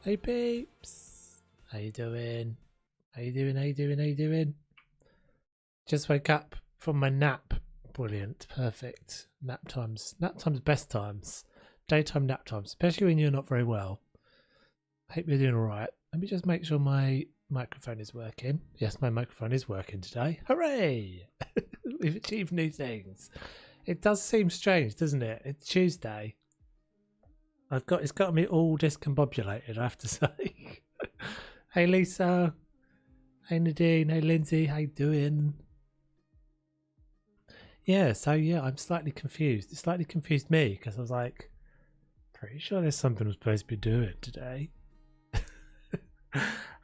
Hey peeps, how you doing? How you doing? How you doing? How you doing? Just woke up from my nap. Brilliant, perfect. Nap times, best times. Daytime nap times, especially when you're not very well. Hope you're doing all right. Let me just make sure my microphone is working. Yes, my microphone is working today. Hooray! We've achieved new things. It does seem strange, doesn't it? It's Tuesday. It's got me all discombobulated, I have to say. Hey Lisa, hey Nadine, hey Lindsay, how you doing? Yeah, I'm slightly confused. It slightly confused me because I was like, pretty sure there's something I'm supposed to be doing today.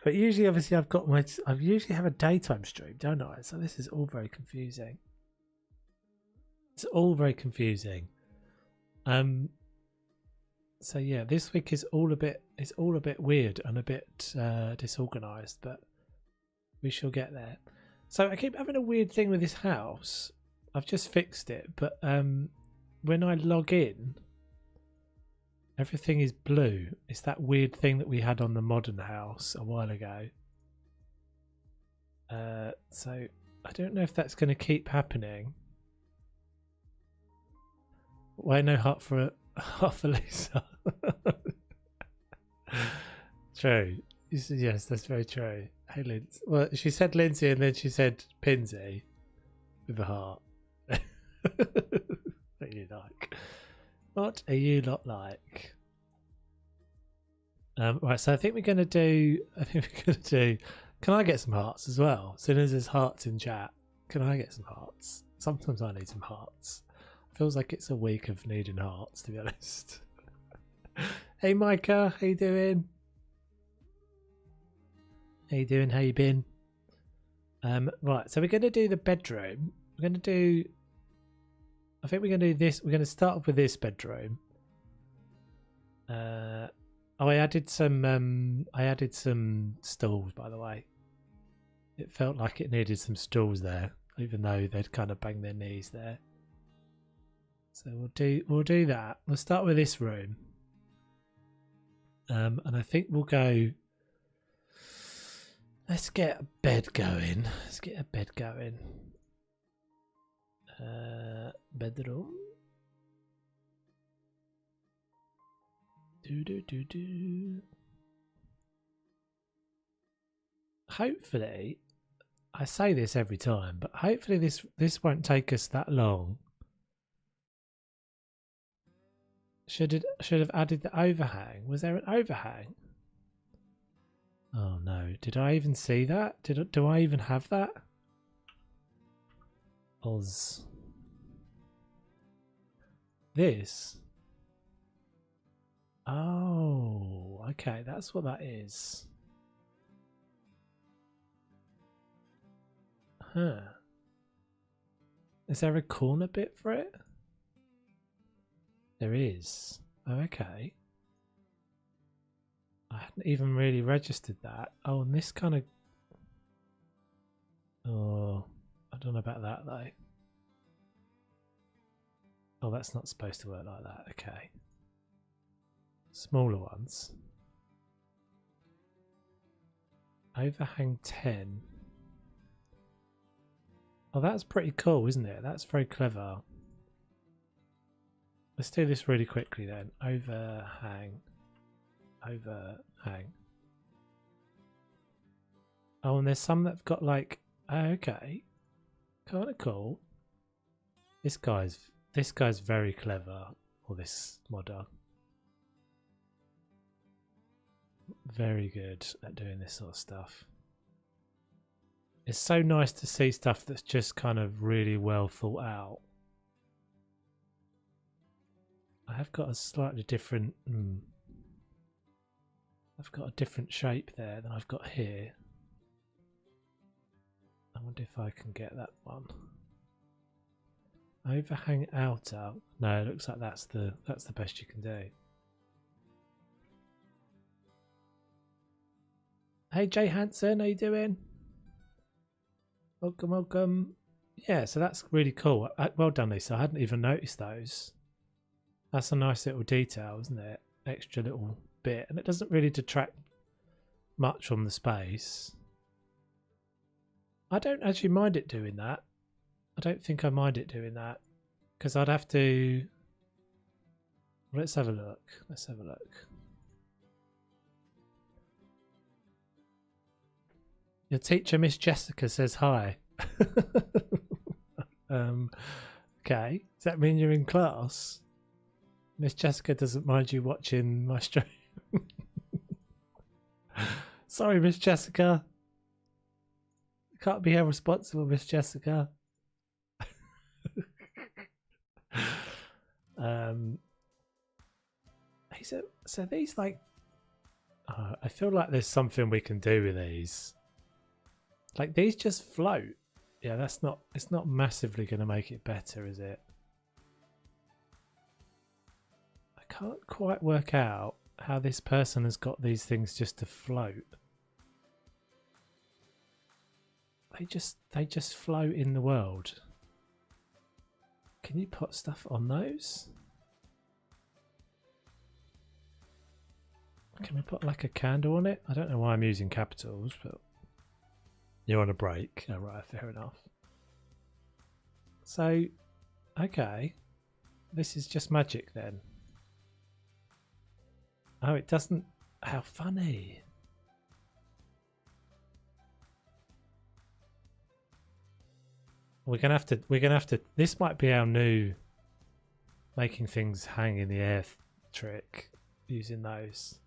But usually, obviously, I usually have a daytime stream, don't I? So this is all very confusing. It's all very confusing. So yeah, this week is all a bit weird and a bit disorganized, but we shall get there. So I keep having a weird thing with this house. I've just fixed it, but when I log in, everything is blue. It's that weird thing that we had on the modern house a while ago. So I don't know if that's going to keep happening. Why no heart for Lisa? True. Yes, that's very true. Hey, Lindsay. Well, she said Lindsay and then she said Pinsy with a heart. What are you like? What are you lot like? Right, so I think we're gonna do. Can I get some hearts as well? As soon as there's hearts in chat, can I get some hearts? Sometimes I need some hearts. Feels like it's a week of needing hearts, to be honest. Hey Micah, how you doing? How you doing? How you been? Right, so we're going to do the bedroom. We're going to do. I think we're going to do this. We're going to start off with this bedroom. I added some. I added some stools, by the way. It felt like it needed some stools there, even though they'd kind of bang their knees there. So we'll do that. We'll start with this room. And I think we'll go. Let's get a bed going. Bedroom. Do. Hopefully, I say this every time, but hopefully this won't take us that long. Should have added the overhang. Was there an overhang? Oh no! Did I even see that? Do I even have that? Oz. This. Oh, okay. That's what that is. Huh. Is there a corner bit for it? There is. Oh, okay. I hadn't even really registered that. Oh, and this kind of... Oh, I don't know about that though. Oh, that's not supposed to work like that. Okay. Smaller ones. Overhang 10. Oh, that's pretty cool, isn't it? That's very clever. Let's do this really quickly then. Overhang. Oh, and there's some that've got like, okay, kind of cool. This guy's very clever. Or this modder, very good at doing this sort of stuff. It's so nice to see stuff that's just kind of really well thought out. I have got a slightly different. I've got a different shape there than I've got here. I wonder if I can get that one. Overhang outer. No, it looks like that's the best you can do. Hey Jay Hansen, how you doing? Welcome. Yeah, so that's really cool. Well done, Lisa. I hadn't even noticed those. That's a nice little detail, isn't it? Extra little bit, and it doesn't really detract much from the space. I don't actually mind it doing that. I don't think I mind it doing that, because I'd have to... Let's have a look. Let's have a look. Your teacher, Miss Jessica, says hi. Okay. Does that mean you're in class? Miss Jessica doesn't mind you watching my stream. Sorry, Miss Jessica. You can't be held responsible, Miss Jessica. So these, like, I feel like there's something we can do with these. Like, these just float. Yeah, that's not, it's not massively going to make it better, is it? I can't quite work out how this person has got these things just to float. They just float in the world. Can you put stuff on those? Can we put like a candle on it? I don't know why I'm using capitals, but you're on a break. Oh, right, fair enough. So, okay. This is just magic then. Oh, it doesn't... How funny. We're gonna have to, this might be our new making things hang in the air trick using those.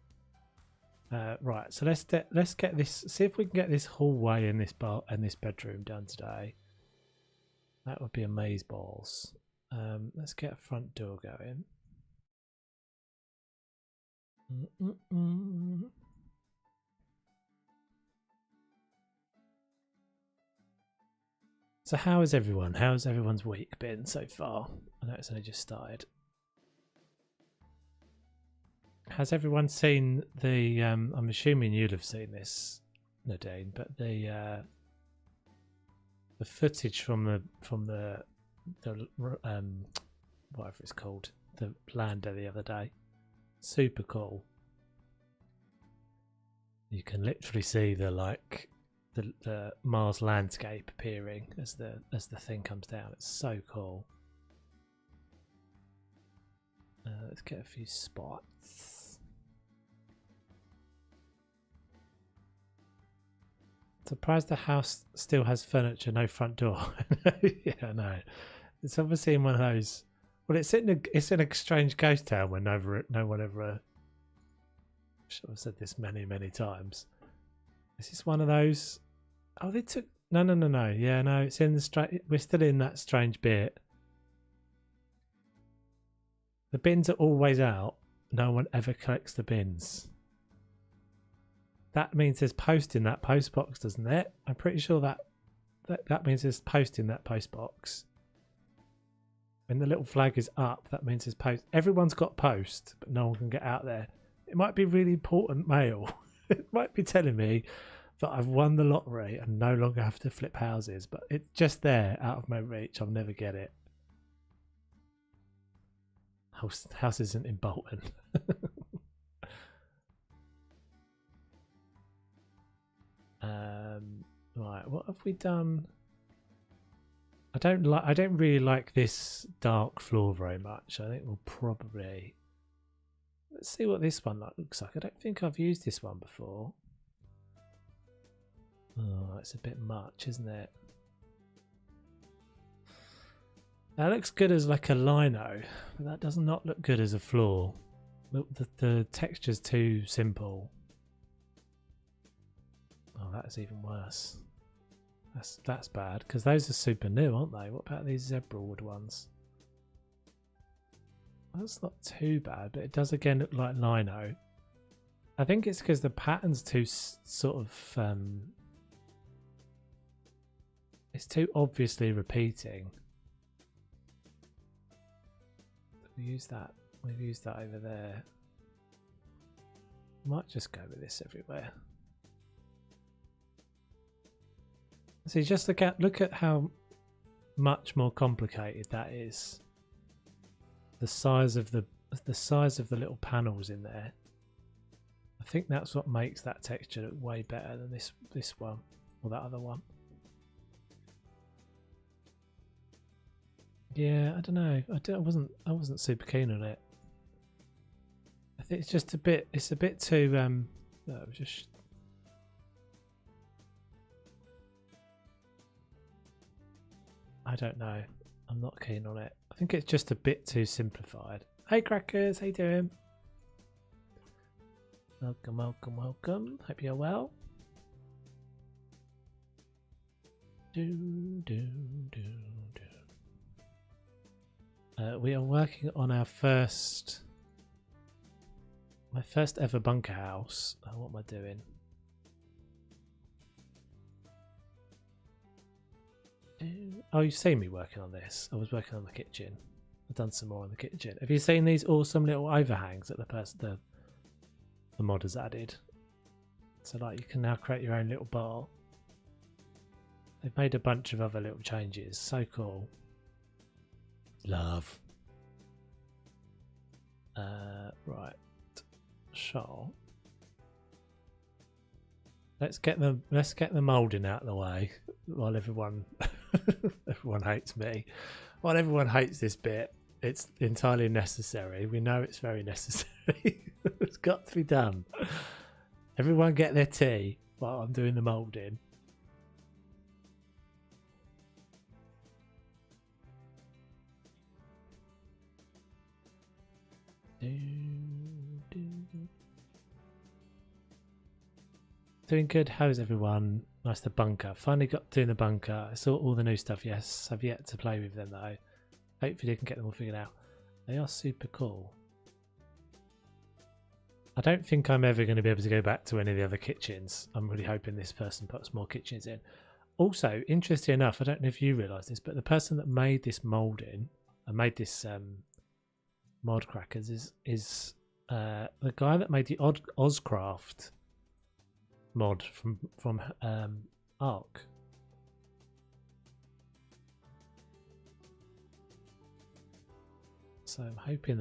Right, so let's get this, see if we can get this hallway in this bar and this bedroom done today. That would be amazeballs. Let's get a front door going. So how is everyone? How's everyone's week been so far? I know it's only just started. Has everyone seen the? I'm assuming you'll have seen this, Nadine, but the footage from the whatever it's called, the lander the other day. Super cool. You can literally see the the Mars landscape appearing as the thing comes down. It's so cool. Let's get a few spots. Surprised the house still has furniture, no front door. Yeah, no. It's obviously in one of those. Well, it's in a strange ghost town where no one ever. I should have said this many times. Is this one of those? Oh, they took. No. Yeah, no. It's in the we're still in that strange bit. The bins are always out. No one ever collects the bins. That means there's post in that post box, doesn't it? I'm pretty sure that means there's post in that post box. When the little flag is up, that means there's post. Everyone's got post, but no one can get out there. It might be really important mail. It might be telling me that I've won the lottery and no longer have to flip houses, but it's just there out of my reach. I'll never get it. House isn't in Bolton. Right, what have we done? I don't really like this dark floor very much. I think we'll probably, let's see what this one looks like. I don't think I've used this one before. Oh, it's a bit much, isn't it? That looks good as like a lino, but that does not look good as a floor. The texture's too simple. Oh, that's even worse. That's bad, because those are super new, aren't they? What about these zebra wood ones? That's not too bad, but it does again look like lino. I think it's because the pattern's too sort of it's too obviously repeating. We use that. We've used that over there. Might just go with this everywhere. See, just look at how much more complicated that is. The size of the little panels in there. I think that's what makes that texture look way better than this one or that other one. Yeah, I don't know. I wasn't super keen on it. I think it's just a bit. It's a bit too. No, it was just. I don't know. I'm not keen on it. I think it's just a bit too simplified. Hey crackers, how you doing? Welcome, welcome, welcome. Hope you're well. We are working on our my first ever bunker house. What am I doing? Oh, you've seen me working on this. I was working on the kitchen. I've done some more on the kitchen. Have you seen these awesome little overhangs that the mod has added? So like you can now create your own little bar. They've made a bunch of other little changes. So cool. Love. Right. So let's get the moulding out of the way while everyone hates me. While everyone hates this bit, it's entirely necessary. We know it's very necessary. It's got to be done. Everyone get their tea while I'm doing the moulding. Doing good. How's everyone? Nice to bunker. Finally got doing the bunker. I saw all the new stuff. Yes, I've yet to play with them though. Hopefully I can get them all figured out. They are super cool. I don't think I'm ever going to be able to go back to any of the other kitchens. I'm really hoping this person puts more kitchens in. Also, interesting enough, I don't know if you realise this, but the person that made this moulding and made this mod crackers is the guy that made the Ozcraft mod from Ark. So I'm hoping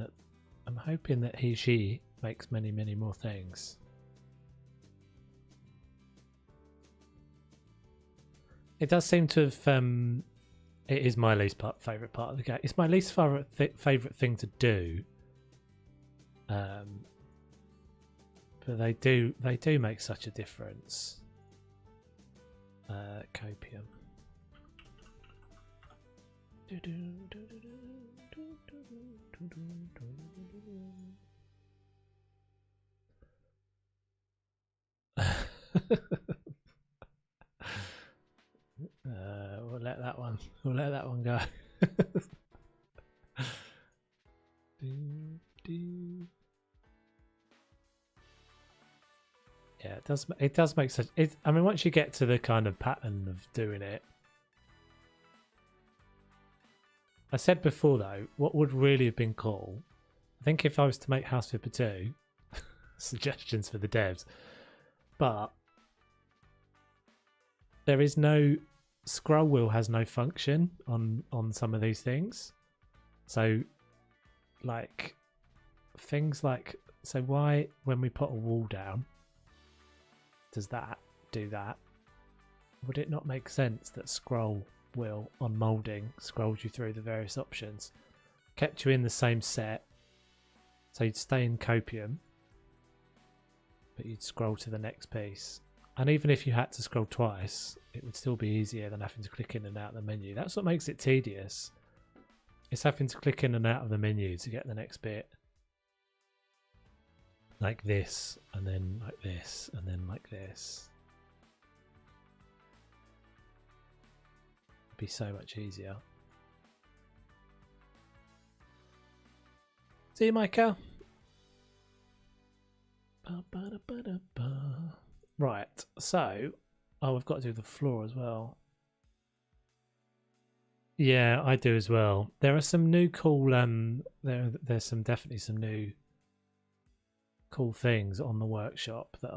that she makes many more things. It does seem to have it is my least favourite part of the game. It's my least favourite thing to do. But they do make such a difference. Copium. We'll let that one go. Yeah, it does make such it. I mean, once you get to the kind of pattern of doing it, I said before though, what would really have been cool, I think if I was to make House Flipper 2, suggestions for the devs, but there is no scroll wheel has no function on some of these things. So like things like, so why when we put a wall down does that do that? Would it not make sense that scroll wheel on moulding scrolls you through the various options, kept you in the same set, so you'd stay in copium but you'd scroll to the next piece, and even if you had to scroll twice it would still be easier than having to click in and out of the menu. That's what makes it tedious. It's having to click in and out of the menu to get the next bit. Like this, and then like this, and then like this. It'd be so much easier. See you, Micah. Right, so we've got to do the floor as well. Yeah, I do as well. There are some new cool there's definitely some new cool things on the workshop that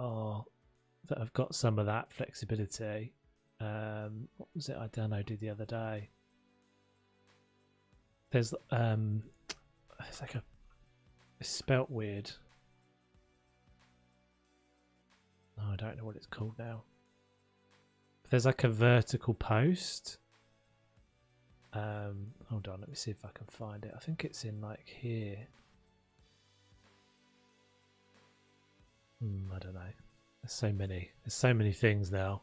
have got some of that flexibility. What was it I downloaded the other day? There's it's like it's spelt weird. I don't know what it's called now. There's like a vertical post. Hold on, let me see if I can find it. I think it's in like here. I don't know. There's so many. There's so many things now.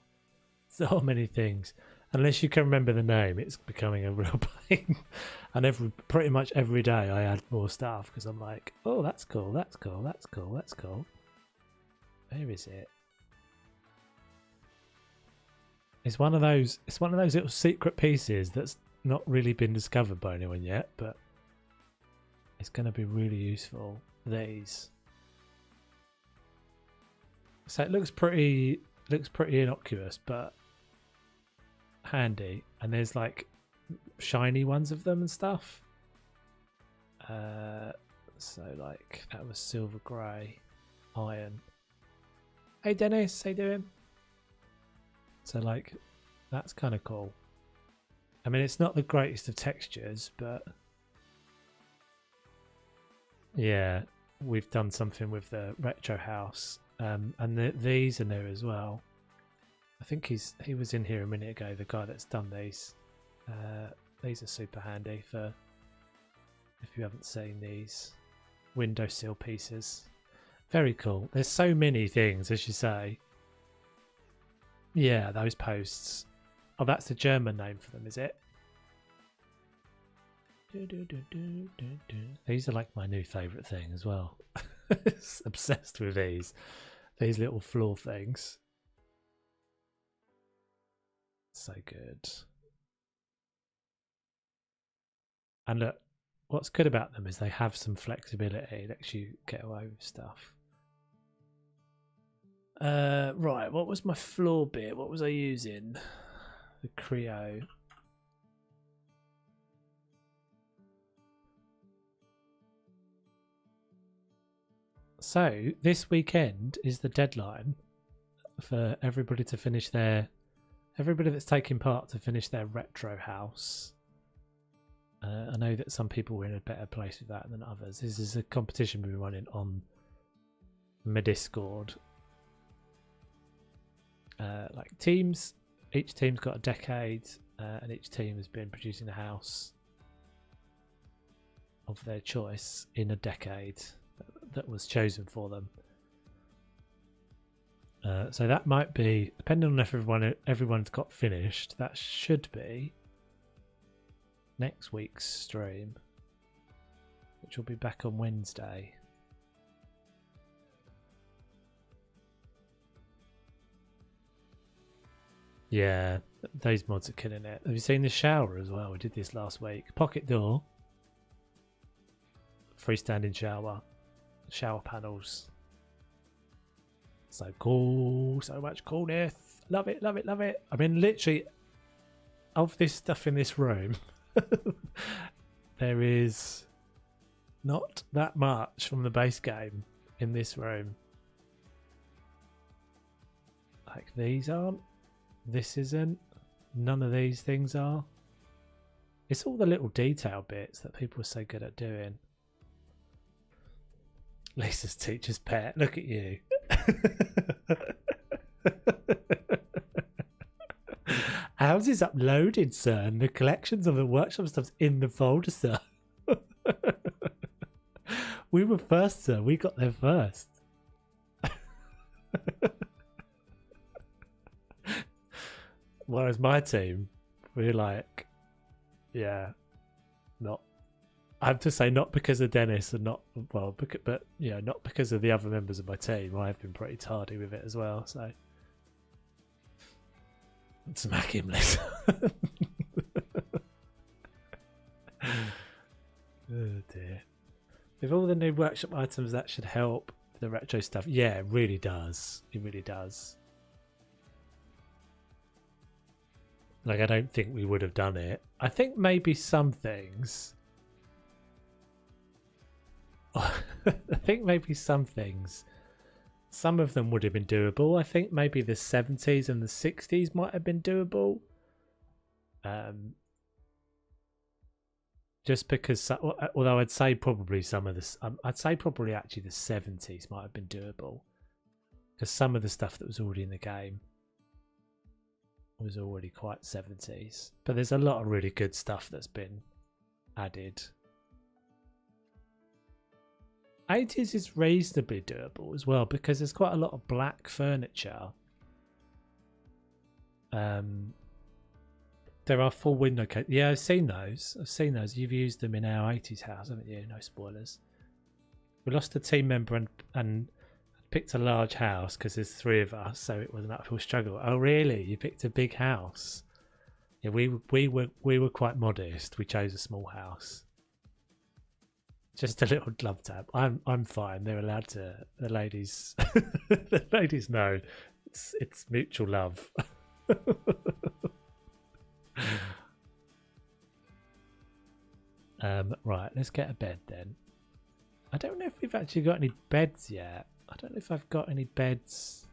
So many things. Unless you can remember the name, it's becoming a real pain. And pretty much every day I add more stuff because I'm like, oh, that's cool, that's cool, that's cool, that's cool. Where is it? It's one of those little secret pieces that's not really been discovered by anyone yet, but it's going to be really useful. These. So it looks pretty innocuous, but handy. And there's like shiny ones of them and stuff. So like that was silver grey, iron. Hey Dennis, how you doing? So like that's kind of cool. I mean, it's not the greatest of textures, but yeah, we've done something with the retro house, and these are new as well. I think he was in here a minute ago. The guy that's done these. These are super handy for if you haven't seen these windowsill pieces. Very cool. There's so many things, as you say. Yeah, those posts. Oh, that's the German name for them, is it? These are like my new favourite thing as well. Obsessed with these little floor things. So good. And look, what's good about them is they have some flexibility. It lets you get away with stuff. Right, what was my floor bit? What was I using? The Creo. So this weekend is the deadline for everybody to finish everybody that's taking part to finish their retro house. I know that some people were in a better place with that than others. This is a competition we've been running on my Discord. Like teams, each team's got a decade, and each team has been producing a house of their choice in a decade that was chosen for them. So that might be, depending on if everyone's got finished, that should be next week's stream, which will be back on Wednesday. Yeah, those mods are killing it. Have you seen the shower as well? We did this last week. Pocket door, freestanding shower, shower panels. So cool, so much coolness. Love it, love it, love it. I mean, literally, of this stuff in this room, there is not that much from the base game in this room. Like these aren't. This isn't. None of these things are. It's all the little detail bits that people are so good at doing. Lisa's teacher's pet. Look at you. Ours is uploaded, sir, and the collections of the workshop stuff's in the folder, sir. We were first, sir. We got there first. Whereas my team, we're like, yeah, not. I have to say, not because of Dennis, and not well, but yeah, not because of the other members of my team. I've been pretty tardy with it as well. So smack him, Liz. Oh dear. With all the new workshop items, that should help the retro stuff. Yeah, it really does. It really does. Like, I don't think we would have done it. I think maybe some things. I think maybe some things. Some of them would have been doable. I think maybe the 70s and the 60s might have been doable. Just because, although I'd say probably some of this, I'd say probably actually the 70s might have been doable. because some of the stuff that was already in the game was already quite 70s. But there's a lot of really good stuff that's been added. 80s is reasonably doable as well because there's quite a lot of black furniture. There are full window cases. Yeah, I've seen those. You've used them in our 80s house, haven't you? No spoilers. We lost a team member and picked a large house because there's 3 of us, so it was an uphill struggle. Oh, really? You picked a big house? Yeah, we were quite modest. We chose a small house. Just a little glove tap. I'm fine. They're allowed to. The ladies, the ladies know it's mutual love. Right, let's get a bed then. I don't know if we've actually got any beds yet. I don't know if I've got any beds.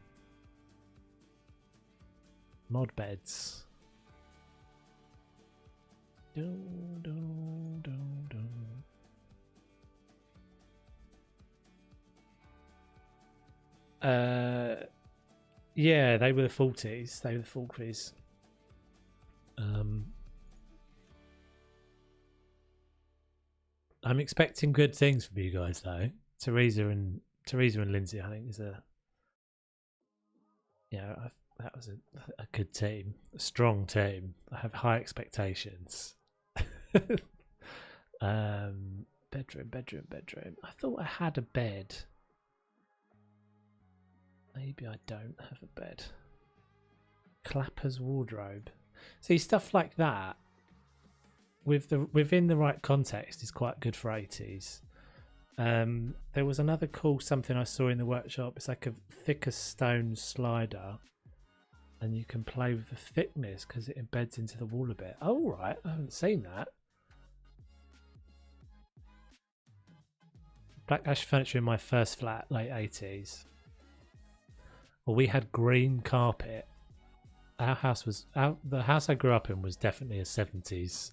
Mod beds. Yeah, they were the 40s. They were the 40s. I'm expecting good things from you guys though. Teresa and Lindsay, I think, is that was a good team, a strong team. I have high expectations. Bedroom. I thought I had a bed. Maybe I don't have a bed. Clapper's wardrobe. See, stuff like that within the right context is quite good for 80s. There was another cool something I saw in the workshop. It's like a thicker stone slider, and you can play with the thickness because it embeds into the wall a bit. Oh, right, I haven't seen that. Black ash furniture in my first flat, late 80s. Well, we had green carpet. Our house was the house I grew up in was definitely a 70s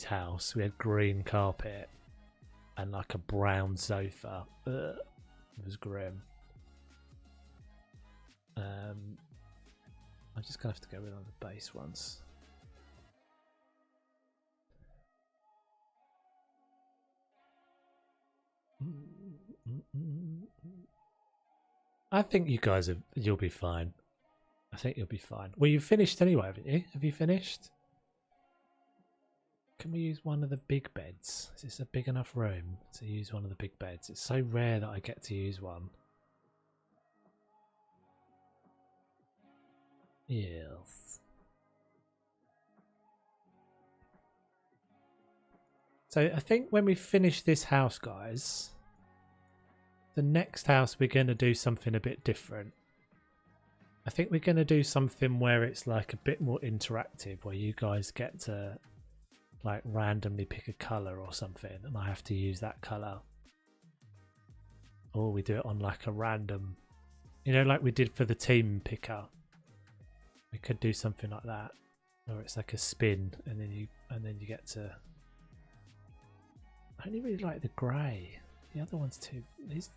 house. We had green carpet and like a brown sofa. Ugh, it was grim. I'm just gonna have to go with one of the base ones. I think you guys you'll be fine. I think you'll be fine. Well, you've finished anyway, haven't you? Have you finished? Can we use one of the big beds? Is this a big enough room to use one of the big beds? It's so rare that I get to use one. Yes. So I think when we finish this house, guys, the next house we're going to do something a bit different. I think we're going to do something where it's like a bit more interactive, where you guys get to like randomly pick a color or something and I have to use that color. Or we do it on like a random, like we did for the team picker. We could do something like that, or it's like a spin and then you get to. I only really like the grey. The other ones too. These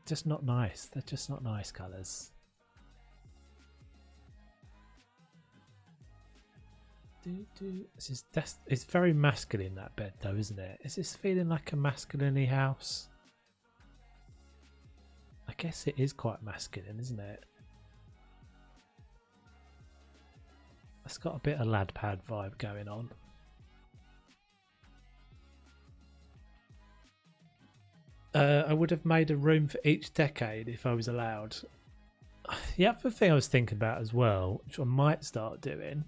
just not nice. They're just not nice colours. It's very masculine, that bed though, isn't it? Is this feeling like a masculine-y house? I guess it is quite masculine, isn't it? It's got a bit of lad pad vibe going on. I would have made a room for each decade if I was allowed. The other thing I was thinking about as well, which I might start doing,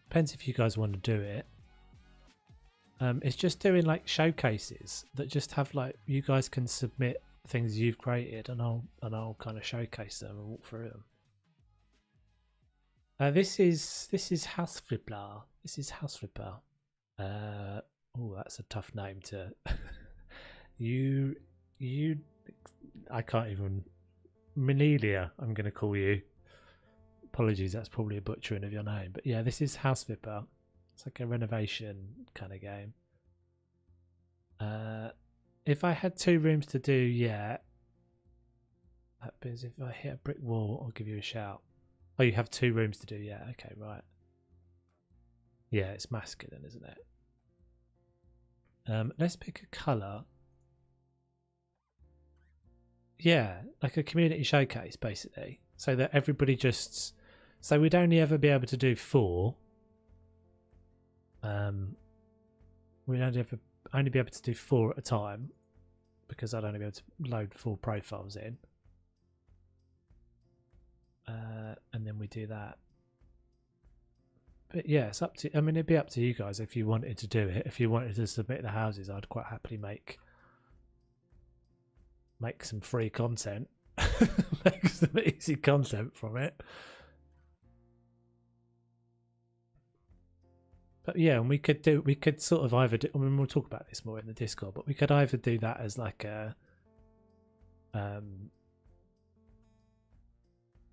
depends if you guys want to do it, it's just doing like showcases that just have like, you guys can submit things you've created and I'll kind of showcase them and walk through them. This is House Flipper. This is House Flipper. Oh, that's a tough name to. I can't even. Menelia, I'm going to call you. Apologies, that's probably a butchering of your name, but yeah, this is House Flipper. It's like a renovation kind of game. if I had 2 rooms to do, yeah. That means if I hit a brick wall, I'll give you a shout. Oh, you have 2 rooms to do, yeah. Okay, right. Yeah, it's masculine, isn't it? Let's pick a colour. Yeah, like a community showcase, basically. So that everybody just... So we'd only ever be able to do 4. We'd only be able to do 4 at a time, because I'd only be able to load 4 profiles in. And then we do that. But yeah, it's up to... I mean, it'd be up to you guys if you wanted to do it. If you wanted to submit the houses, I'd quite happily make some free content. Make some easy content from it. But yeah, and we could sort of either do... I mean, we'll talk about this more in the Discord, but we could either do that as like a...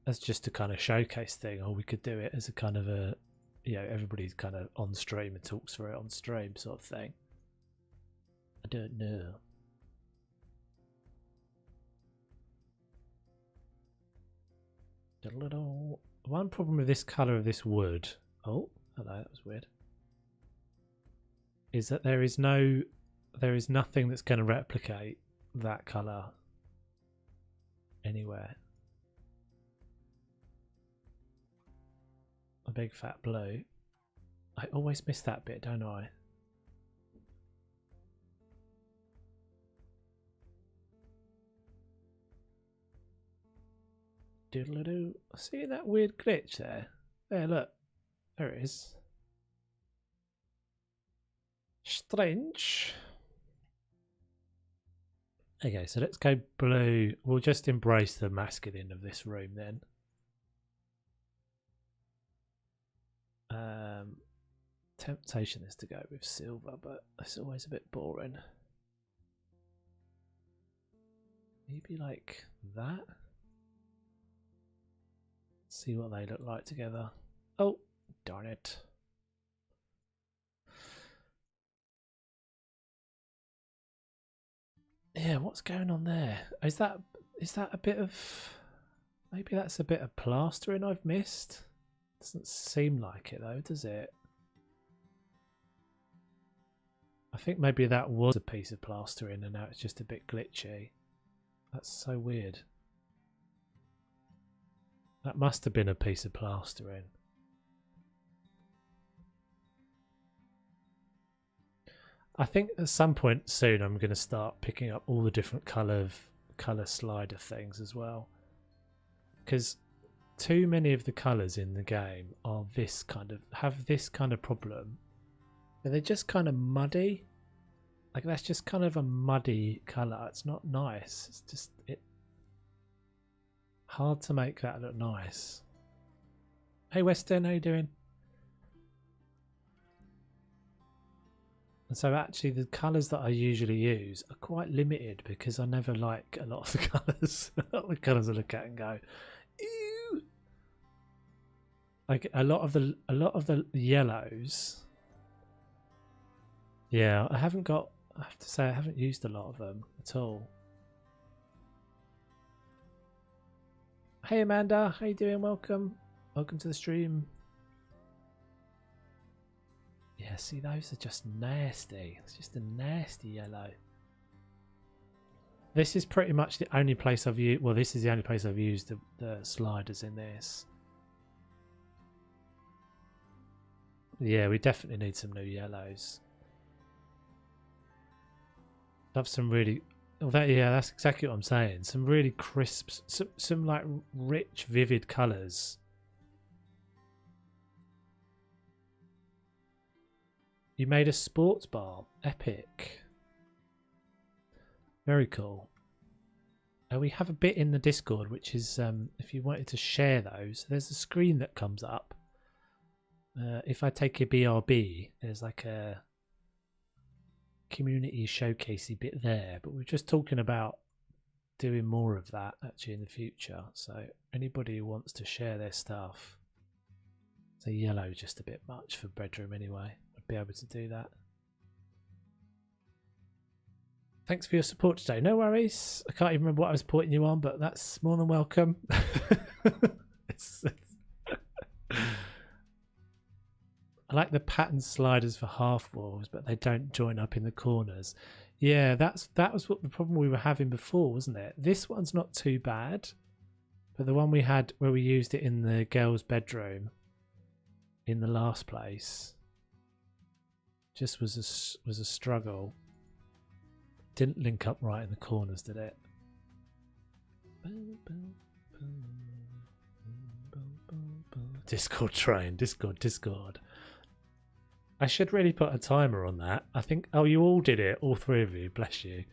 as just a kind of showcase thing, or we could do it as a kind of a... You know, everybody's kind of on stream and talks through it on stream sort of thing. I don't know. One problem with this colour of this wood... Oh, hello, that was weird. Is that there is nothing that's going to replicate that colour anywhere. A big fat blue. I always miss that bit, don't I? Doodle-doo. See that weird glitch there? There, look. There it is. Strange. Okay, so let's go blue. We'll just embrace the masculine of this room then. Temptation is to go with silver, but it's always a bit boring. Maybe like that. See what they look like together. Oh, darn it. Yeah, what's going on there? Is that a bit of... Maybe that's a bit of plastering I've missed? Doesn't seem like it though, does it? I think maybe that was a piece of plastering and now it's just a bit glitchy. That's so weird. That must have been a piece of plastering. I think at some point soon I'm going to start picking up all the different colour slider things as well. Because too many of the colours in the game are have this kind of problem. They're just kind of muddy. Like that's just kind of a muddy colour. It's not nice. It's just hard to make that look nice. Hey Weston, how you doing? And so actually the colours that I usually use are quite limited because I never like a lot of the colours. The colours I look at and go, ew. Like a lot of the yellows. Yeah, I have to say I haven't used a lot of them at all. Hey Amanda, how you doing? Welcome to the stream. Yeah, see, those are just nasty. It's just a nasty yellow. This is pretty much the only place I've used... Well, this is the only place I've used the sliders in this. Yeah, we definitely need some new yellows. Love some really... yeah, that's exactly what I'm saying. Some really crisp... Some like rich, vivid colours. You made a sports bar. Epic. Very cool. We have a bit in the Discord, which is if you wanted to share those, there's a screen that comes up. If I take a BRB, there's like a community showcasey bit there. But we're just talking about doing more of that actually in the future. So anybody who wants to share their stuff. So yellow just a bit much for bedroom anyway. Be able to do that. Thanks for your support today. No worries. I can't even remember what I was pointing you on, but that's more than welcome. I like the pattern sliders for half walls, but they don't join up in the corners. Yeah, that was what the problem we were having before, wasn't it? This one's not too bad, but the one we had where we used it in the girls' bedroom in the last place just was a struggle. Didn't link up right in the corners, did it? Discord train, Discord. I should really put a timer on that. I think, oh, you all did it, all three of you, bless you.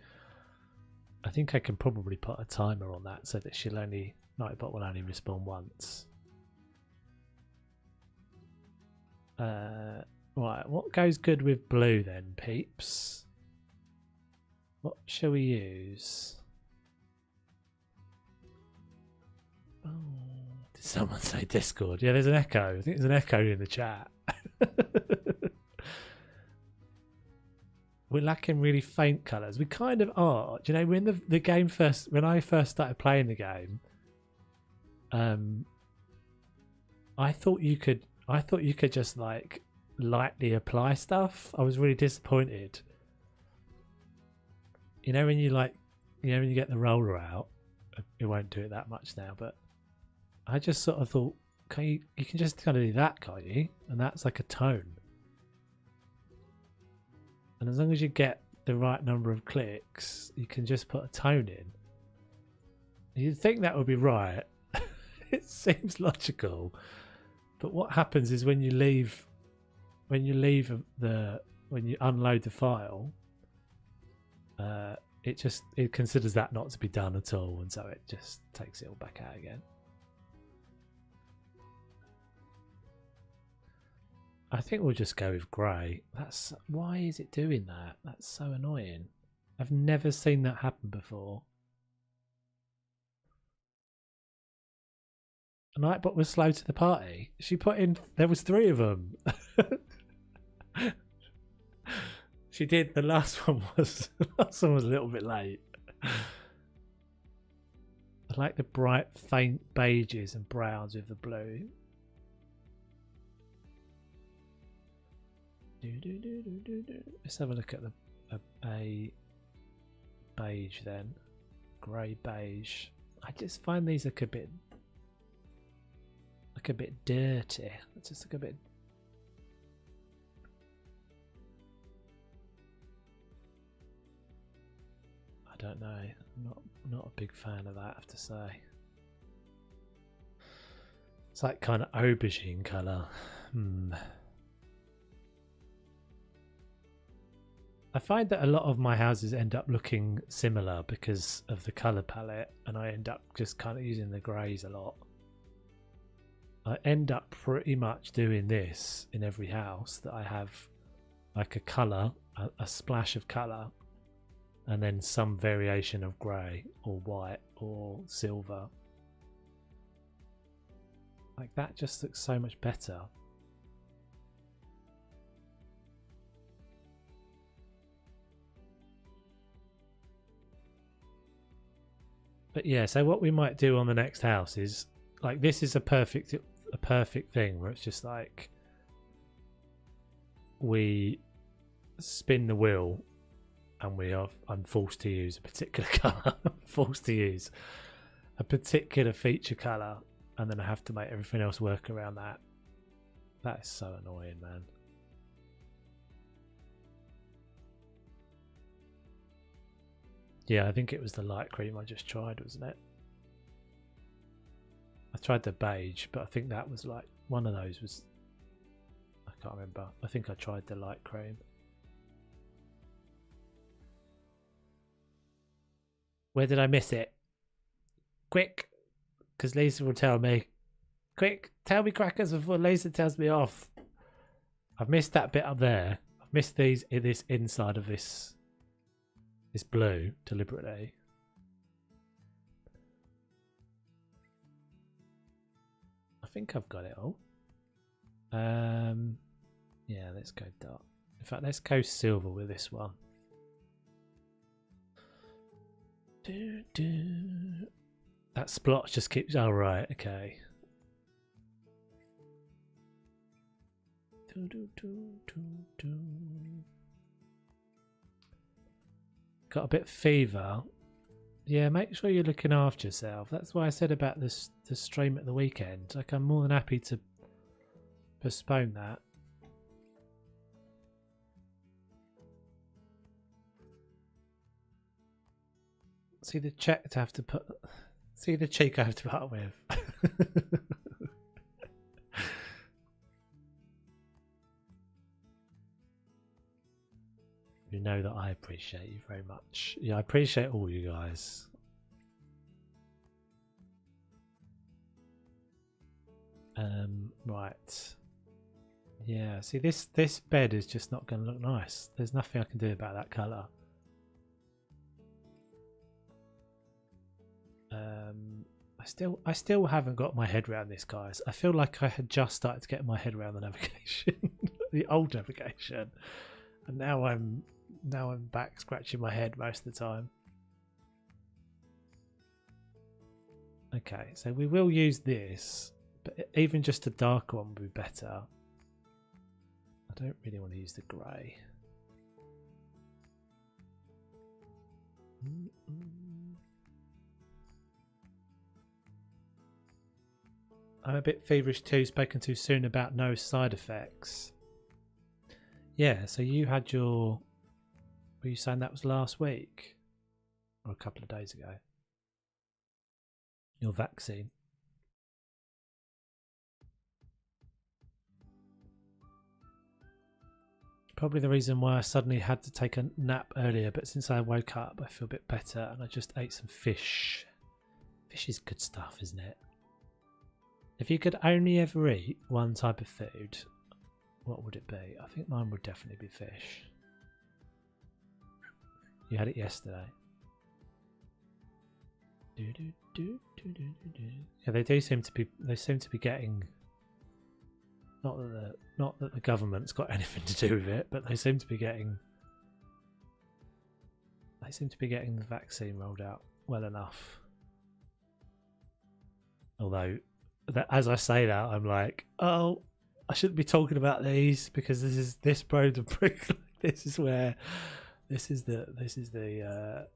I think I can probably put a timer on that so that Nightbot will only respond once. Right, what goes good with blue then, peeps? What shall we use? Oh, did someone say Discord? Yeah, there's an echo. I think there's an echo in the chat. We're lacking really faint colours. We kind of are. Do you know, when the game first, when I first started playing the game, I thought you could just like lightly apply stuff. I was really disappointed. You know when you when you get the roller out, it won't do it that much now, but I just sort of thought, you can just kind of do that, can't you? And that's like a tone. And as long as you get the right number of clicks, you can just put a tone in. You'd think that would be right. It seems logical. But what happens is when you unload the file, it considers that not to be done at all, and so it just takes it all back out again. I think we'll just go with grey. Why is it doing that? That's so annoying. I've never seen that happen before. Nightbot was slow to the party. She put in, there was 3 of them. She did. The last one was a little bit late. I like the bright, faint beiges and browns with the blue. Let's have a look at a beige then. Grey beige. I just find these look a bit dirty. It's just like a bit. I don't know. I'm not a big fan of that, I have to say. It's like kind of aubergine colour. I find that a lot of my houses end up looking similar because of the colour palette, and I end up just kind of using the greys a lot. I end up pretty much doing this in every house, that I have like a colour, a splash of colour, and then some variation of grey or white or silver. Like that just looks so much better. But yeah, so what we might do on the next house is, like, this is a perfect thing where it's just like we spin the wheel and I'm forced to use a particular colour, forced to use a particular feature colour, and then I have to make everything else work around that. That is so annoying, man. Yeah, I think it was the light cream I just tried, wasn't it? I tried the beige, but I think that was like, one of those was, I can't remember. I think I tried the light cream. Where did I miss it? Quick, because Lisa will tell me. Quick, tell me, crackers, before Lisa tells me off. I've missed that bit up there. I've missed this inside of this blue deliberately. I think I've got it all. Yeah, let's go dark. In fact, let's go silver with this one. That splotch just keeps. Oh right, okay. Got a bit of fever. Yeah, make sure you're looking after yourself. That's why I said about this the stream at the weekend. Like, I'm more than happy to postpone that. See the check to have to put. See the cheek I have to put up with. You know that I appreciate you very much. Yeah, I appreciate all you guys. Right. Yeah, see this bed is just not going to look nice. There's nothing I can do about that colour. I still haven't got my head around this, guys. I feel like I had just started to get my head around the navigation, the old navigation, and now I'm back scratching my head most of the time. Okay, so we will use this, but even just a darker one would be better. I don't really want to use the grey. I'm a bit feverish too, spoken too soon about no side effects. Yeah, so you had your... Were you saying that was last week? Or a couple of days ago? Your vaccine. Probably the reason why I suddenly had to take a nap earlier, but since I woke up I feel a bit better and I just ate some fish. Fish is good stuff, isn't it? If you could only ever eat one type of food, what would it be? I think mine would definitely be fish. You had it yesterday. Yeah, they do seem to be. They seem to be getting. Not that the government's got anything to do with it, but they seem to be getting. They seem to be getting the vaccine rolled out well enough. Although, as I say that, I'm like, oh, I shouldn't be talking about these because this road of brick. This is the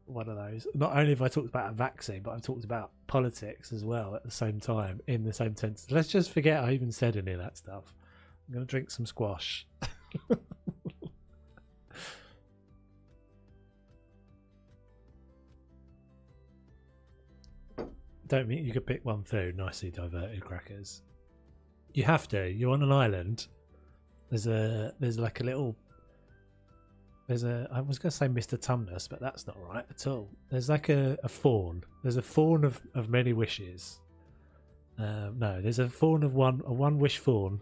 one of those. Not only have I talked about a vaccine, but I've talked about politics as well at the same time in the same sentence. Let's just forget I even said any of that stuff. I'm going to drink some squash. Don't think you could pick one food, nicely diverted crackers. You have to. You're on an island. There's like a little. I was going to say Mr. Tumnus, but that's not right at all. There's like a fawn. There's a fawn of many wishes. No, there's a fawn of one. A one wish fawn.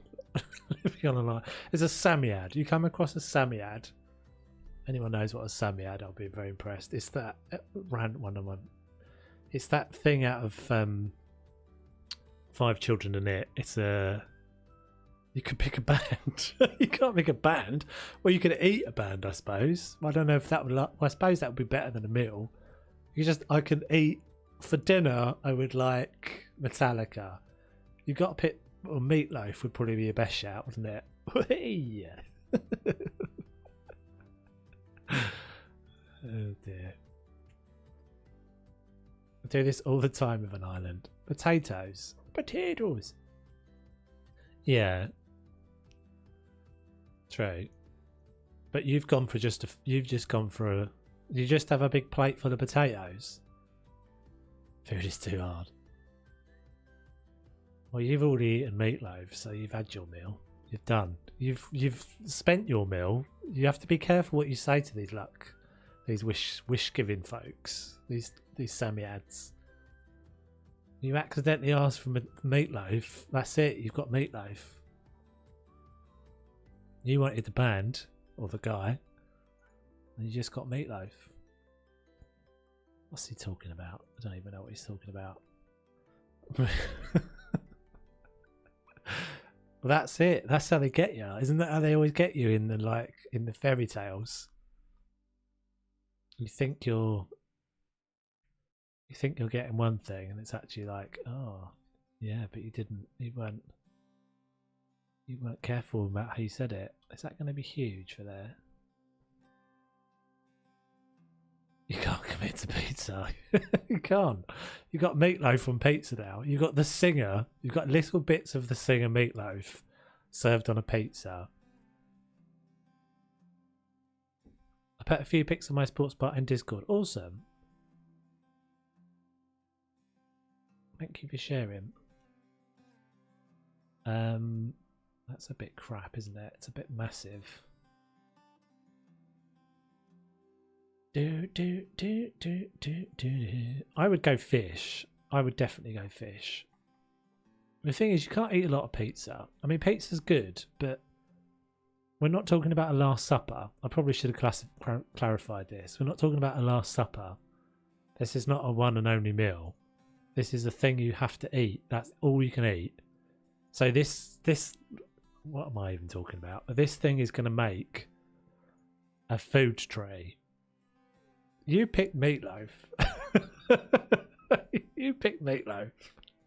Living on an island. There's a Samiad. You come across a Samiad. Anyone knows what a Samiad? I'll be very impressed. It's that random one of my. It's that thing out of 5 Children in It. It's a. You could pick a band. You can't pick a band. Well, you could eat a band, I suppose. I don't know if that would. Well, I suppose that would be better than a meal. I can eat for dinner. I would like Metallica. You got to pick. Well, Meatloaf would probably be your best shout, wouldn't it? Yeah. Oh dear. I do this all the time with an island. Potatoes. Yeah. True. But you've gone for you just have a big plate full of potatoes. Food is too hard. Well, you've already eaten meatloaf, so you've had your meal. You're done. You've spent your meal. You have to be careful what you say to these wish giving folks. These Samiads. You accidentally ask for meatloaf. That's it. You've got meatloaf. You wanted the band or the guy, and you just got meatloaf. What's he talking about? I don't even know what he's talking about. Well, that's it. That's how they get you. Isn't that how they always get you in the fairy tales? You think you're You think you're getting one thing, and it's actually like, oh, yeah, but you didn't. You weren't careful about how you said it. Is that going to be huge for there? You can't commit to pizza. You can't. You got meatloaf on pizza now. You got the singer. You've got little bits of the singer meatloaf served on a pizza. I put a few pics on my sports bar in Discord. Awesome. Thank you for sharing. That's a bit crap, isn't it? It's a bit massive. I would go fish. I would definitely go fish. The thing is, you can't eat a lot of pizza. I mean, pizza's good, but we're not talking about a Last Supper. I probably should have clarified this. We're not talking about a Last Supper. This is not a one and only meal. This is a thing you have to eat. That's all you can eat. So this, what am I even talking about? This thing is going to make a food tray. You picked meatloaf. You picked meatloaf.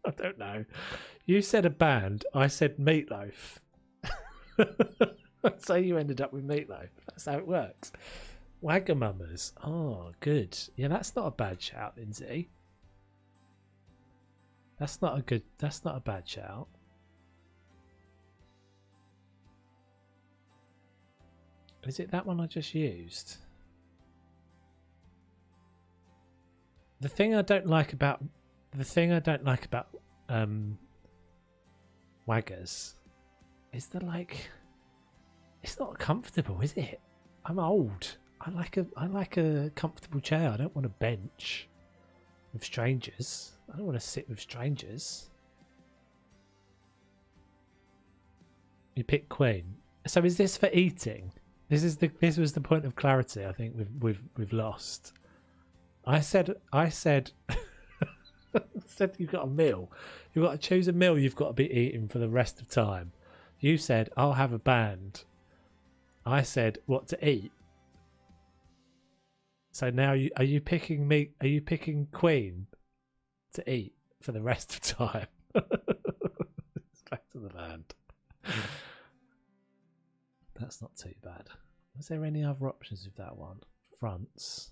I don't know. You said a band. I said meatloaf. So you ended up with meatloaf. That's how it works. Wagamamas. Oh, good. Yeah, that's not a bad shout, Lindsay. That's not a bad shout. Is it that one I just used? The thing I don't like about Waggers is that, like, it's not comfortable, is it? I'm old. I like a comfortable chair. I don't want a bench with strangers. I don't want to sit with strangers. You pick Queen. So is this for eating? This was the point of clarity. I think we've lost. I said said you've got a meal. You've got to choose a meal you've got to be eating for the rest of time. You said I'll have a band. I said what to eat. So now are you picking me? Are you picking Queen to eat for the rest of time? It's back to the land. That's not too bad. Was there any other options with that one? Fronts.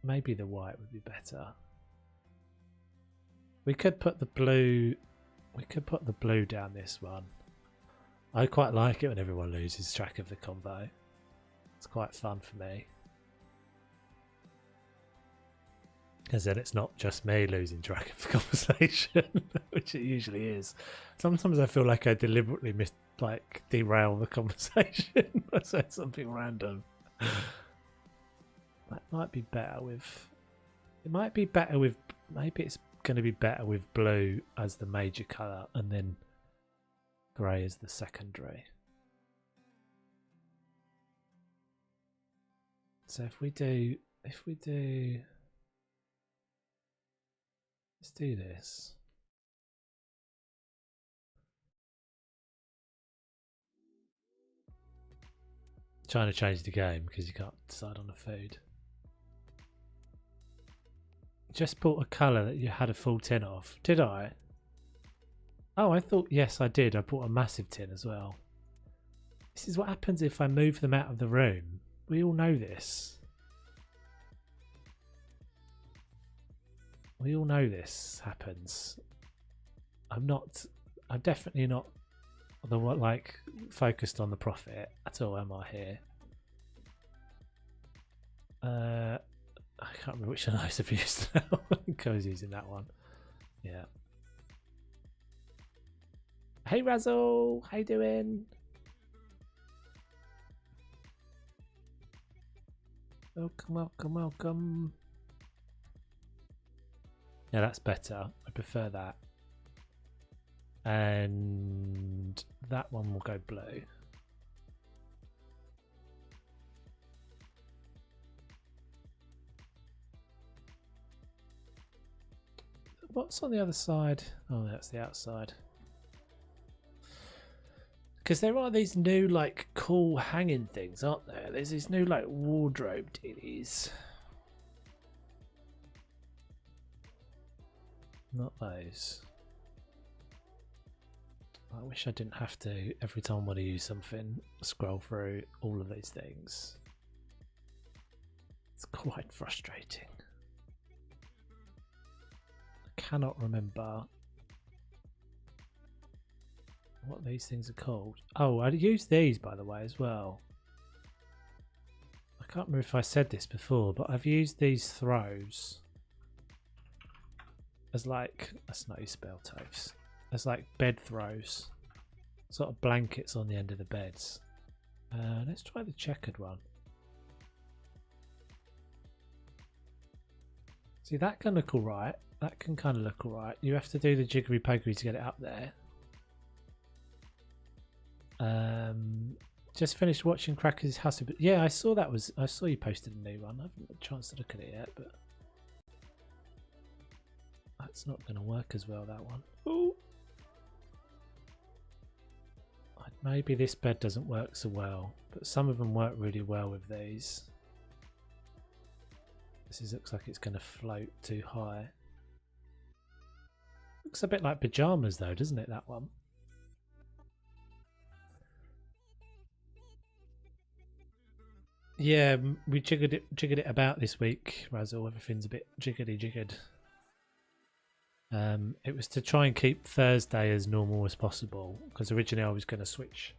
Maybe the white would be better. We could put the blue. We could put the blue down this one. I quite like it when everyone loses track of the combo. It's quite fun for me. Because then it's not just me losing track of the conversation, which it usually is. Sometimes I feel like I deliberately derail the conversation. I said something random. That might be better with. It might be better with. Maybe it's going to be better with blue as the major colour and then grey as the secondary. So if we do, let's do this. Trying to change the game because you can't decide on a food. Just bought a colour that you had a full tin of. Did I? Oh, I thought, yes, I did. I bought a massive tin as well. This is what happens if I move them out of the room. We all know this. We all know this happens. I'm definitely not the one like focused on the profit at all, am I here? I can't remember which one I have used now. I think I was using that one. Yeah. Hey Razzle, how you doing? Welcome, welcome, welcome. Yeah, that's better. I prefer that. And that one will go blue. What's on the other side? Oh, that's the outside. Because there are these new like cool hanging things, aren't there? There's these new like wardrobe dealies. Not those. I wish I didn't have to, every time I want to use something, scroll through all of these things. It's quite frustrating. I cannot remember what these things are called. Oh, I used these, by the way, as well. I can't remember if I said this before, but I've used these throws as like, that's not how you spell toast, as like bed throws, sort of blankets on the end of the beds. Let's try the checkered one. See, that can look alright. That can kind of look alright. You have to do the jiggery pokery to get it up there. Just finished watching Cracker's House of... Yeah, I saw that was... I saw you posted a new one. I haven't had a chance to look at it yet, but... That's not going to work as well, that one. Ooh. Maybe this bed doesn't work so well, but some of them work really well with these. This looks like it's going to float too high. Looks a bit like pyjamas though, doesn't it, that one? Yeah, we jiggered it about this week, Razzle. Everything's a bit jiggered. It was to try and keep Thursday as normal as possible, because originally I was going to switch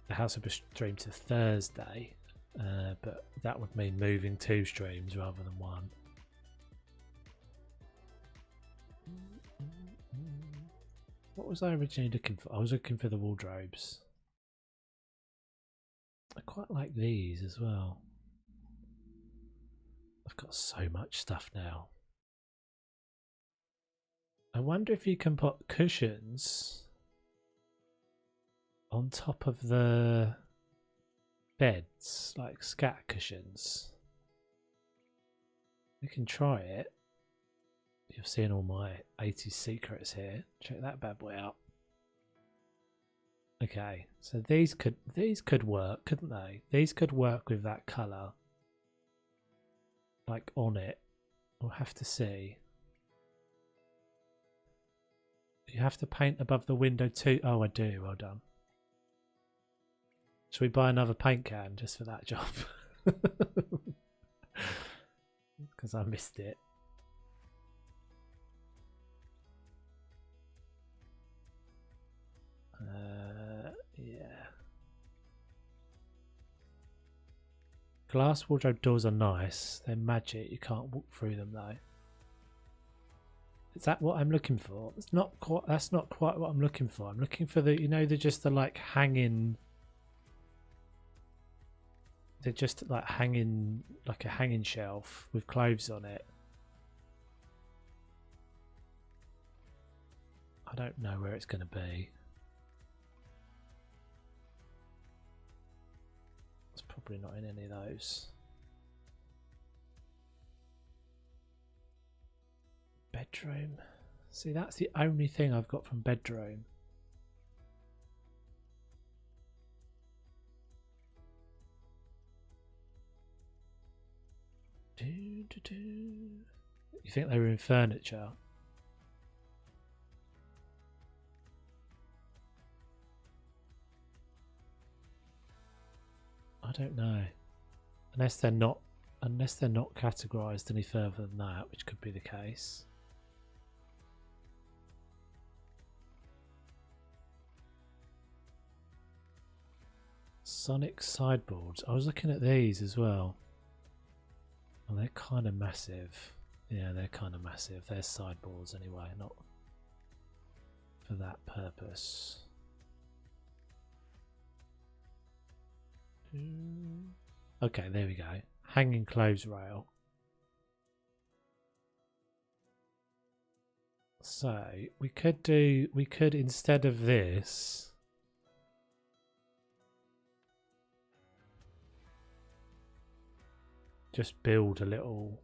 the House of stream to Thursday, but that would mean moving 2 streams rather than 1. What was I originally looking for? I was looking for the wardrobes. I quite like these as well. I've got so much stuff now. I wonder if you can put cushions on top of the beds, like scat cushions. We can try it. You're seeing all my 80s secrets here. Check that bad boy out. Okay, so these could work, couldn't they? These could work with that colour, like on it. We'll have to see. You have to paint above the window too. Oh, I do. Well done. Should we buy another paint can just for that job? Because I missed it. Yeah. Glass wardrobe doors are nice. They're magic. You can't walk through them though. Is that what I'm looking for? It's not quite. That's not quite what I'm looking for. I'm looking for the, you know, they're just the like hanging. They're just like hanging, like a hanging shelf with clothes on it. I don't know where it's going to be. It's probably not in any of those. Bedroom. See, that's the only thing I've got from bedroom. You think they were in furniture? I don't know. Unless they're not categorized any further than that, which could be the case. Sonic sideboards. I was looking at these as well. Oh, they're kind of massive. Yeah, they're kind of massive. They're sideboards anyway, not for that purpose. Okay, there we go. Hanging clothes rail. So we could instead of this, just build a little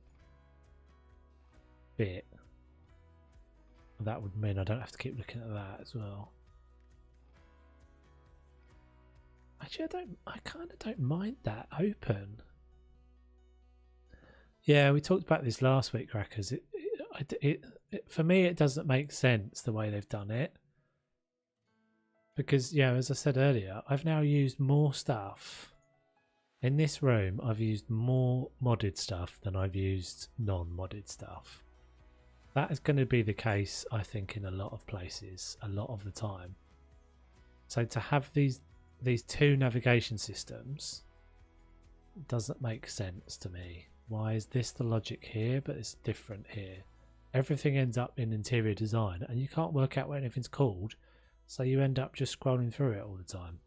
bit. That would mean I don't have to keep looking at that as well. Actually, I kind of don't mind that open. Yeah, we talked about this last week, Crackers. For me, it doesn't make sense the way they've done it. Because, yeah, as I said earlier, I've now used more stuff. In this room, I've used more modded stuff than I've used non-modded stuff. That is going to be the case, I think, in a lot of places, a lot of the time. So to have these two navigation systems doesn't make sense to me. Why is this the logic here, but it's different here? Everything ends up in interior design, and you can't work out what anything's called, so you end up just scrolling through it all the time.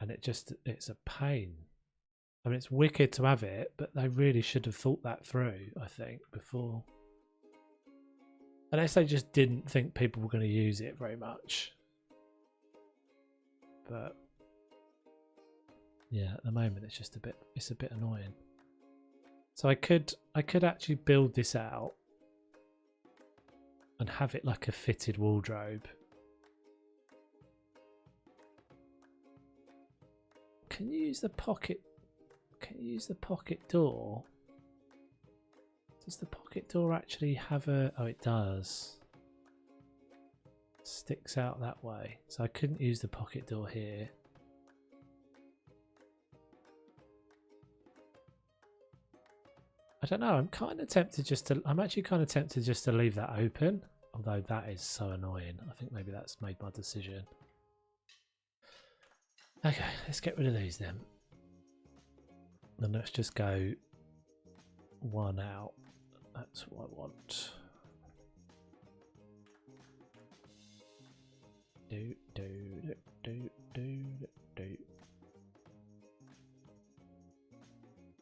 And it's a pain. I mean, it's wicked to have it, but they really should have thought that through, I think, before. Unless they just didn't think people were going to use it very much. But yeah, at the moment it's just it's a bit annoying. So I could actually build this out and have it like a fitted wardrobe. Can you use the pocket? Can you use the pocket door? Does the pocket door actually have a... Oh, it does. Sticks out that way. So I couldn't use the pocket door here. I don't know. I'm kind of tempted just to... I'm actually kind of tempted just to leave that open. Although that is so annoying. I think maybe that's made my decision. Okay, let's get rid of these then. And let's just go one out. That's what I want. Do.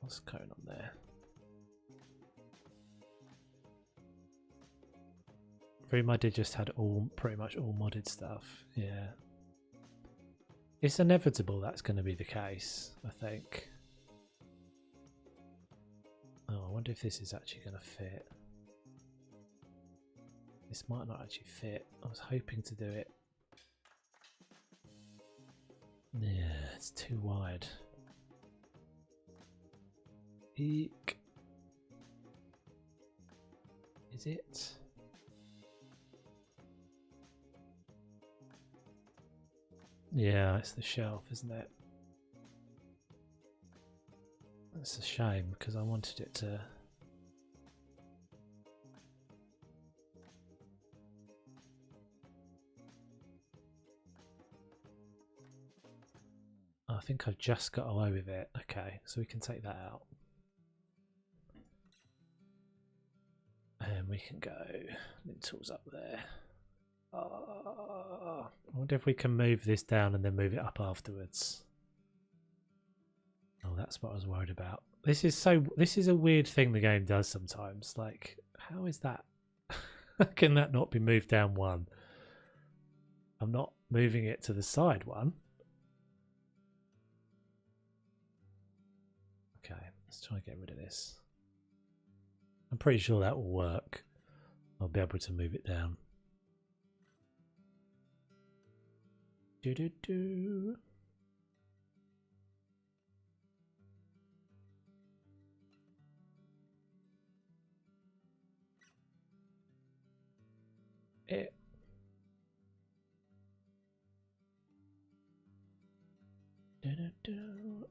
What's going on there? Room I did just had pretty much all modded stuff. Yeah. It's inevitable that's going to be the case, I think. Oh, I wonder if this is actually going to fit. This might not actually fit. I was hoping to do it. Yeah, it's too wide. Eek. Is it? Yeah, it's the shelf, isn't it? That's a shame because I wanted it to... Oh, I think I've just got away with it. Okay, so we can take that out. And we can go lintels up there. I wonder if we can move this down and then move it up afterwards. Oh, that's what I was worried about. This is a weird thing the game does sometimes. Like, how is that? Can that not be moved down one? I'm not moving it to the side one. Okay, let's try and get rid of this. I'm pretty sure that will work. I'll be able to move it down. Do.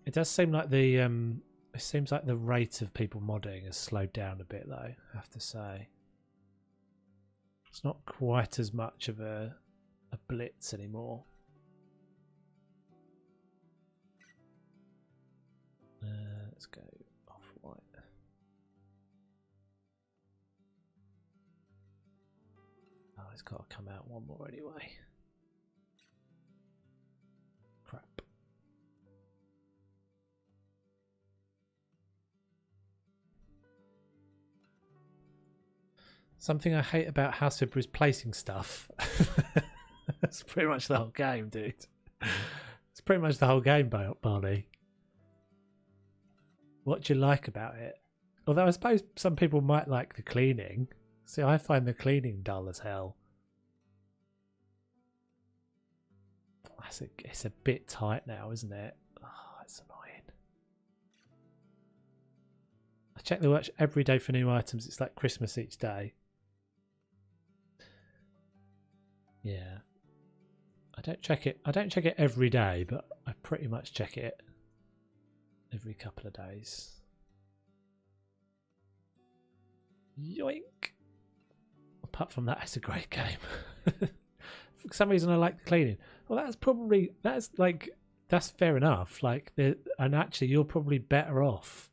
It does seem like the it seems like the rate of people modding has slowed down a bit though, I have to say. It's not quite as much of a blitz anymore. Let's go off-white. Oh, it's got to come out one more anyway. Crap. Something I hate about House Flipper is placing stuff. That's pretty much the whole game, dude. It's pretty much the whole game, Barney. What do you like about it? Although I suppose some people might like the cleaning. See, I find the cleaning dull as hell. It's a bit tight now, isn't it? Oh, it's annoying. I check the workshop every day for new items. It's like Christmas each day. Yeah. I don't check it every day, but I pretty much check it every couple of days. Yoink. Apart from that, it's a great game. For some reason I like the cleaning. Well, that's fair enough. Like, and actually you're probably better off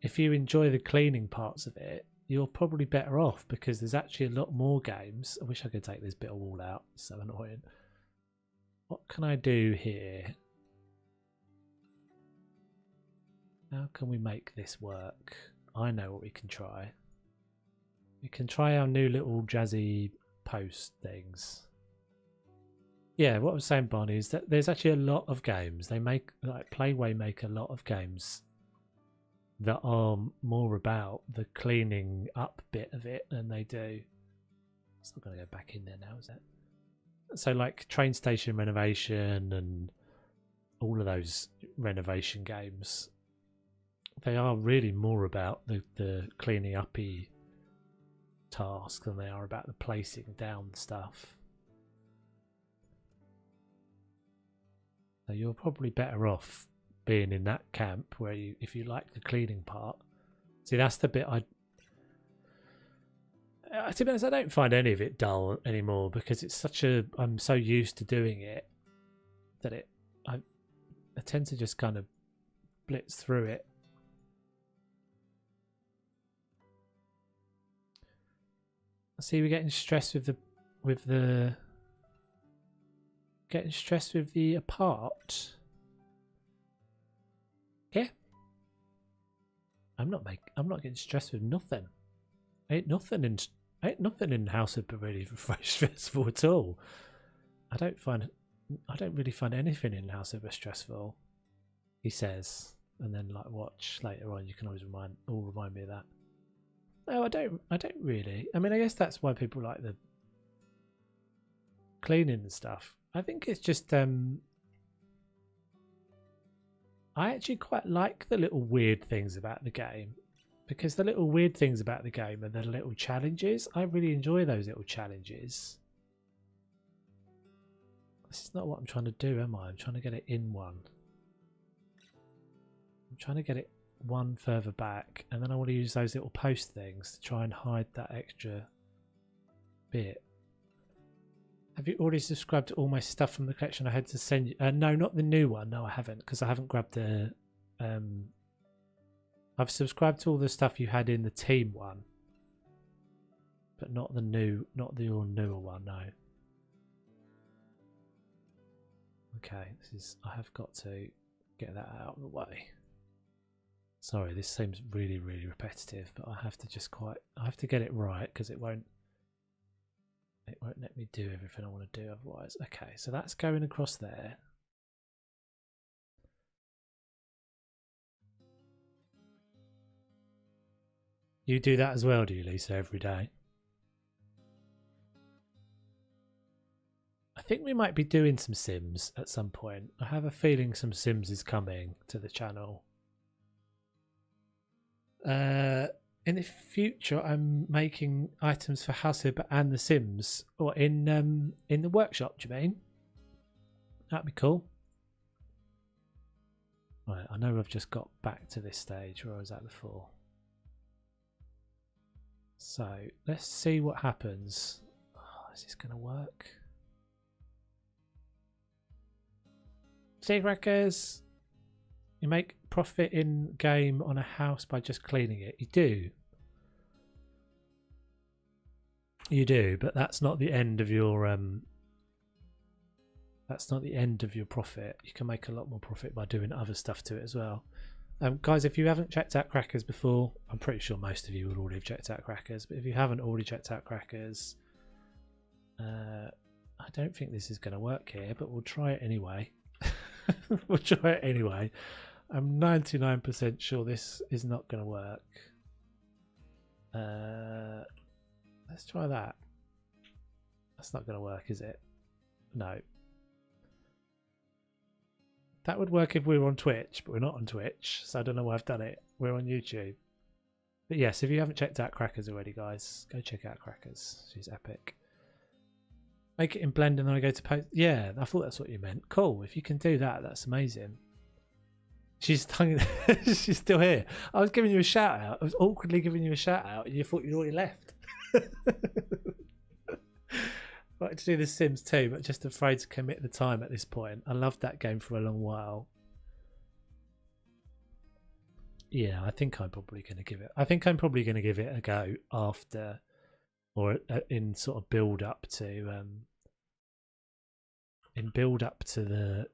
if you enjoy the cleaning parts of it. You're probably better off because there's actually a lot more games. I wish I could take this bit of wall out. It's so annoying. What can I do here? How can we make this work? I know what we can try. We can try our new little jazzy post things. Yeah, what I was saying, Barney, is that there's actually a lot of games. They make, like, Playway make a lot of games that are more about the cleaning up bit of it than they do. It's not going to go back in there now, is it? So, like, train station renovation and all of those renovation games, they are really more about the cleaning uppy task than they are about the placing down stuff. So you're probably better off being in that camp where you, if you like the cleaning part. See, that's the bit to be honest, I don't find any of it dull anymore because it's such a, I'm so used to doing it that I tend to just kind of blitz through it. See, we're getting stressed with the getting stressed with the apart. Yeah. I'm not getting stressed with nothing. Ain't nothing in House of really very stressful at all. I don't really find anything in House of stressful, he says, and then like watch later on you can always remind me of that. No, I don't really. I mean, I guess that's why people like the cleaning and stuff. I think it's just I actually quite like the little weird things about the game, because the little weird things about the game are the little challenges. I really enjoy those little challenges. This is not what I'm trying to do, am I? I'm trying to get it in one. I'm trying to get it one further back, and then I want to use those little post things to try and hide that extra bit. Have you already subscribed to all my stuff from the collection I had to send you? No, not the new one. No, I haven't, because I haven't grabbed the... I've subscribed to all the stuff you had in the team one, but not the all newer one, no. Okay, I have got to get that out of the way. Sorry, this seems really, really repetitive, but I have to get it right because it won't let me do everything I want to do otherwise. Okay, so that's going across there. You do that as well, do you, Lisa, every day? I think we might be doing some Sims at some point. I have a feeling some Sims is coming to the channel. In the future, I'm making items for Household and the Sims, or in the workshop. Do you mean? That'd be cool. Right, I know I've just got back to this stage where I was at before. So let's see what happens. Oh, is this going to work? See, crackers. You make profit in game on a house by just cleaning it. You do. You do, but that's not the end of your that's not the end of your profit. You can make a lot more profit by doing other stuff to it as well. Guys, if you haven't checked out Crackers before, I'm pretty sure most of you would already have checked out Crackers, but if you haven't already checked out Crackers, I don't think this is going to work here, but we'll try it anyway. We'll try it anyway. I'm 99% sure this is not going to work. Let's try that. That's not going to work, is it? No. That would work if we were on Twitch, but we're not on Twitch, so I don't know why I've done it. We're on YouTube. But yes, if you haven't checked out Crackers already, guys, go check out Crackers. She's epic. Make it in Blender and then I go to post. Yeah, I thought that's what you meant. Cool. If you can do that, that's amazing. She's she's still here. I was giving you a shout out. I was awkwardly giving you a shout out and you thought you'd already left. I wanted to do The Sims 2, but just afraid to commit the time at this point. I loved that game for a long while. Yeah, I think I'm probably going to give it. I think I'm probably going to give it a go after, or in sort of build up to, the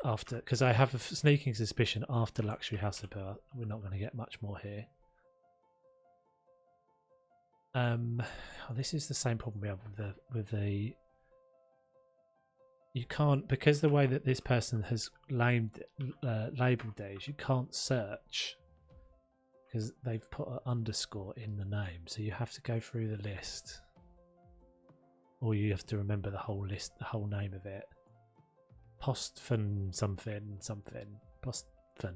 after, because I have a sneaking suspicion after Luxury House of Pearl we're not going to get much more here. Oh, this is the same problem we have with the. You can't, because the way that this person has labelled these, you can't search because they've put an underscore in the name. So you have to go through the list, or you have to remember the whole list, the whole name of it. Postfun something something postfun.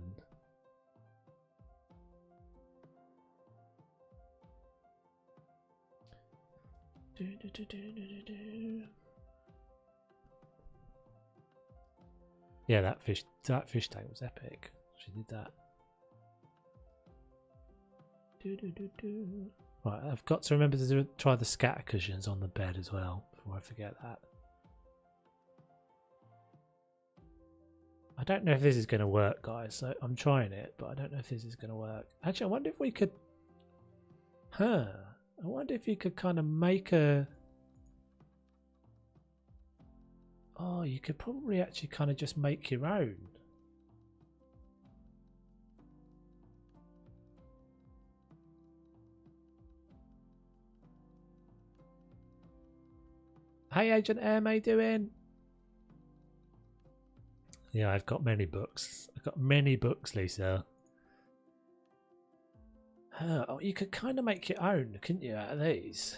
Yeah, that fish tank was epic. She did that. Right, I've got to remember to try the scatter cushions on the bed as well before I forget that. I don't know if this is going to work, guys. So I'm trying it, but I don't know if this is going to work. Actually, I wonder if we could. I wonder if you could kind of make a. Oh, you could probably actually kind of just make your own. Hey, Agent M, how you doing? Yeah, I've got many books. I've got many books, Lisa. Oh, you could kind of make your own, couldn't you, out of these?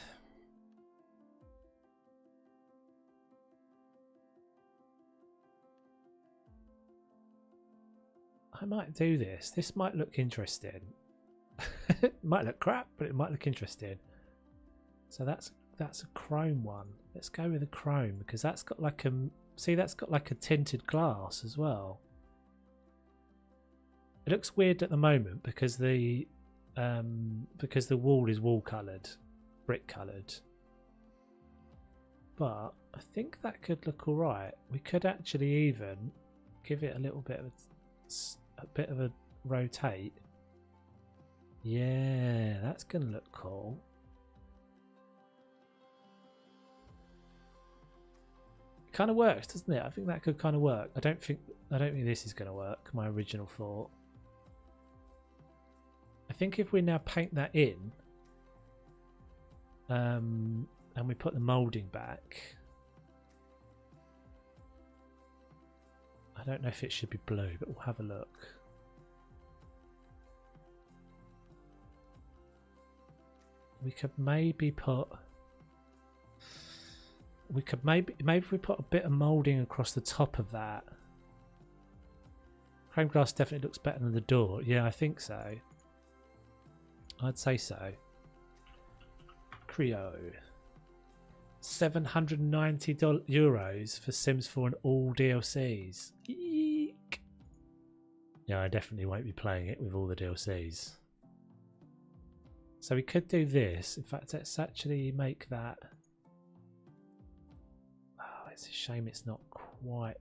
I might do this. This might look interesting. It might look crap, but it might look interesting. So that's a chrome one. Let's go with a chrome because that's got like a. See, that's got like a tinted glass as well. It looks weird at the moment because the wall is wall coloured, brick coloured. But I think that could look all right. We could actually even give it a little bit of a rotate. Yeah, that's gonna look cool. Kind of works, doesn't it? I think that could kind of work. I don't think this is going to work. My original thought. I think if we now paint that in, and we put the moulding back. I don't know if it should be blue, but we'll have a look. We could maybe put. We could maybe if we put a bit of moulding across the top of that. Chrome glass definitely looks better than the door. Yeah, I think so. I'd say so. Creo. €790 for Sims 4 and all DLCs. Eek. Yeah, I definitely won't be playing it with all the DLCs. So we could do this. In fact, let's actually make that. It's a shame it's not quite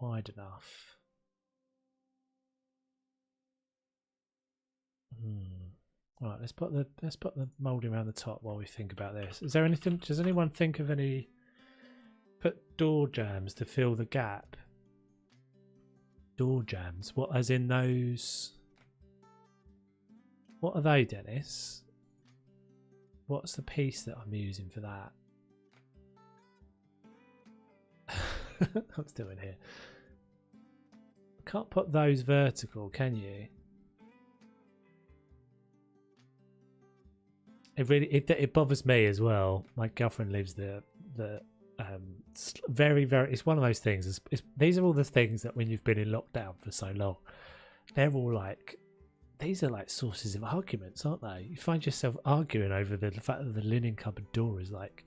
wide enough. Right, let's put the moulding around the top while we think about this. Is there anything? Does anyone think of any? Put door jambs to fill the gap. Door jambs. What, as in those? What are they, Dennis? What's the piece that I'm using for that? What's doing here? Can't put those vertical, can you? It bothers me as well. My girlfriend leaves the Very, very. It's one of those things. These are all the things that when you've been in lockdown for so long, they're all like. These are like sources of arguments, aren't they? You find yourself arguing over the fact that the linen cupboard door is like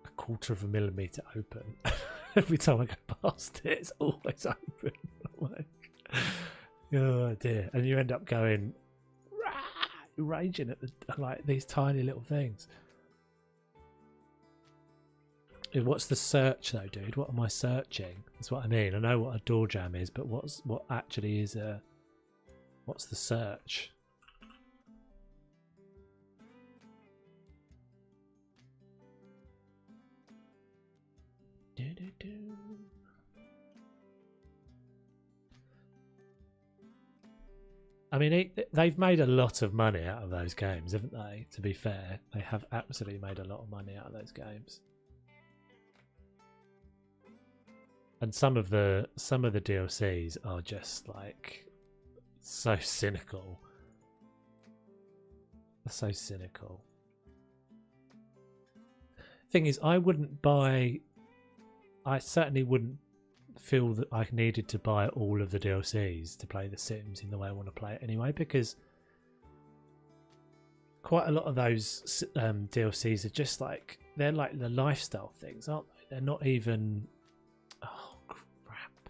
a quarter of a millimetre open. Every time I go past it, it's always open. Like, oh dear. And you end up going, raging at like these tiny little things. What's the search though, dude? What am I searching? That's what I mean. I know what a door jamb is, but what actually is a... What's the search? I mean, they've made a lot of money out of those games, haven't they? To be fair, they have absolutely made a lot of money out of those games. And some of the DLCs are just like so cynical. They're so cynical. Thing is, I certainly wouldn't feel that I needed to buy all of the DLCs to play The Sims in the way I want to play it anyway, because quite a lot of those DLCs are just like, they're like the lifestyle things, aren't they? They're not even... Oh, crap.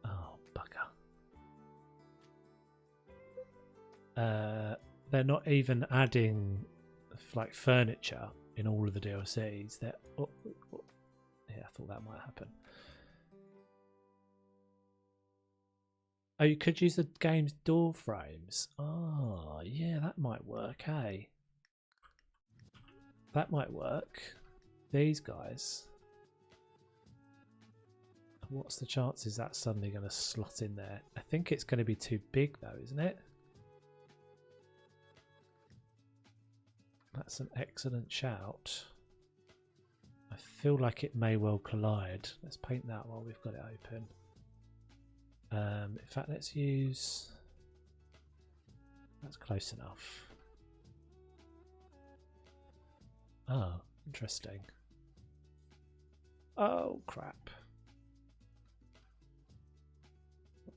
Oh, bugger. They're not even adding like furniture in all of the DLCs. They're... Yeah, I thought that might happen. Oh, you could use the game's door frames. Oh, yeah, that might work, hey? That might work. These guys. What's the chances that's suddenly going to slot in there? I think it's going to be too big though, isn't it? That's an excellent shout. I feel like it may well collide. Let's paint that while we've got it open. In fact, let's use... That's close enough. Oh, interesting. Oh, crap.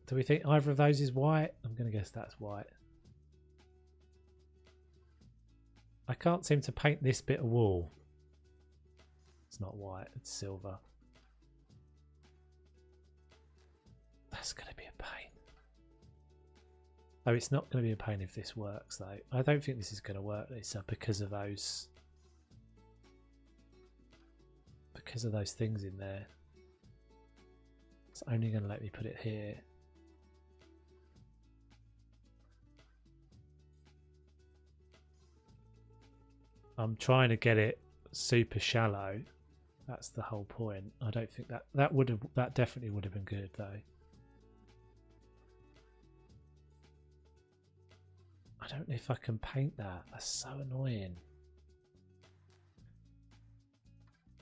Do we think either of those is white? I'm going to guess that's white. I can't seem to paint this bit of wall. It's not white, it's silver. That's going to be a pain. Oh, it's not going to be a pain if this works though. I don't think this is going to work, Lisa, because of those things in there. It's only going to let me put it here. I'm trying to get it super shallow. That's the whole point. I don't think that definitely would have been good though. I don't know if I can paint that. That's so annoying.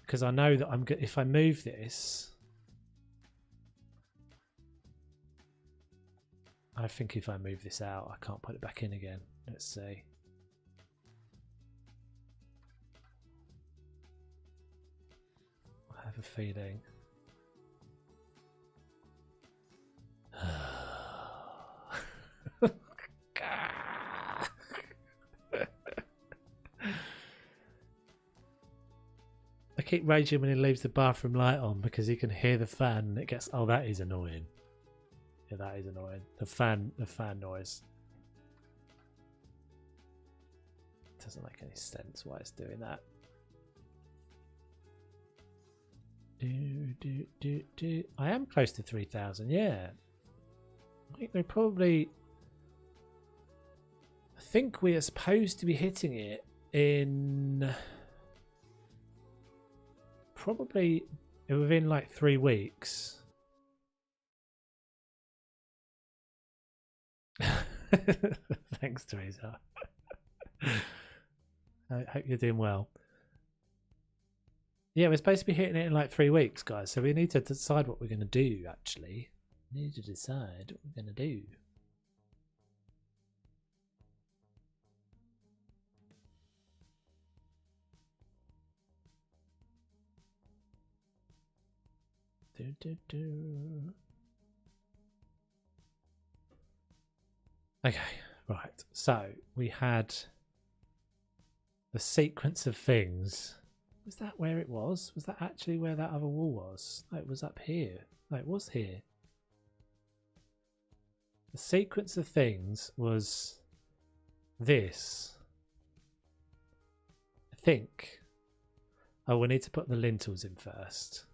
Because I know that I'm good. If I move this, I think if I move this out, I can't put it back in again. Let's see. I have a feeling. I keep raging when he leaves the bathroom light on because he can hear the fan and it gets... Oh, that is annoying. Yeah, that is annoying. The fan noise. Doesn't make any sense why it's doing that. I am close to 3,000, yeah. I think we're probably... I think we are supposed to be hitting it in... Probably within like 3 weeks. Thanks, Teresa. I hope you're doing well. Yeah, we're supposed to be hitting it in like 3 weeks, guys. So we need to decide what we're going to do, actually. We need to decide what we're going to do. Okay, right. So we had the sequence of things. Was that where it was? Was that actually where that other wall was? No, it was up here. No, it was here. The sequence of things was this. I think. Oh, we need to put the lintels in first.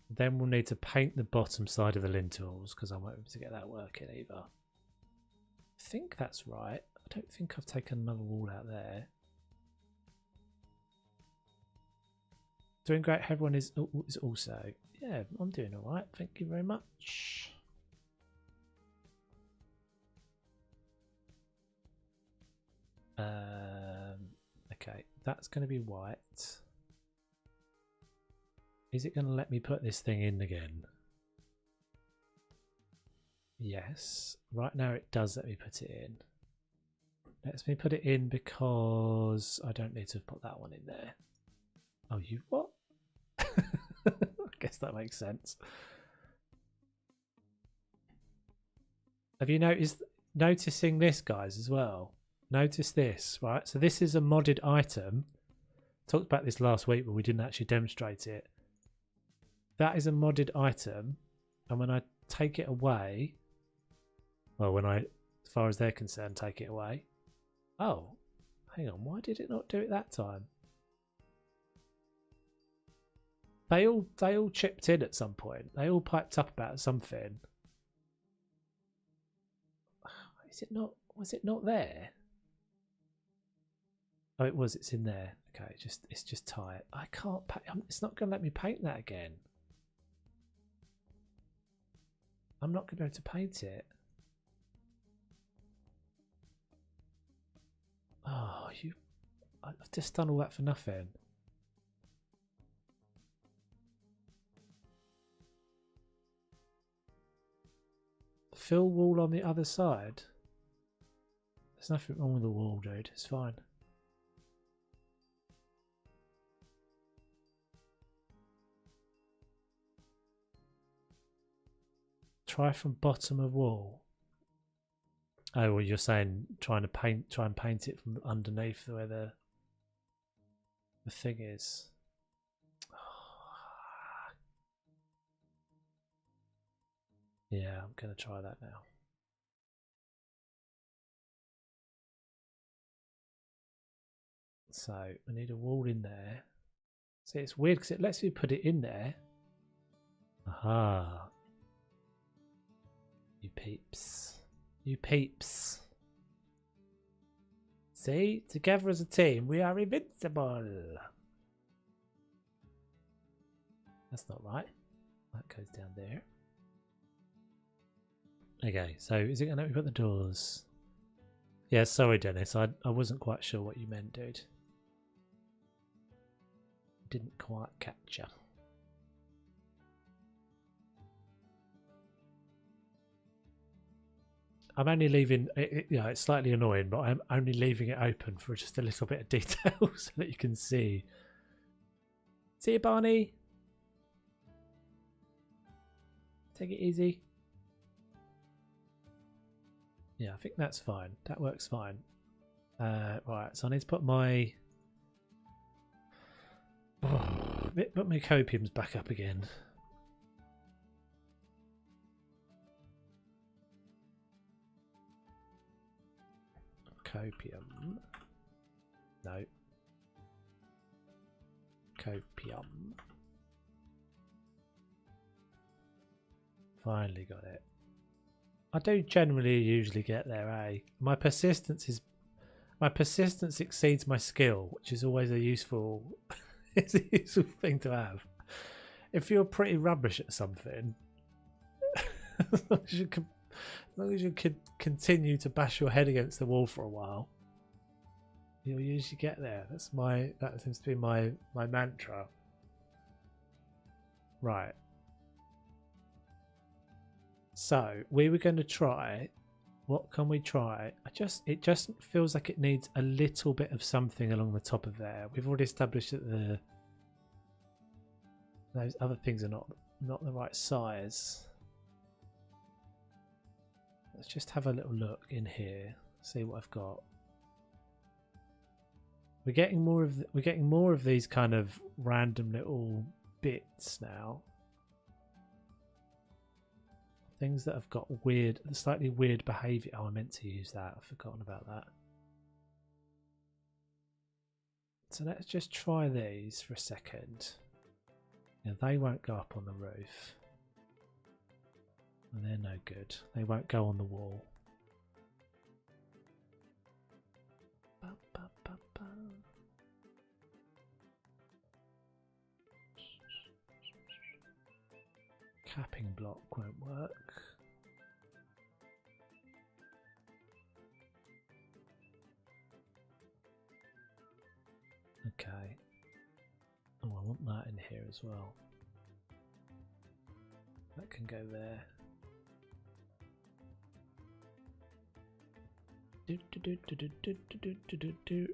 Then we'll need to paint the bottom side of the lintels because I won't be able to get that working either. I think that's right. I don't think I've taken another wall out there. Doing great. Everyone is also. Yeah, I'm doing all right. Thank you very much. Okay, that's going to be white. Is it going to let me put this thing in again? Yes. Right now it does let me put it in. Lets me put it in because I don't need to put that one in there. Oh, you what? I guess that makes sense. Have you noticing this, guys, as well? Notice this, right? So this is a modded item. Talked about this last week, but we didn't actually demonstrate it. That is a modded item, and when I take it away, well, when I, as far as they're concerned, take it away. Oh, hang on, why did it not do it that time? They all chipped in at some point. They all piped up about something. Is it not? Was it not there? Oh, it was. It's in there. Okay, it's just tight. I can't. It's not going to let me paint that again. I'm not going to be able to paint it. Oh, I've just done all that for nothing. Fill wall on the other side. There's nothing wrong with the wall, dude. It's fine. Try from bottom of wall. Oh, well, you're saying try and paint it from underneath where the thing is. Yeah, I'm going to try that now. So I need a wall in there. See, it's weird because it lets me put it in there. Aha. You peeps. You peeps. See, together as a team, we are invincible. That's not right. That goes down there. Okay, so is it going to let me put the doors? Yeah, sorry, Dennis. I wasn't quite sure what you meant, dude. Didn't quite catch you. I'm only leaving it, you know, it's slightly annoying, but I'm only leaving it open for just a little bit of detail so that you can see. See you, Barney. Take it easy. Yeah, I think that's fine. That works fine. Right, so I need to put my put my copiums back up again. Copium. No. Copium. Finally got it. I do generally usually get there, eh? My persistence exceeds my skill, which is always a useful it's a useful thing to have. If you're pretty rubbish at something, as long as you can continue to bash your head against the wall for a while, you'll usually get there. That seems to be my mantra. Right. So we were going to try. What can we try? It just feels like it needs a little bit of something along the top of there. We've already established that Those other things are not the right size. Let's just have a little look in here, see what I've got. We're getting more of these kind of random little bits now. Things that have got weird, slightly weird behaviour. Oh, I meant to use that. I've forgotten about that. So let's just try these for a second. Now they won't go up on the roof. And they're no good. They won't go on the wall. Capping block won't work. Okay. Oh, I want that in here as well. That can go there. Do, do, do, do, do, do, do, do, do, do.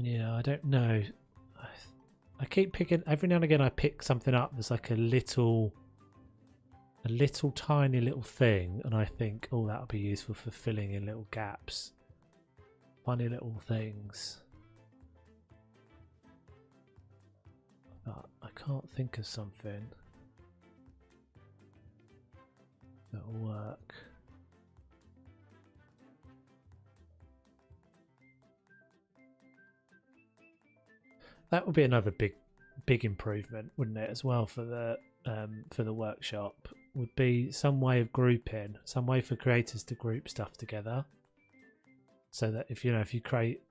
Yeah, I don't know. I keep picking, every now and again I pick something up that's like a little tiny little thing, and I think, oh, that'll be useful for filling in little gaps. Funny little things. But I can't think of something that'll work. That would be another big improvement, wouldn't it, as well for the workshop? Would be some way of grouping, some way for creators to group stuff together, so that if you create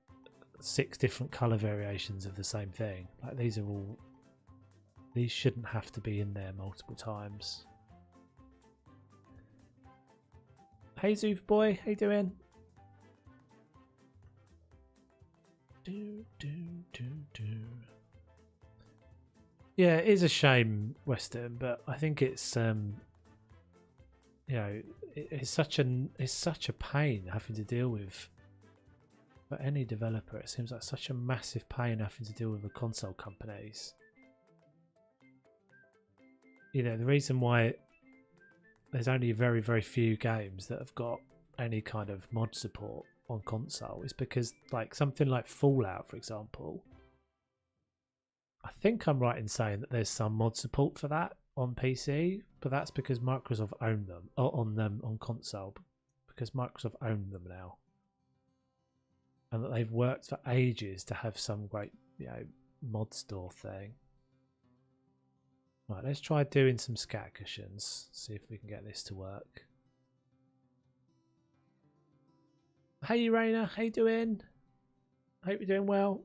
6 different color variations of the same thing, like these shouldn't have to be in there multiple times. Hey Zoof boy, how you doing? Yeah, it is a shame, Western, but I think it's it's such a pain having to deal with. For any developer, it seems like such a massive pain having to deal with the console companies. You know, the reason why there's only very, very few games that have got any kind of mod support on console is because, like, something like Fallout, for example, I think I'm right in saying that there's some mod support for that on PC, but that's because Microsoft own them, or on console, because Microsoft own them now, and that they've worked for ages to have some great, mod store thing. Right, let's try doing some scat cushions, see if we can get this to work. Hey Raina, how you doing? Hope you're doing well.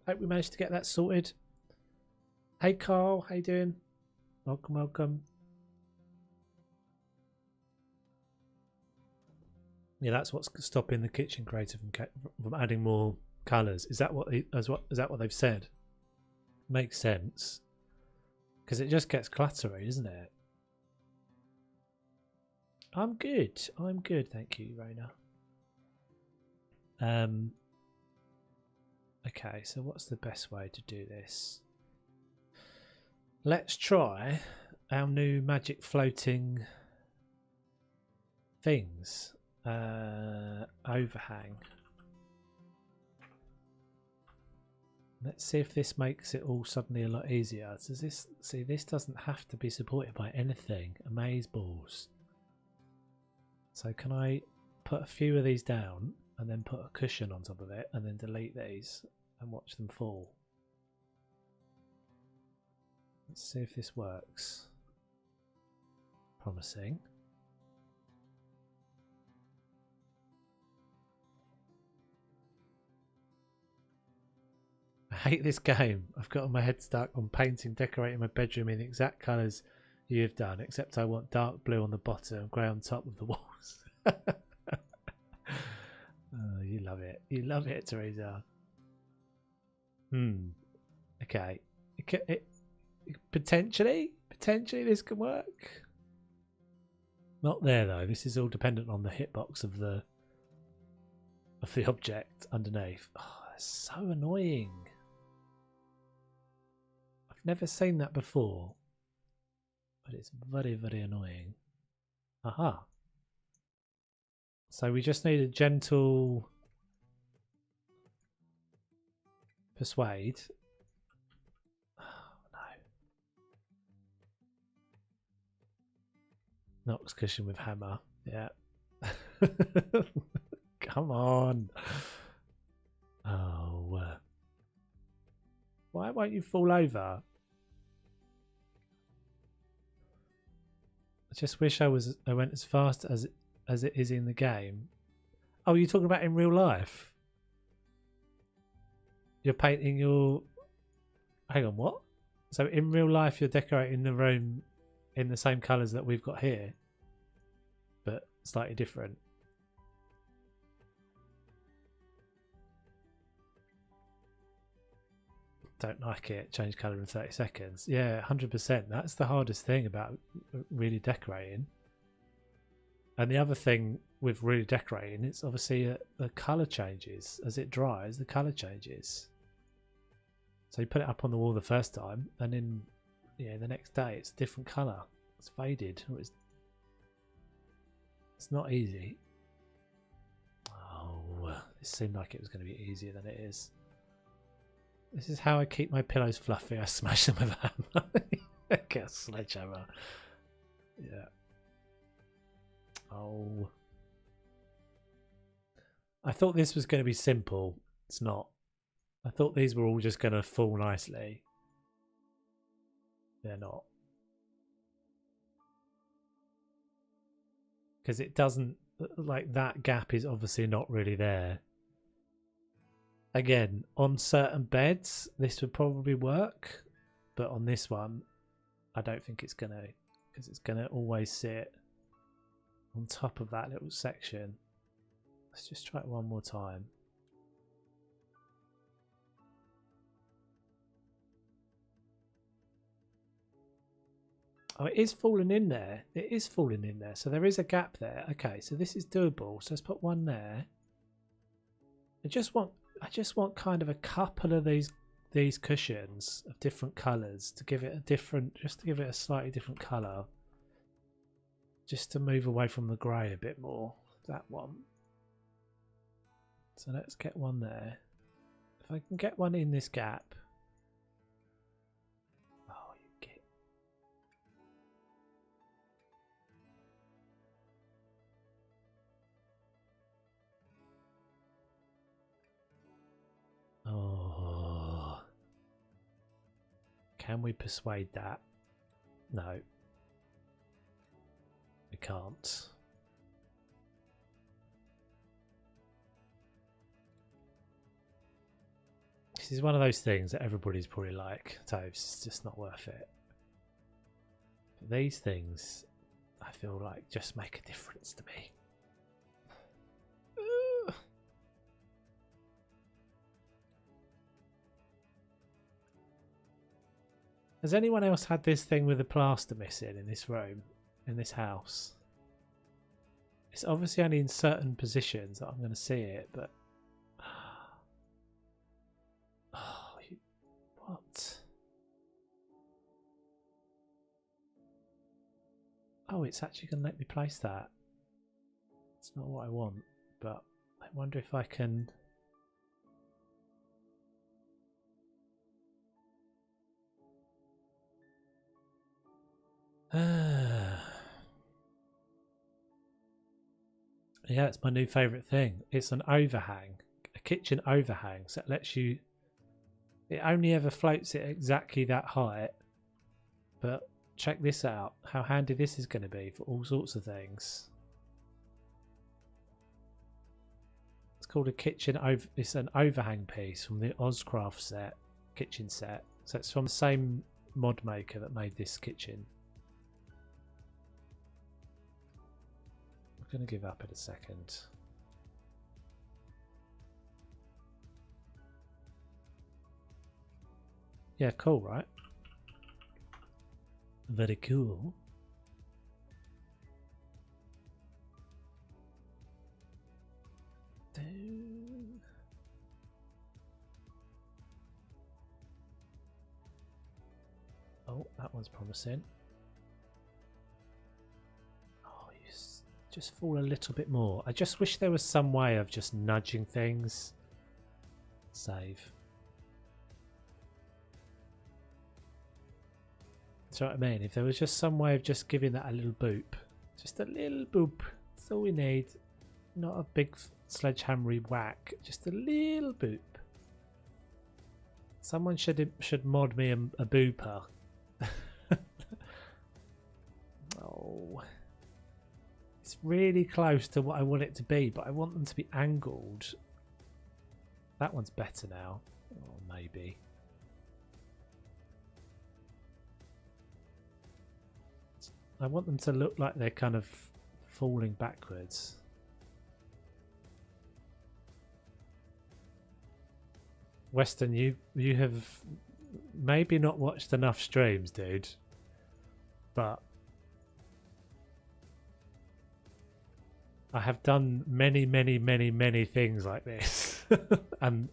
Hope we managed to get that sorted. Hey Carl, how you doing? Welcome, welcome. Yeah, that's what's stopping the kitchen creator from adding more colours. Is that what they've said? Makes sense, because it just gets cluttery, isn't it? I'm good. Thank you, Raina. Okay, so what's the best way to do this? Let's try our new magic floating things. Overhang. Let's see if this makes it all suddenly a lot easier. Does this, see, this doesn't have to be supported by anything. Amaze balls. So can I put a few of these down and then put a cushion on top of it and then delete these and watch them fall? Let's see if this works. Promising. I hate this game. I've got my head stuck on painting, decorating my bedroom in the exact colours you've done, except I want dark blue on the bottom and grey on top of the walls. Oh, you love it. You love it, Teresa. Okay. Potentially this can work. Not there though. This is all dependent on the hitbox of the of the object underneath. Oh, that's so annoying. I've never seen that before, but it's very, very annoying. Aha. So we just need a gentle persuade. Oh, no. Knox cushion with hammer. Yeah. Come on. Oh. Why won't you fall over? I just wish I went as fast as it is in the game. Oh, you're talking about in real life? You're painting your... Hang on, what? So in real life you're decorating the room in the same colours that we've got here, but slightly different. Don't like it. Change colour in 30 seconds. Yeah, 100%. That's the hardest thing about really decorating. And the other thing with really decorating, it's obviously the colour changes. As it dries, the colour changes. So you put it up on the wall the first time, and then the next day it's a different colour. It's faded. Or it's not easy. Oh, it seemed like it was going to be easier than it is. This is how I keep my pillows fluffy. I smash them with a hammer. Get a sledgehammer. Yeah. Oh. I thought this was going to be simple. It's not. I thought these were all just going to fall nicely. They're not. Because it doesn't... Like, that gap is obviously not really there. Again, on certain beds, this would probably work, but on this one, I don't think it's gonna, because it's gonna always sit on top of that little section. Let's just try it one more time. Oh, it is falling in there. It is falling in there. So there is a gap there. Okay, so this is doable. So let's put one there. I just want kind of a couple of these cushions of different colours to give it a different, just to give it a slightly different colour. Just to move away from the grey a bit more. That one. So let's get one there. If I can get one in this gap. Oh, you get. Oh. Can we persuade that? No. We can't. This is one of those things that everybody's probably like, Toves, it's just not worth it. But these things, I feel like, just make a difference to me. Has anyone else had this thing with the plaster missing in this room, in this house? It's obviously only in certain positions that I'm going to see it, but... Oh, what? Oh, it's actually going to let me place that. It's not what I want, but I wonder if I can... Yeah, it's my new favourite thing. It's an overhang, a kitchen overhang, so it lets you... It only ever floats it exactly that height, but check this out, how handy this is going to be for all sorts of things. It's called a kitchen over... It's an overhang piece from the Ozcraft set, kitchen set. So it's from the same mod maker that made this kitchen. I'm going to give up in a second. Yeah, cool, right? Very cool. Oh, that one's promising. Oh, just fall a little bit more. I just wish there was some way of just nudging things. Save. That's what I mean. If there was just some way of just giving that a little boop. Just a little boop. That's all we need. Not a big sledgehammery whack. Just a little boop. Someone should mod me a booper. Oh, it's really close to what I want it to be, but I want them to be angled. That one's better now. Oh, maybe. I want them to look like they're kind of falling backwards. Weston, you have maybe not watched enough streams, dude, but I have done many things like this and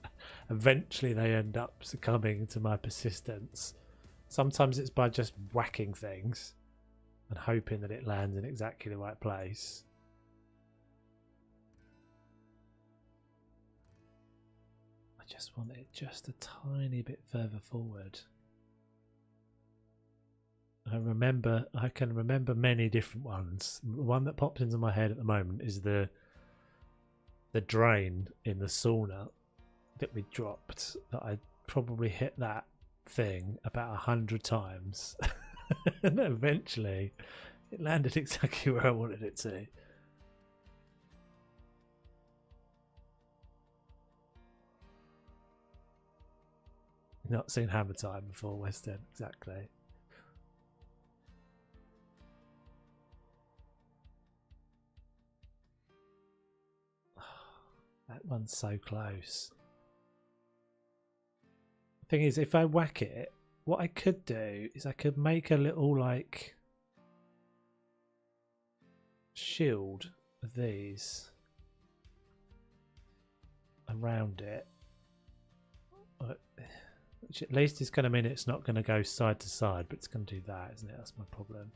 eventually they end up succumbing to my persistence. Sometimes it's by just whacking things and hoping that it lands in exactly the right place. I just want it just a tiny bit further forward. I can remember many different ones. The one that pops into my head at the moment is the drain in the sauna that we dropped. That I probably hit that thing about 100 times, and eventually it landed exactly where I wanted it to. Not seen Hammer Time before, West End, exactly. That one's so close. The thing is, if I whack it, what I could do is I could make a little like shield of these around it, which at least is going to mean it's not going to go side to side, but it's going to do that, isn't it? That's my problem.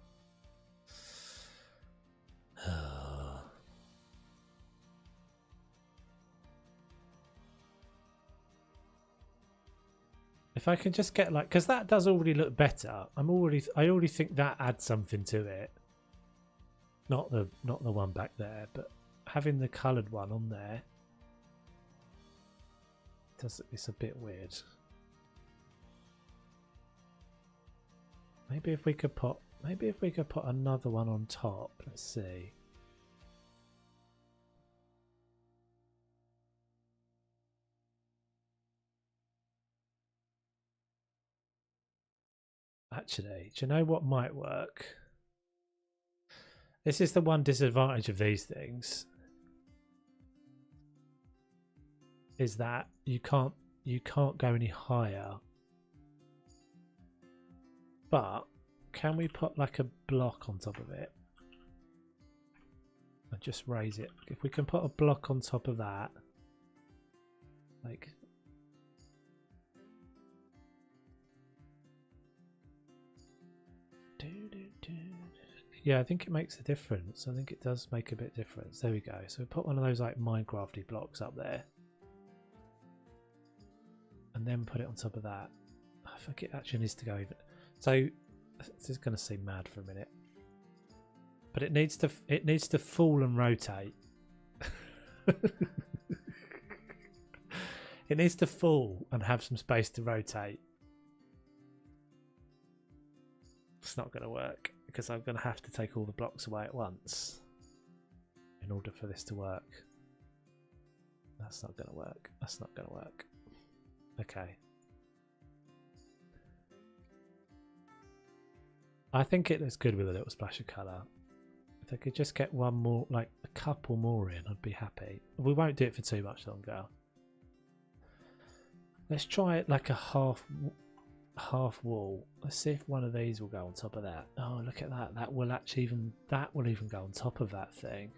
If I can just get like, because that does already look better. I already think that adds something to it. Not the one back there, but having the coloured one on there it's a bit weird. Maybe if we could put another one on top. Let's see. Actually, do you know what might work? This is the one disadvantage of these things, is that you can't go any higher. But can we put like a block on top of it and just raise it? If we can put a block on top of that, like yeah, I think it makes a difference. I think it does make a bit of difference. There we go. So we put one of those like Minecrafty blocks up there, and then put it on top of that. I think it actually needs to go even. So this is going to seem mad for a minute, but it needs to fall and rotate. It needs to fall and have some space to rotate. It's not going to work because I'm going to have to take all the blocks away at once in order for this to work. That's not going to work. That's not going to work. Okay. I think it looks good with a little splash of colour. If I could just get one more, like a couple more in, I'd be happy. We won't do it for too much longer. Let's try it like a half wall. Let's see if one of these will go on top of that. Oh, look at that. That will even go on top of that thing.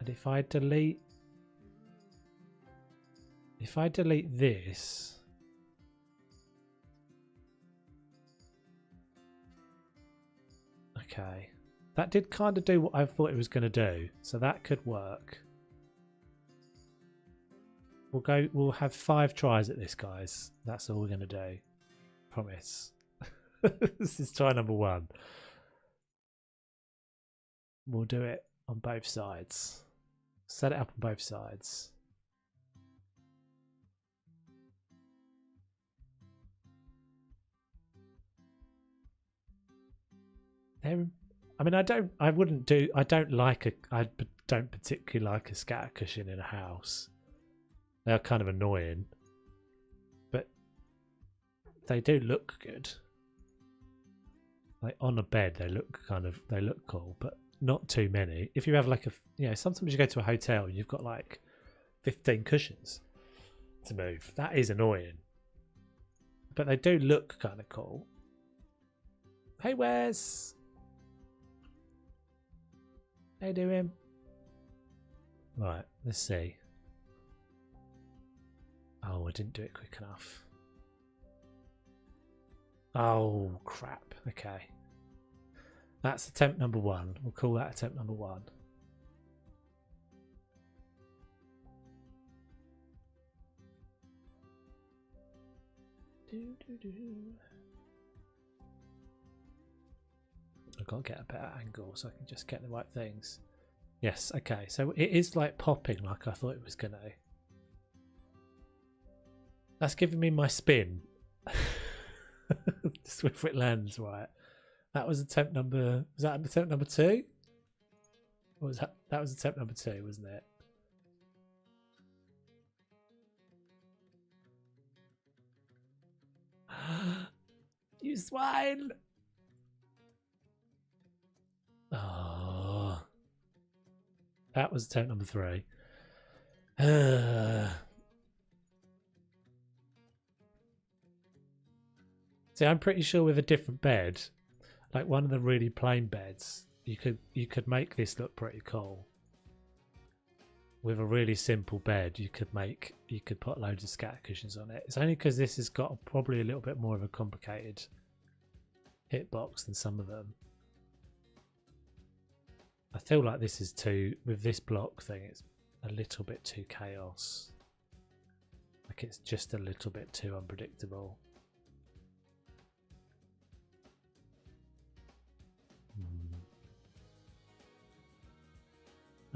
And if I delete If I delete this... Okay. That did kind of do what I thought it was going to do. So that could work. We'll have 5 tries at this, guys. That's all we're going to do. Promise. This is try number 1. We'll do it on both sides. Set it up on both sides. I mean, I don't particularly like a scatter cushion in a house. They're kind of annoying, but they do look good. Like on a bed, they look cool, but not too many. If you have like sometimes you go to a hotel and you've got like 15 cushions to move. That is annoying, but they do look kind of cool. Hey, Wes. How you doing? Right, let's see. Oh, I didn't do it quick enough. Oh, crap. Okay. That's attempt number 1. We'll call that attempt number 1. I've got to get a better angle so I can just get the right things. Yes, okay. So it is like popping like I thought it was going to. That's giving me my spin. Swiftfoot lens, right. That was attempt number... Was that attempt number 2? Or was that was attempt number 2, wasn't it? You swine! Oh. That was attempt number 3. See, I'm pretty sure with a different bed, like one of the really plain beds, you could make this look pretty cool. With a really simple bed, you could put loads of scatter cushions on it. It's only because this has got probably a little bit more of a complicated hitbox than some of them. I feel like this is with this block thing, it's a little bit too chaos. Like it's just a little bit too unpredictable.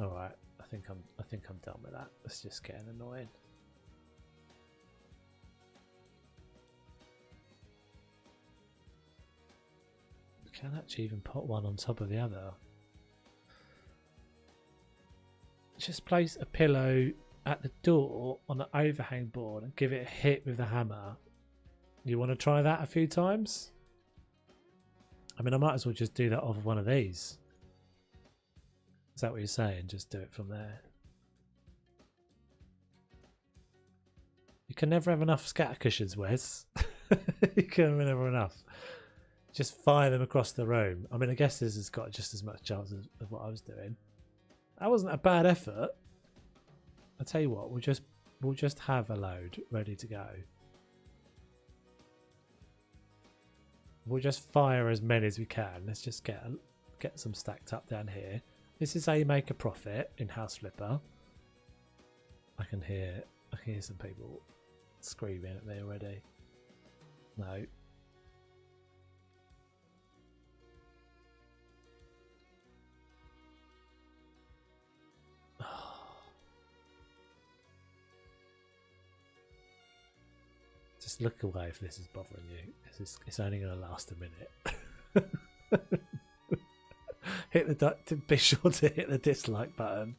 All right, I think I'm done with that. It's just getting annoying. You can actually even put one on top of the other. Just place a pillow at the door on the overhang board and give it a hit with the hammer. You want to try that a few times? I mean, I might as well just do that off of one of these. Is that what you're saying? Just do it from there. You can never have enough scatter cushions, Wes. You can never have enough. Just fire them across the room. I mean, I guess this has got just as much chance as what I was doing. That wasn't a bad effort. I'll tell you what, we'll just have a load ready to go. We'll just fire as many as we can. Let's just get some stacked up down here. This is how you make a profit in House Flipper. I can hear some people screaming at me already. No. Just look away if this is bothering you. It's only going to last a minute. Be sure to hit the dislike button.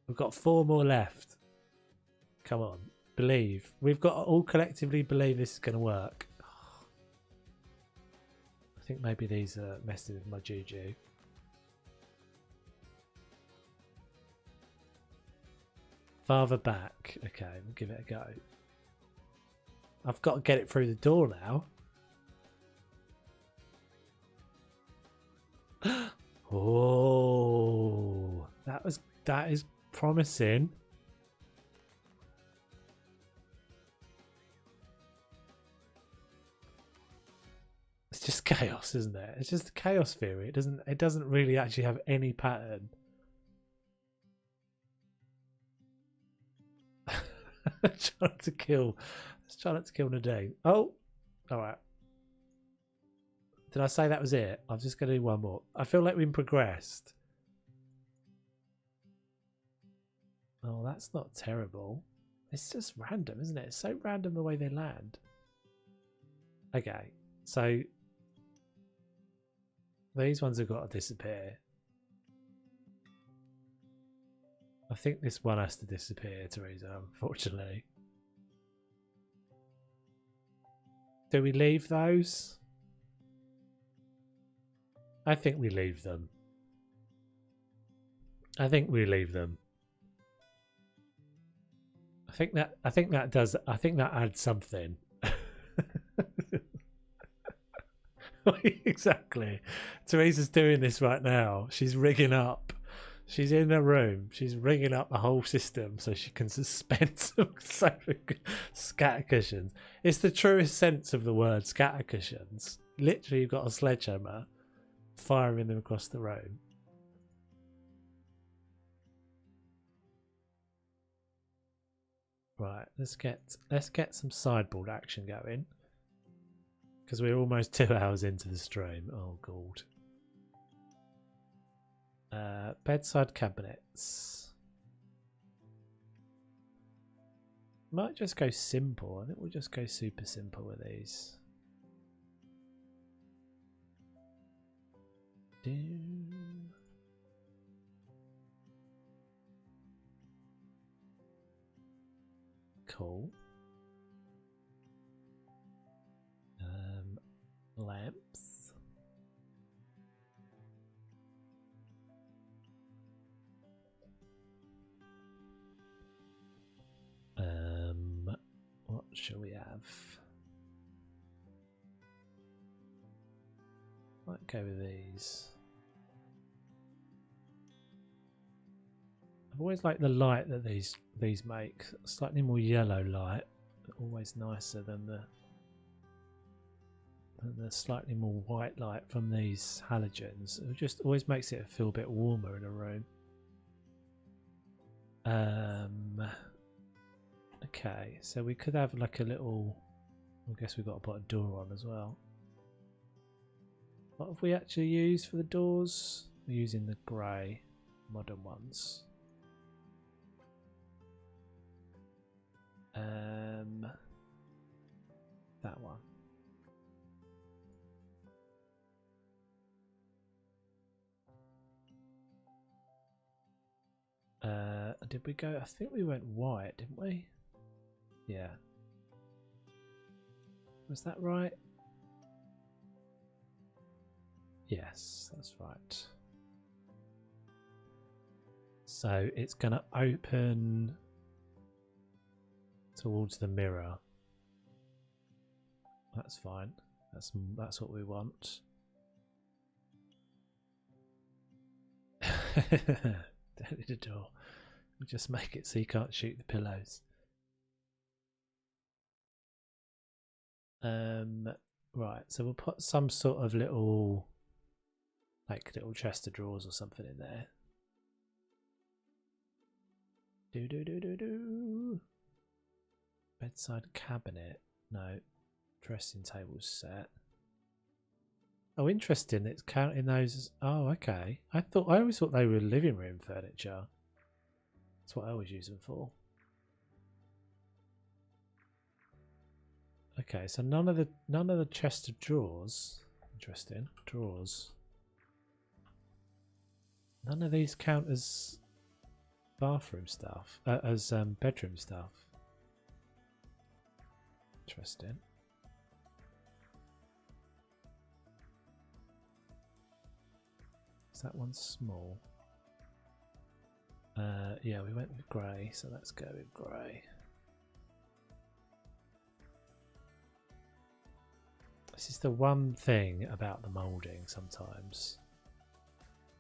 We've got 4 more left. Come on, believe. We've got to all collectively believe this is going to work. I think maybe these are messing with my juju. Farther back. Okay, we'll give it a go. I've got to get it through the door now. Oh, that is promising. It's just chaos, isn't it? It's just a chaos theory. It doesn't really actually have any pattern. Try not to kill. Let's try not to kill Nadine. Oh, all right. Did I say that was it? I'm just going to do one more. I feel like we've progressed. Oh, that's not terrible. It's just random, isn't it? It's so random the way they land. Okay, so these ones have got to disappear. I think this one has to disappear, Teresa, unfortunately. Do we leave those? I think we leave them. I think we leave them. I think that adds something. Exactly. Teresa's doing this right now. She's rigging up. She's in a room. She's rigging up the whole system so she can suspend some scatter cushions. It's the truest sense of the word, scatter cushions. Literally, you've got a sledgehammer firing them across the room. Right, let's get some sideboard action going. Because we're almost 2 hours into the stream. Oh god. Bedside cabinets. Might just go simple. I think we'll just go super simple with these. Cool. Lamps. What shall we have? Might go with these. I've always liked the light that these make. Slightly more yellow light, but always nicer than the slightly more white light from these halogens. It just always makes it feel a bit warmer in a room. Okay, so we could have like a little. I guess we've got to put a door on as well. What have we actually used for the doors? We're using the grey modern ones. That one. Did we go? I think we went white, didn't we? Yeah. Was that right? Yes, that's right. So it's going to open towards the mirror. That's fine. That's what we want. Don't need a door. We'll just make it so you can't shoot the pillows. Right, so we'll put some sort of little chest of drawers or something in there. Bedside cabinet. No. Dressing table set. Oh, interesting. It's counting those as... Oh, okay. I always thought they were living room furniture. That's what I always use them for. Okay, so none of the chest of drawers. Interesting. Drawers. None of these count as bathroom stuff, as bedroom stuff. Interesting. Is that one small? Yeah, we went with grey, so let's go with grey. This is the one thing about the moulding sometimes.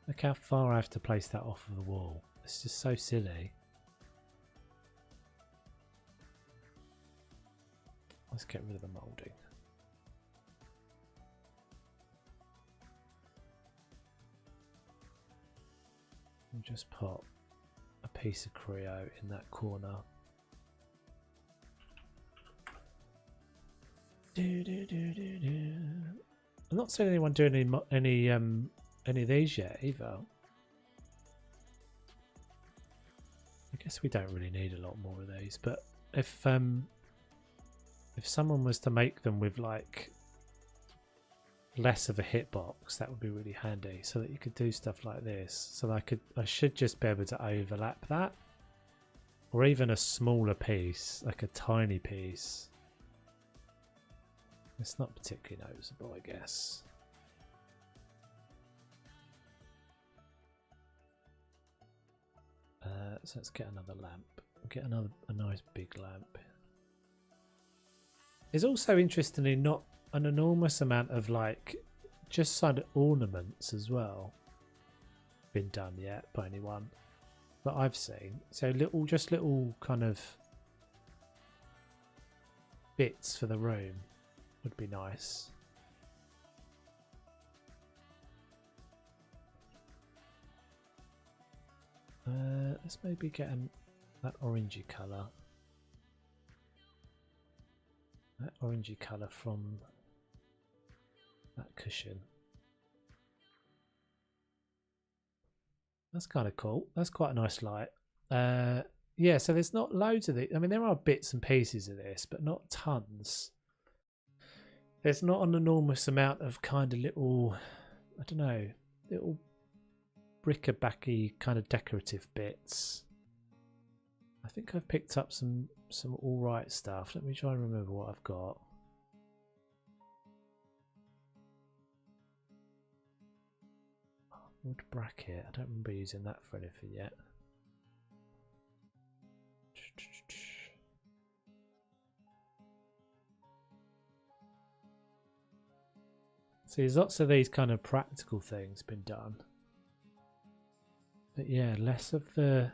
Look how far I have to place that off of the wall. It's just so silly. Let's get rid of the moulding. And just put a piece of Creo in that corner. I'm not seeing anyone doing any of these yet either. I guess we don't really need a lot more of these, but if someone was to make them with like less of a hitbox, that would be really handy, so that you could do stuff like this. So that I should just be able to overlap that, or even a smaller piece, like a tiny piece. It's not particularly noticeable, I guess. So let's get another lamp. Get a nice big lamp. There's also, interestingly, not an enormous amount of like just side ornaments as well been done yet by anyone that I've seen. So just little kind of bits for the room would be nice. Let's maybe get that orangey colour. That orangey colour from that cushion. That's kind of cool. That's quite a nice light. Yeah, so there's not loads of it. I mean, there are bits and pieces of this, but not tons. There's not an enormous amount of kind of little, I don't know, little bric-a-bracy kind of decorative bits. I think I've picked up some alright stuff. Let me try and remember what I've got. Wood bracket. I don't remember using that for anything yet. So there's lots of these kind of practical things been done. But yeah, less of the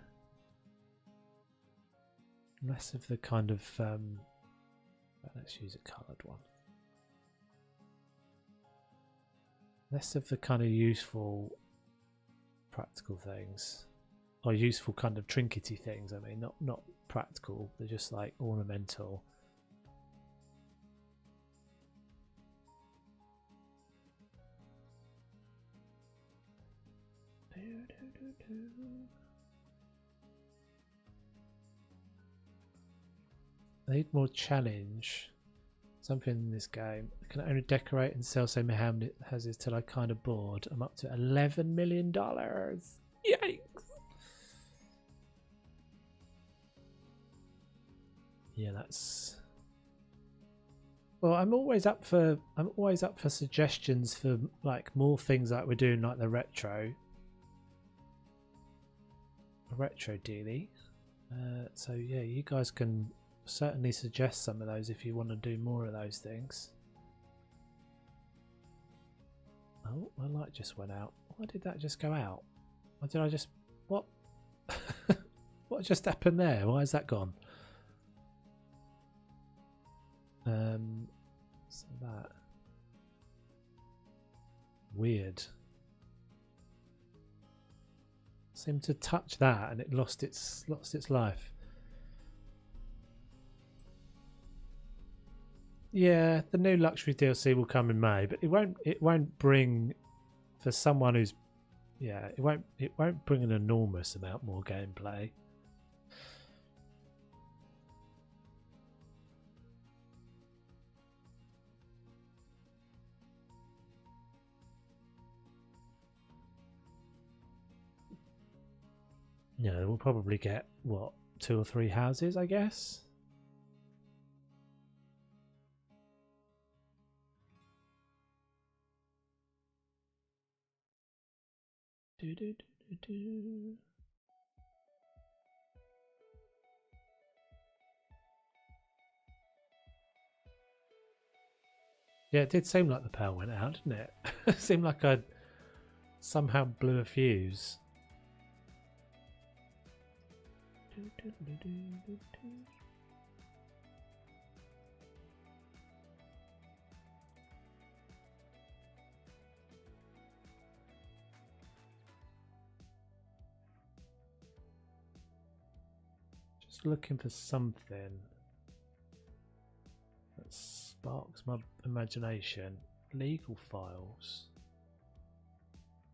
kind of let's use a coloured one. Less of the kind of useful practical things, or useful kind of trinkety things. I mean, not practical. They're just like ornamental. I need more challenge. Something in this game. I can only decorate and sell so many houses till I kind of bored. I'm up to $11 million. Yikes! Yeah, that's. Well, I'm always up for suggestions for like more things like we're doing, like the retro dealie. So yeah, you guys can certainly suggest some of those if you want to do more of those things. Oh, my light just went out. Why did that just go out? Why did I just... What? What just happened there? Why is that gone? So that... Weird. Seemed to touch that and it lost its life. Yeah, the new luxury DLC will come in May, but it won't bring, for someone who's, yeah, it won't bring an enormous amount more gameplay. Yeah, we'll probably get what, 2 or 3 houses, I guess. Yeah, it did seem like the power went out, didn't it? It seemed like I somehow blew a fuse. Just looking for something that sparks my imagination. Legal files.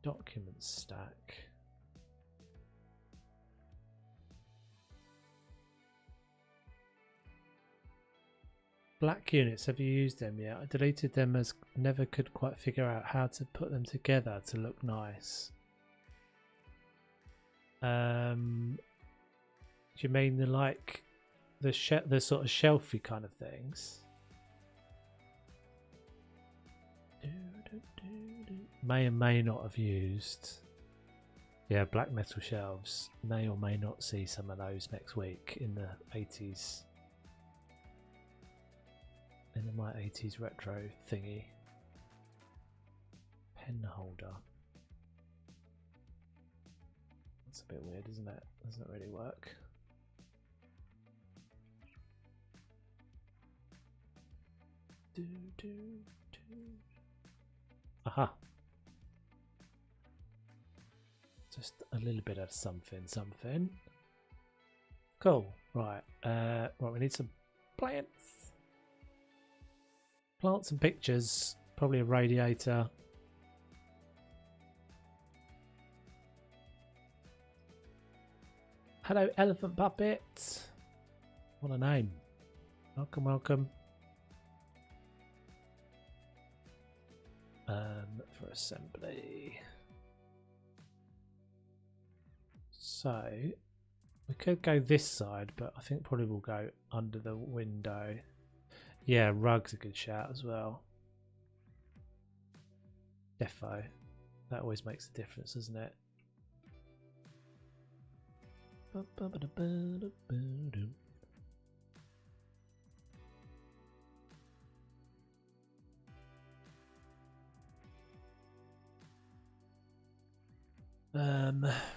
Document stack. Black units, have you used them yet? I deleted them as never could quite figure out how to put them together to look nice. Do you mean the the sort of shelfy kind of things? May or may not have used. Yeah, black metal shelves. May or may not see some of those next week in the 80s. In my 80s retro thingy. Pen holder. That's a bit weird, isn't it? Doesn't really work. Aha. Just a little bit of something. Cool. Right. Right, we need some plants. Plants and pictures. Probably a radiator. Hello, Elephant Puppet. What a name. Welcome, welcome. For assembly. So we could go this side, but I think probably we'll go under the window. Yeah, rug's a good shout as well. Defo. That always makes a difference, doesn't it?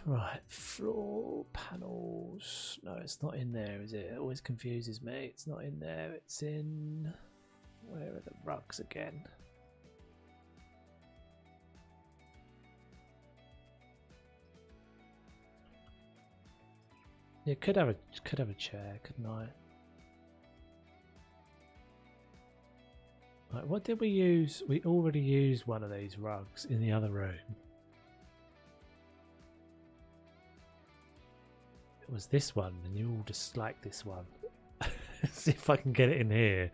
Right, floor panels. No, it's not in there, is it? It always confuses me. It's not in there. It's in... Where are the rugs again? Yeah, could have a chair, couldn't I? Right, what did we use? We already used one of these rugs in the other room. It was this one, and you all just like this one. See if I can get it in here.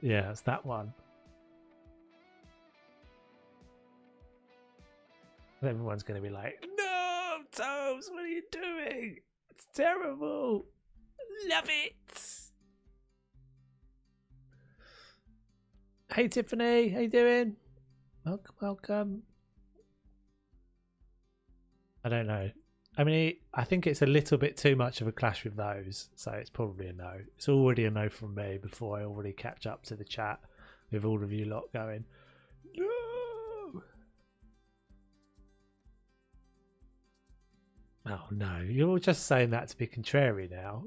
Yeah, it's that one. And everyone's going to be like, "No, Tomes, what are you doing? It's terrible. Love it." Hey Tiffany, how you doing? Welcome, welcome. I don't know. I mean, I think it's a little bit too much of a clash with those, so it's probably a no. It's already a no from me before I already catch up to the chat with all of you lot going, no! Oh no, you're just saying that to be contrary now.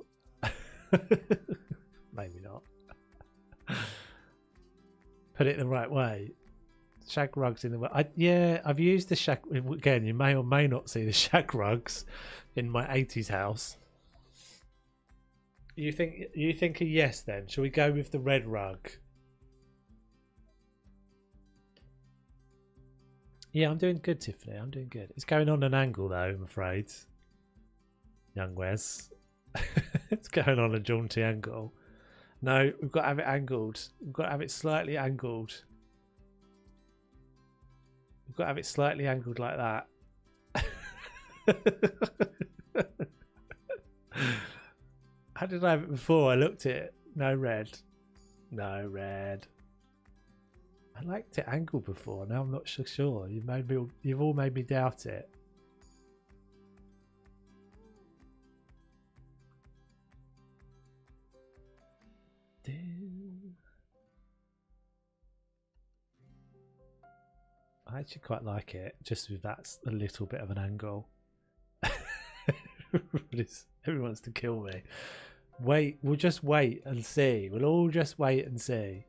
Maybe not. Put it the right way. Shag rugs in the way. Yeah, I've used the shag again. You may or may not see the shag rugs in my 80s house. You think a yes then? Shall we go with the red rug? Yeah, I'm doing good, Tiffany. I'm doing good. It's going on an angle though, I'm afraid. Young Wes. It's going on a jaunty angle. No, we've got to have it angled. We've got to have it slightly angled. We've got to have it slightly angled like that. How did I have it before? I looked at it. No red. No red. I liked it angled before. Now I'm not so sure. You've all made me doubt it. I actually quite like it, just with that a little bit of an angle. Everyone wants to kill me. Wait, we'll just wait and see. We'll all just wait and see.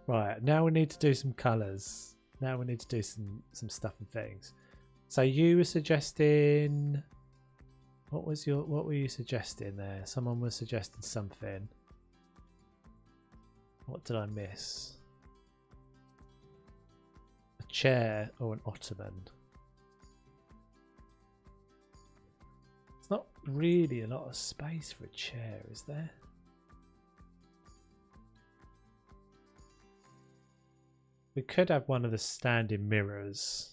Right, now we need to do some colours. Now we need to do some stuff and things. So you were suggesting, what were you suggesting there? Someone was suggesting something. What did I miss? A chair or an ottoman? It's not really a lot of space for a chair, is there? We could have one of the standing mirrors.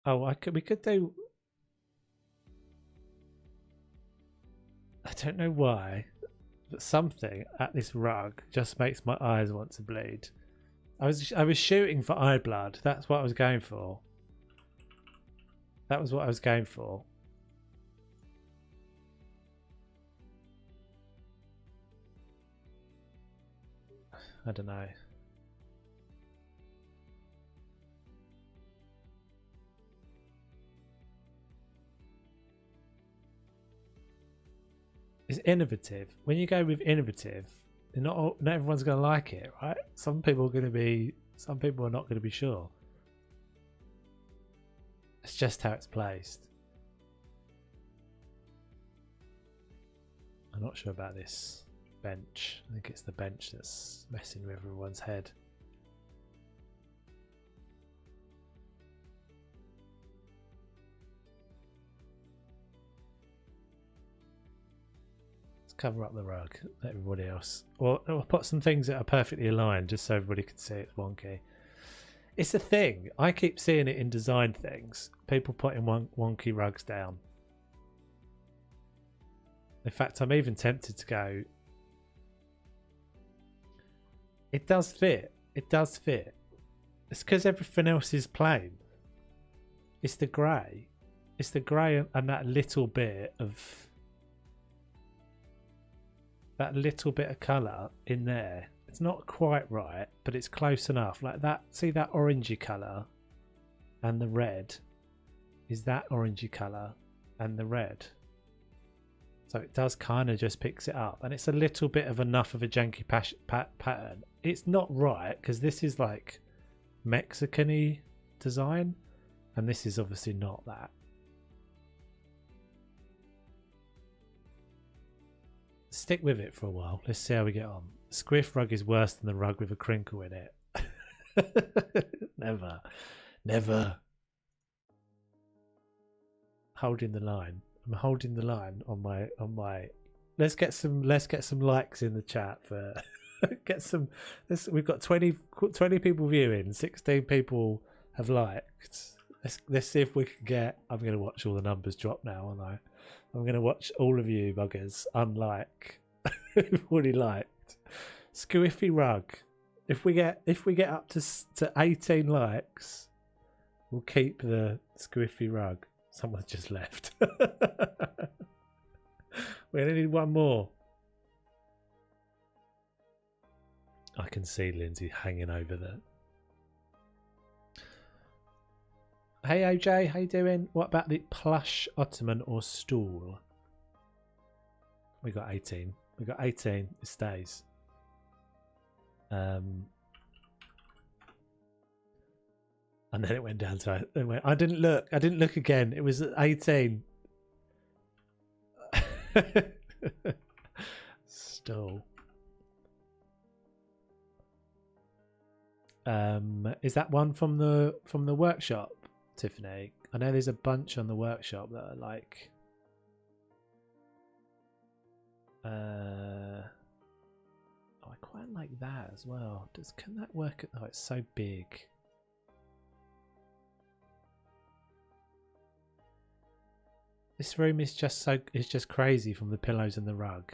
Oh, we could do. I don't know why, but something at this rug just makes my eyes want to bleed. I was shooting for eye blood. That's what I was going for. That was what I was going for. I don't know. It's innovative. When you go with innovative, not everyone's going to like it, right? Some people are not going to be sure. It's just how it's placed. I'm not sure about this bench. I think it's the bench that's messing with everyone's head. Let's cover up the rug, everybody else. Or put some things that are perfectly aligned just so everybody can see it's wonky. It's a thing. I keep seeing it in design things. People putting wonky rugs down. In fact, I'm even tempted to go. It does fit. It does fit. It's because everything else is plain. It's the grey. It's the grey and that little bit of colour in there. It's not quite right, but it's close enough. Like that. See that orangey colour and the red is that orangey colour and the red. So it does kind of just picks it up, and it's a little bit of enough of a janky pattern. It's not right because this is like Mexican-y design, and this is obviously not that. Stick with it for a while. Let's see how we get on. The squiff rug is worse than the rug with a crinkle in it. Never, never. Holding the line. I'm holding the line on my. Let's get some likes in the chat for. Get some. We've got 20 people viewing. 16 people have liked. Let's see if we can get. I'm going to watch all the numbers drop now, aren't I? I'm going to watch all of you buggers unlike who've already liked. Squiffy rug. If we get up to 18 likes, we'll keep the squiffy rug. Someone just left. We only need one more. I can see Lindsay hanging over there. Hey OJ, how you doing? What about the plush ottoman or stool? We got 18. We got 18. It stays. And then it went down to. I didn't look. I didn't look again. It was 18. Stool. Is that one from the workshop, Tiffany? I know there's a bunch on the workshop that are like. Oh, I quite like that as well. Can that work? Oh, it's so big. This room is just crazy from the pillows and the rug.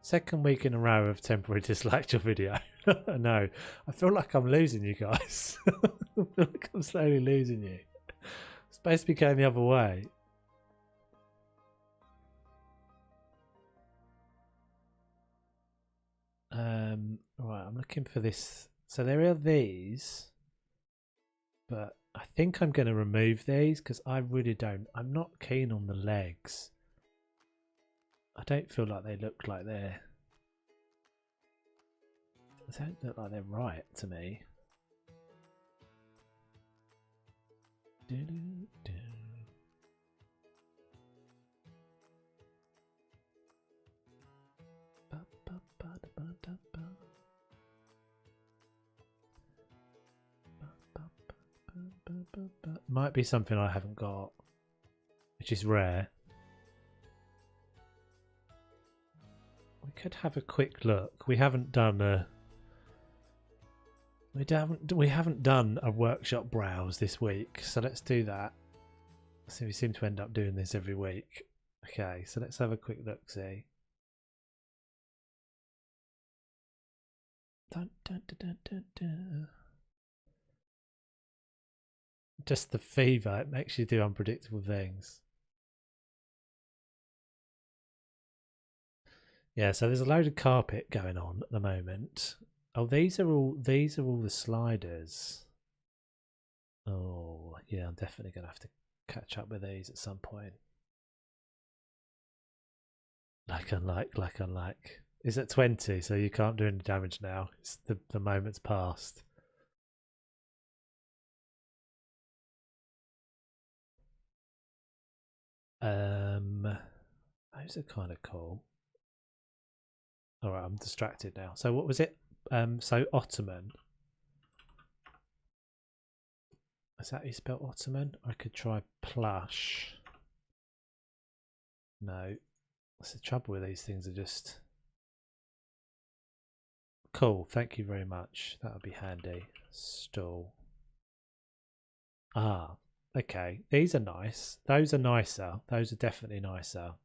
Second week in a row of temporary disliked your video. No, I feel like I'm losing you guys. I feel like I'm slowly losing you. It's supposed to be going the other way. Right, I'm looking for this. So there are these, but I think I'm going to remove these because I really don't. I'm not keen on the legs. I don't feel like they look like they're. They don't look like they're right to me. Might be something I haven't got, which is rare. We could have a quick look. We haven't done a workshop browse this week, so let's do that. So we seem to end up doing this every week. Okay, so let's have a quick look. See. Dun, dun, dun, dun, dun, dun. Just the fever, it makes you do unpredictable things. Yeah, so there's a load of carpet going on at the moment. Oh, these are all the sliders. Oh, yeah, I'm definitely gonna have to catch up with these at some point. Like unlike. Is at 20, so you can't do any damage now. It's the moment's passed. Those are kind of cool. All right, I'm distracted now. So what was it? So Ottoman. Is that how you spell Ottoman? I could try plush. No, that's the trouble with these things. Are just cool. Thank you very much. That would be handy. Stool. Ah, okay. These are nice. Those are nicer. Those are definitely nicer.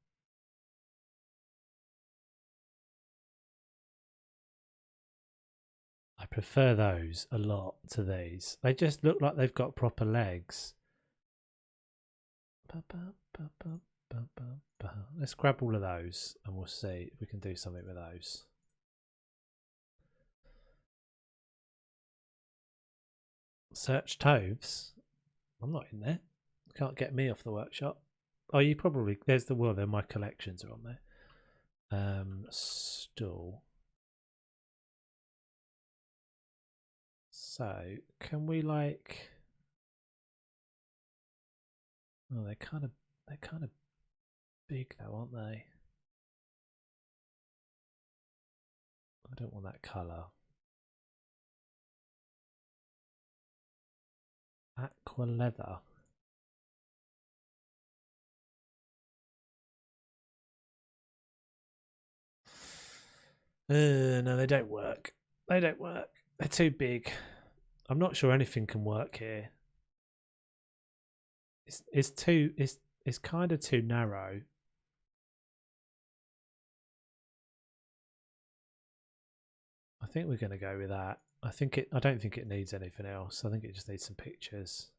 I prefer those a lot to these. They just look like they've got proper legs. Let's grab all of those and we'll see if we can do something with those. Search Toves. I'm not in there. Can't get me off the workshop. Oh, you probably there's the well. Then my collections are on there. Stool. So can we like? Oh, they're kind of big though, aren't they? I don't want that colour. Aqua leather. No, they don't work. They don't work. They're too big. I'm not sure anything can work here. It's kind of too narrow. I think we're going to go with that. I don't think it needs anything else. I think it just needs some pictures.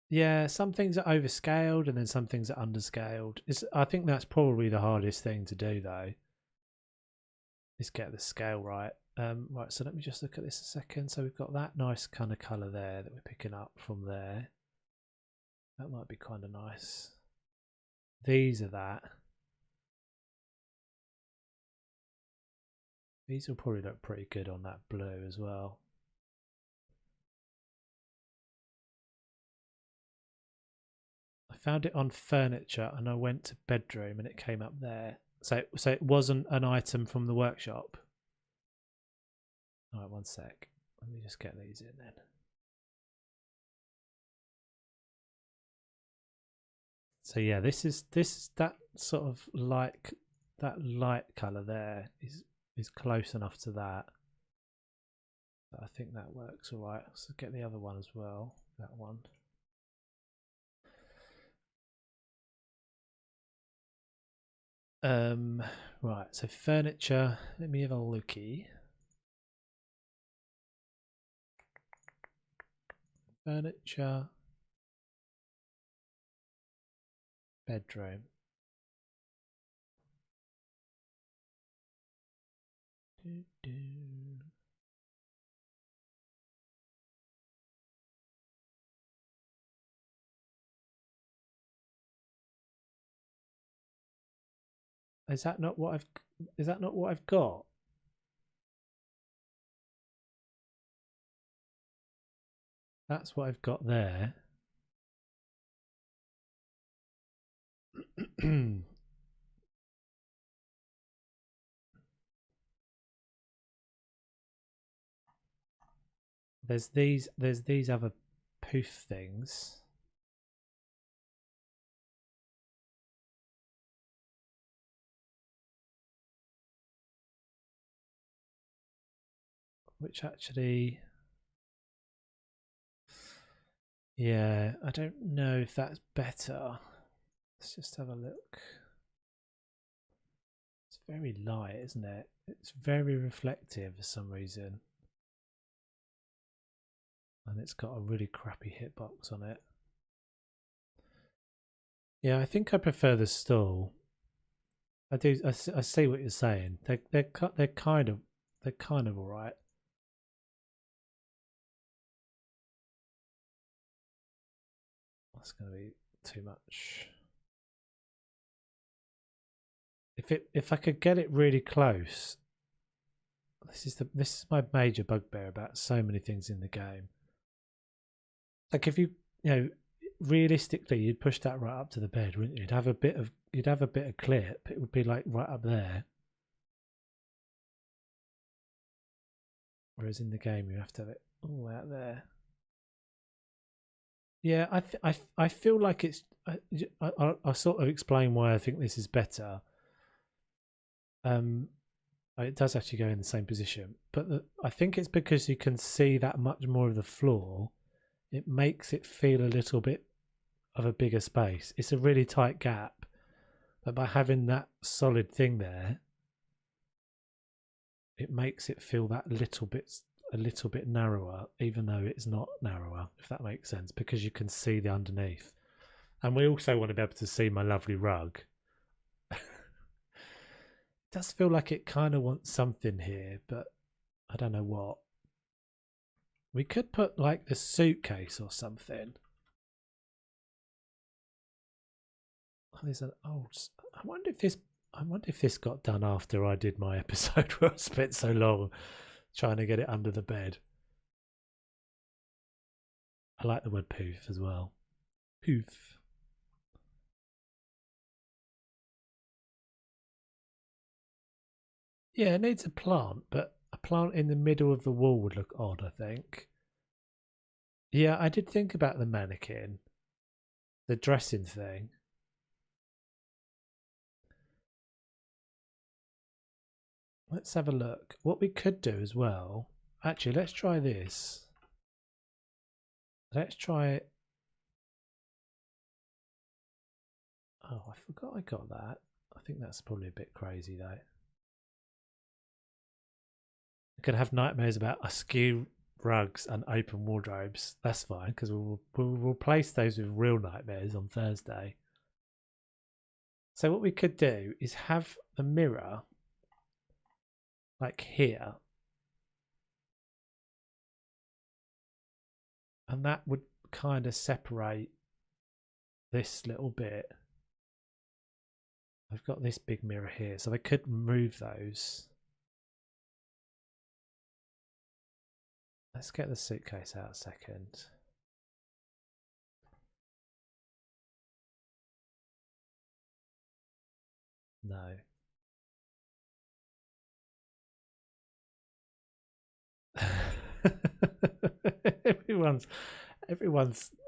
Yeah, some things are overscaled and then some things are underscaled. I think that's probably the hardest thing to do though. Is get the scale right. Right, so let me just look at this a second. So we've got that nice kind of colour there that we're picking up from there. That might be kind of nice. These are that. These will probably look pretty good on that blue as well. I found it on furniture and I went to bedroom and it came up there. So it wasn't an item from the workshop. All right, one sec. Let me just get these in then. So yeah, this is that sort of that light color there is close enough to that. But I think that works all right. So get the other one as well. That one. Right. So furniture. Let me have a looky. Furniture. Bedroom. Is that not what I've? Is that not what I've got? That's what I've got there. There's these other poof things. Which actually, yeah, I don't know if that's better. Let's just have a look. It's very light, isn't it? It's very reflective for some reason. And it's got a really crappy hitbox on it. Yeah, I think I prefer the stall. I do. I see what you're saying. They're kind of all right. That's going to be too much. If I could get it really close, this is my major bugbear about so many things in the game. Like if you realistically you'd push that right up to the bed, wouldn't you? You'd have a bit of clip. It would be like right up there. Whereas in the game you have to have it all out there. Yeah, I feel like it's. I'll sort of explain why I think this is better. It does actually go in the same position, but I think it's because you can see that much more of the floor. It makes it feel a little bit of a bigger space. It's a really tight gap, but by having that solid thing there, it makes it feel that a little bit narrower, even though it's not narrower, if that makes sense, because you can see the underneath. And we also want to be able to see my lovely rug. It does feel like it kind of wants something here, but I don't know what. We could put like the suitcase or something. Oh, there's an old. I wonder if this got done after I did my episode where I spent so long trying to get it under the bed. I like the word poof as well. Poof. Yeah, it needs a plant, but a plant in the middle of the wall would look odd, I think. Yeah, I did think about the mannequin, the dressing thing. Let's have a look. What we could do as well. Actually, let's try this. Let's try it. Oh, I forgot I got that. I think that's probably a bit crazy though. I'm gonna have nightmares about askew rugs and open wardrobes. That's fine because we'll replace those with real nightmares on Thursday. So what we could do is have the mirror like here, and that would kind of separate this little bit. I've got this big mirror here, so I could move those. Let's get the suitcase out a second. No.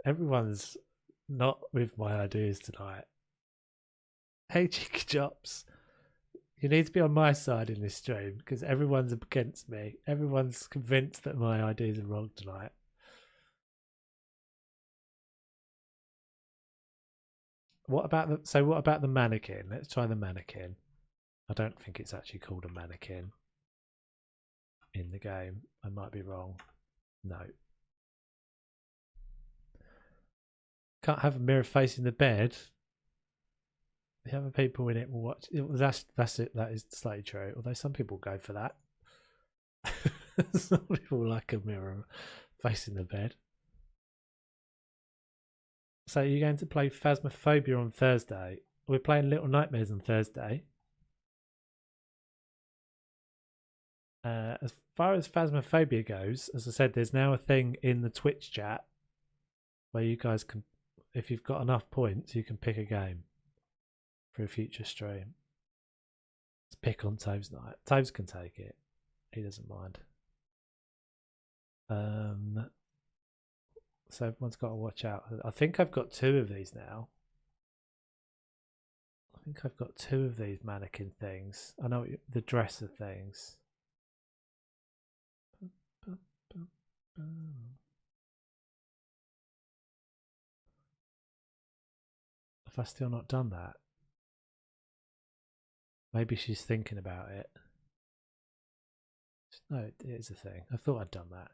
everyone's not with my ideas tonight. Hey, Cheeky Chops, you need to be on my side in this stream because everyone's against me. Everyone's convinced that my ideas are wrong tonight. What about the mannequin? Let's try the mannequin. I don't think it's actually called a mannequin in the game. I might be wrong. No. Can't have a mirror facing the bed. The other people in it will watch. That's it. That is slightly true. Although some people go for that. Some people like a mirror facing the bed. So you're going to play Phasmophobia on Thursday. We're playing Little Nightmares on Thursday. As far as Phasmophobia goes, as I said, there's now a thing in the Twitch chat where you guys can, if you've got enough points, you can pick a game for a future stream. Let's pick on Toves night. Toves can take it. He doesn't mind. So everyone's got to watch out. I think I've got 2 of these now. I think I've got 2 of these mannequin things. I know the dresser things. Have I still not done that? Maybe she's thinking about it. No, it is a thing. I thought I'd done that.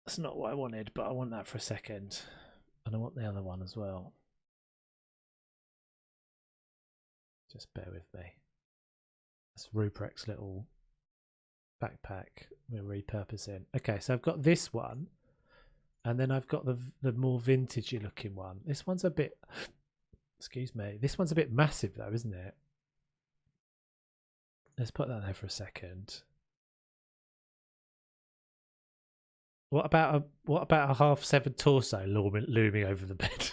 That's not what I wanted, but I want that for a second. And I want the other one as well. Just bear with me. That's Ruprecht's little backpack we're repurposing. Okay, so I've got this one. And then I've got the more vintagey looking one. This one's a bit... Excuse me. This one's a bit massive though, isn't it? Let's put that there for a second. What about a half severed torso looming over the bed?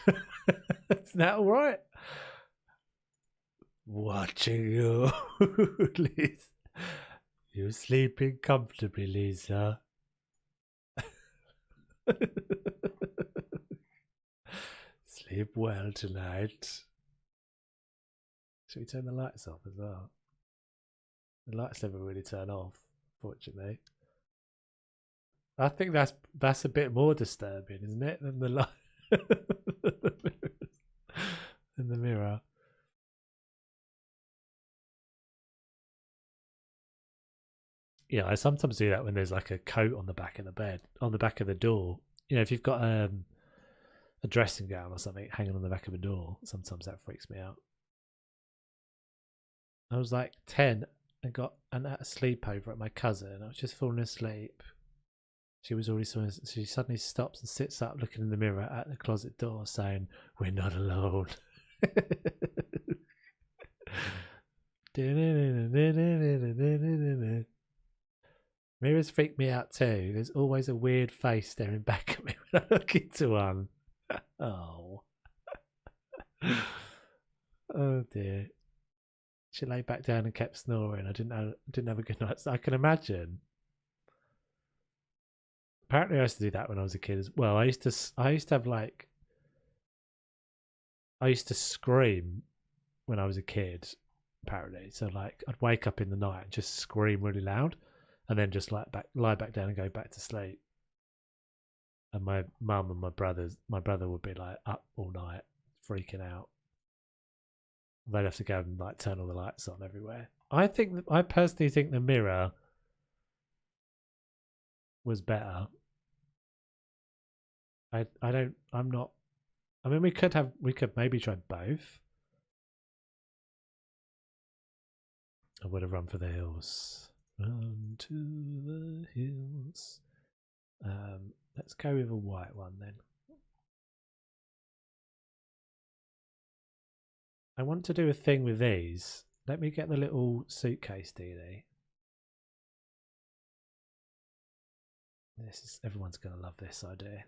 Is that all right? Watching you, Lisa. You're sleeping comfortably, Lisa. Sleep well tonight. Should we turn the lights off as well? The lights never really turn off, fortunately. I think that's a bit more disturbing, isn't it, than the light in the mirror. Yeah, I sometimes do that when there's like a coat on the back of the bed, on the back of the door. You know, if you've got a dressing gown or something hanging on the back of a door, sometimes that freaks me out. I was like 10 and got a sleepover at my cousin. I was just falling asleep. She suddenly stops and sits up looking in the mirror at the closet door saying, "We're not alone." Mirrors freak me out too. There's always a weird face staring back at me when I look into one. Oh. Oh dear. She lay back down and kept snoring. I didn't have a good night. I can imagine. Apparently, I used to do that when I was a kid as well. I used to have like, I used to scream when I was a kid. Apparently, so like I'd wake up in the night and just scream really loud, and then just lie back down and go back to sleep. And my mum and my brother would be like up all night, freaking out. They'd have to go and like turn all the lights on everywhere. I personally think the mirror was better. I'm not. I mean, we could maybe try both. I would have run for the hills. Run to the hills. Let's go with a white one then. I want to do a thing with these. Let me get the little suitcase dealie. Everyone's gonna love this idea.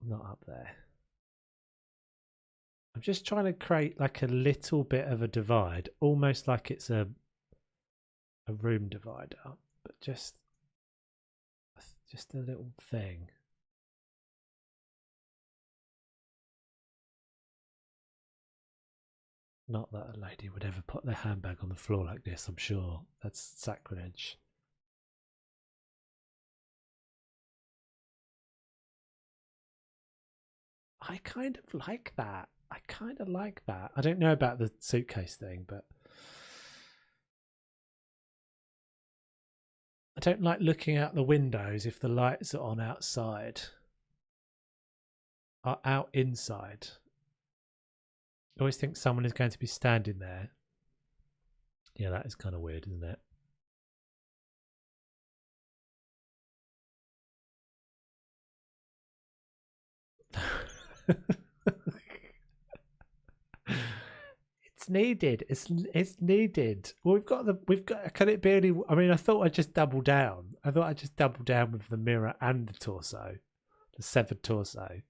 Not up there. I'm just trying to create like a little bit of a divide, almost like it's a room divider, but just a little thing. Not that a lady would ever put their handbag on the floor like this, I'm sure. That's sacrilege. I kind of like that. I don't know about the suitcase thing, but I don't like looking out the windows if the lights are on outside. are out inside. I always think someone is going to be standing there. Yeah, that is kind of weird, isn't it? It's needed. It's needed. Well, we've got. Can it be any? I mean, I thought I'd just double down. I thought I'd just double down with the mirror and the torso, the severed torso.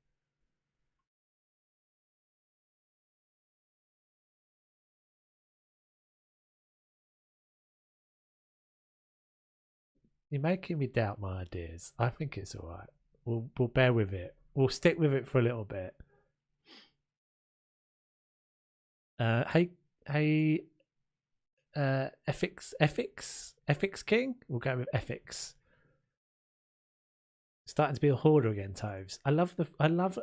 You're making me doubt my ideas. I think it's all right. We'll bear with it. We'll stick with it for a little bit. Hey, FX King. We'll go with FX. Starting to be a hoarder again, Toves. I love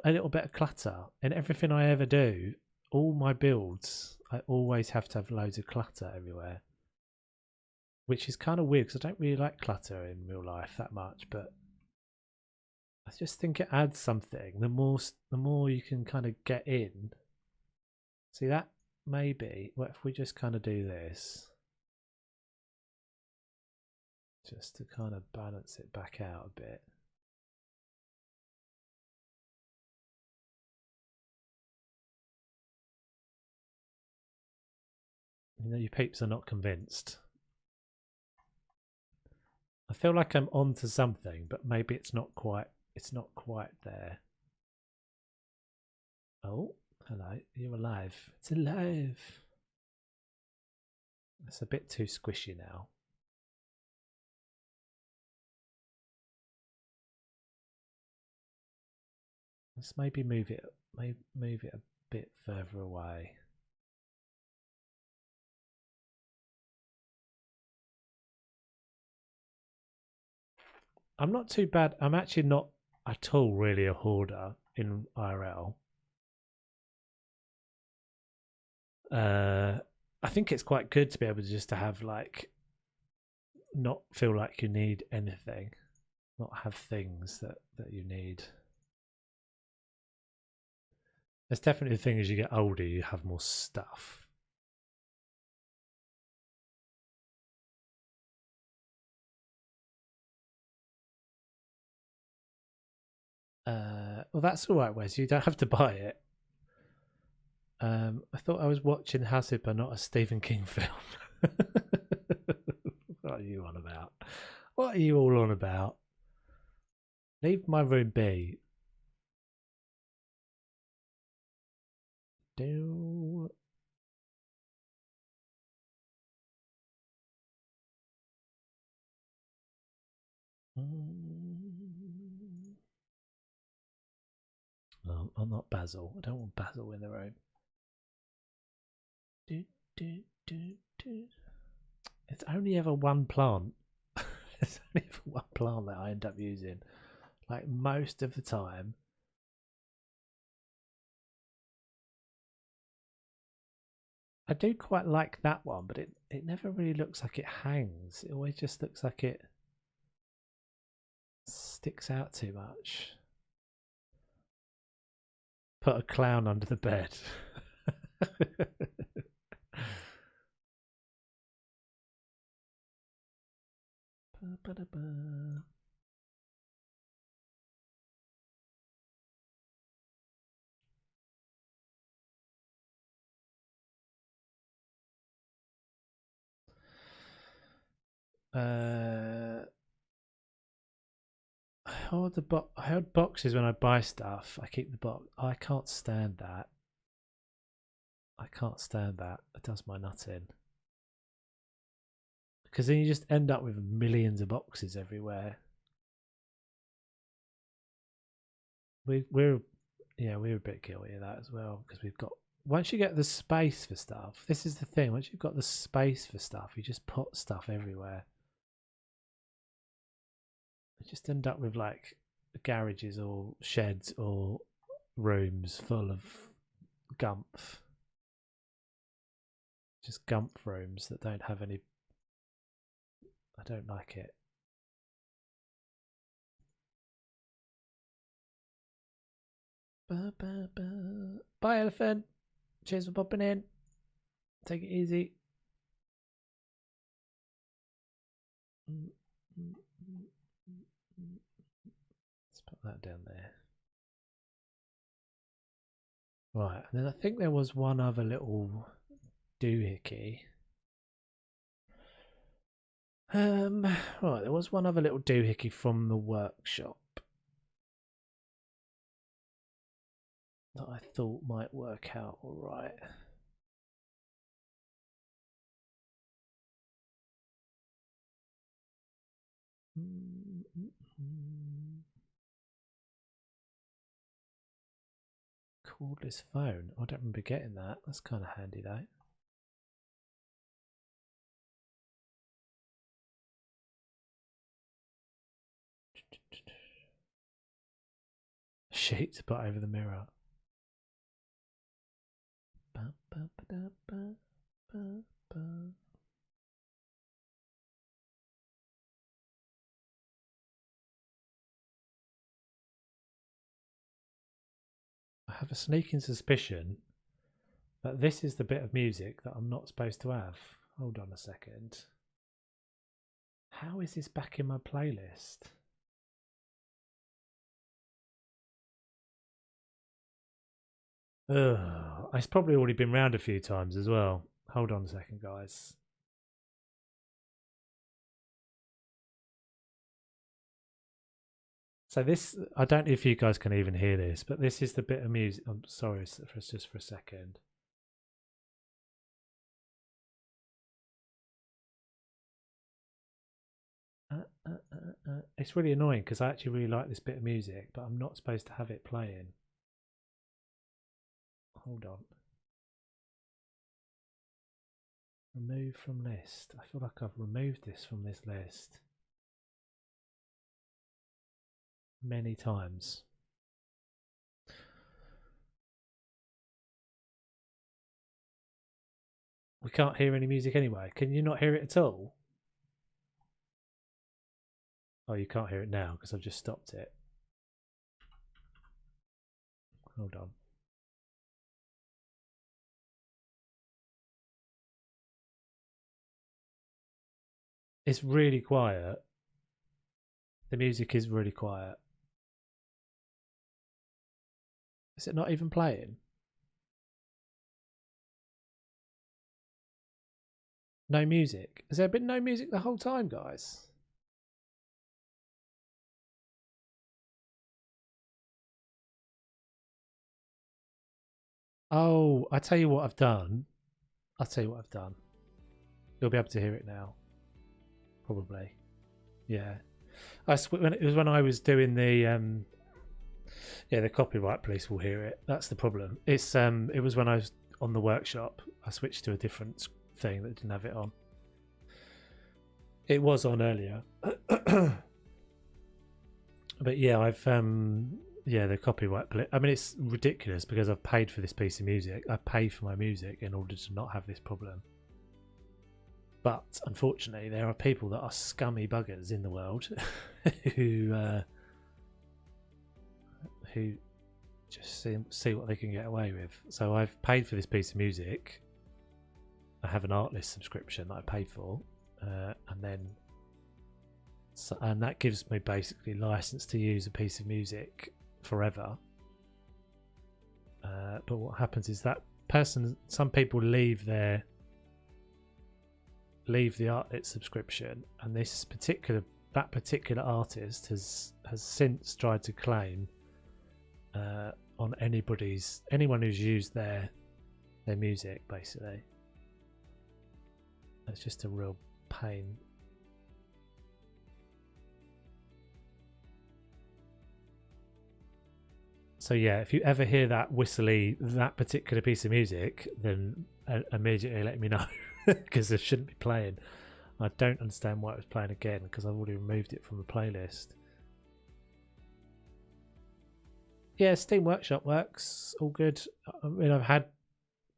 a little bit of clutter in everything I ever do. All my builds, I always have to have loads of clutter everywhere, which is kind of weird because I don't really like clutter in real life that much, but I just think it adds something. The more you can kind of get in. See that? Maybe. What if we just kind of do this? Just to kind of balance it back out a bit. You know, your peeps are not convinced. I feel like I'm onto something, but maybe it's not quite there. Oh, hello. You're alive. It's alive. It's a bit too squishy now. Let's maybe move it a bit further away. I'm not too bad. I'm actually not at all really a hoarder in IRL. I think it's quite good to be able to just to have like not feel like you need anything, not have things that you need. There's definitely a thing as you get older, you have more stuff. Well, that's all right, Wes. You don't have to buy it. I thought I was watching Hazard, not a Stephen King film. What are you on about? What are you all on about? Leave my room be. Do. No, I'm not Basil. I don't want Basil in the room. Do, do, do, do. It's only ever one plant. It's only ever one plant that I end up using. Like most of the time. I do quite like that one, but it never really looks like it hangs. It always just looks like it sticks out too much. Put a clown under the bed. I hold boxes when I buy stuff. I keep the box. I can't stand that. I can't stand that. It does my nut in. Because then you just end up with millions of boxes everywhere. We're a bit guilty of that as well because we've got once you get the space for stuff. This is the thing. Once you've got the space for stuff, you just put stuff everywhere. You just end up with like garages or sheds or rooms full of gumph. Just gumph rooms that don't have any. I don't like it. Bye, elephant. Cheers for popping in. Take it easy. Let's put that down there. Right, and then I think there was one other little doohickey. Right, there was one other little doohickey from the workshop that I thought might work out all right. Cordless phone. I don't remember getting that. That's kind of handy though. Sheet to put over the mirror. I have a sneaking suspicion that this is the bit of music that I'm not supposed to have. Hold on a second. How is this back in my playlist? Ugh, it's probably already been round a few times as well. Hold on a second, guys. So this, I don't know if you guys can even hear this, but this is the bit of music. I'm sorry, just for a second. It's really annoying because I actually really like this bit of music, but I'm not supposed to have it playing. Hold on. Remove from list. I feel like I've removed this from this list many times. We can't hear any music anyway. Can you not hear it at all? Oh, you can't hear it now because I've just stopped it. Hold on. It's really quiet. The music is really quiet. Is it not even playing? No music. Has there been no music the whole time, guys? Oh, I tell you what I've done. I'll tell you what I've done. You'll be able to hear it now. Probably. Yeah. It was when I was doing the yeah, the copyright police will hear it. That's the problem. It was when I was on the workshop. I switched to a different thing that didn't have it on. It was on earlier. But yeah, I've yeah, the copyright I mean, it's ridiculous because I've paid for this piece of music. I pay for my music in order to not have this problem. But unfortunately, there are people that are scummy buggers in the world who just see what they can get away with. So I've paid for this piece of music. I have an Artlist subscription that I paid for, and that gives me basically license to use a piece of music forever. But what happens is that some people leave the Artlist subscription, and that particular artist has since tried to claim on anyone who's used their music. Basically, it's just a real pain. So yeah, if you ever hear that that particular piece of music, then immediately let me know because it shouldn't be playing. I don't understand why it was playing again because I've already removed it from the playlist. Yeah, Steam Workshop works all good. I mean, I've had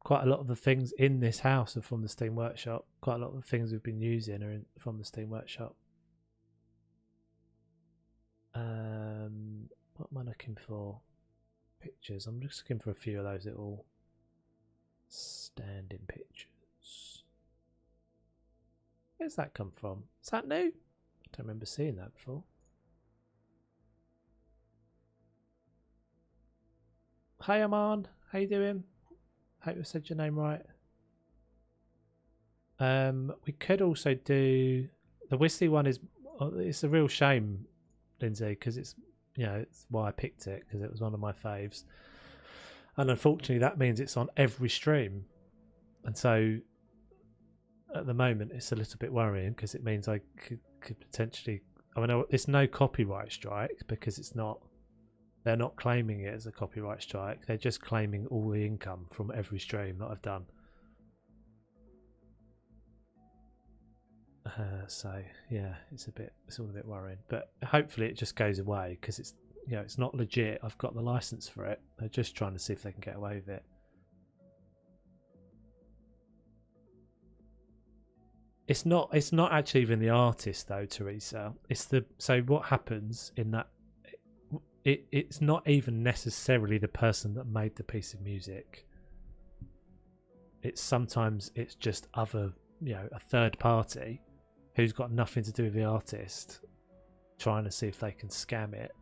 quite a lot of the things in this house are from the Steam Workshop. Quite a lot of the things we've been using are from the Steam Workshop. What am I looking for? pictures. I'm just looking for a few of those little standing pictures. Where's that come from? Is that new? I don't remember seeing that before. Hey Aman, how you doing? Hope I said your name right. We could also do the Whistly one. It's a real shame, Lindsay, because it's it's why I picked it, because it was one of my faves, and unfortunately that means it's on every stream, and so at the moment it's a little bit worrying because it means I could potentially. I mean, it's no copyright strike because it's not. They're not claiming it as a copyright strike. They're just claiming all the income from every stream that I've done. So yeah, it's all a bit worrying. But hopefully it just goes away because it's it's not legit. I've got the license for it. They're just trying to see if they can get away with it. It's not actually even the artist though, Teresa. So what happens in that. It's not even necessarily the person that made the piece of music. Sometimes it's just other, a third party who's got nothing to do with the artist trying to see if they can scam it,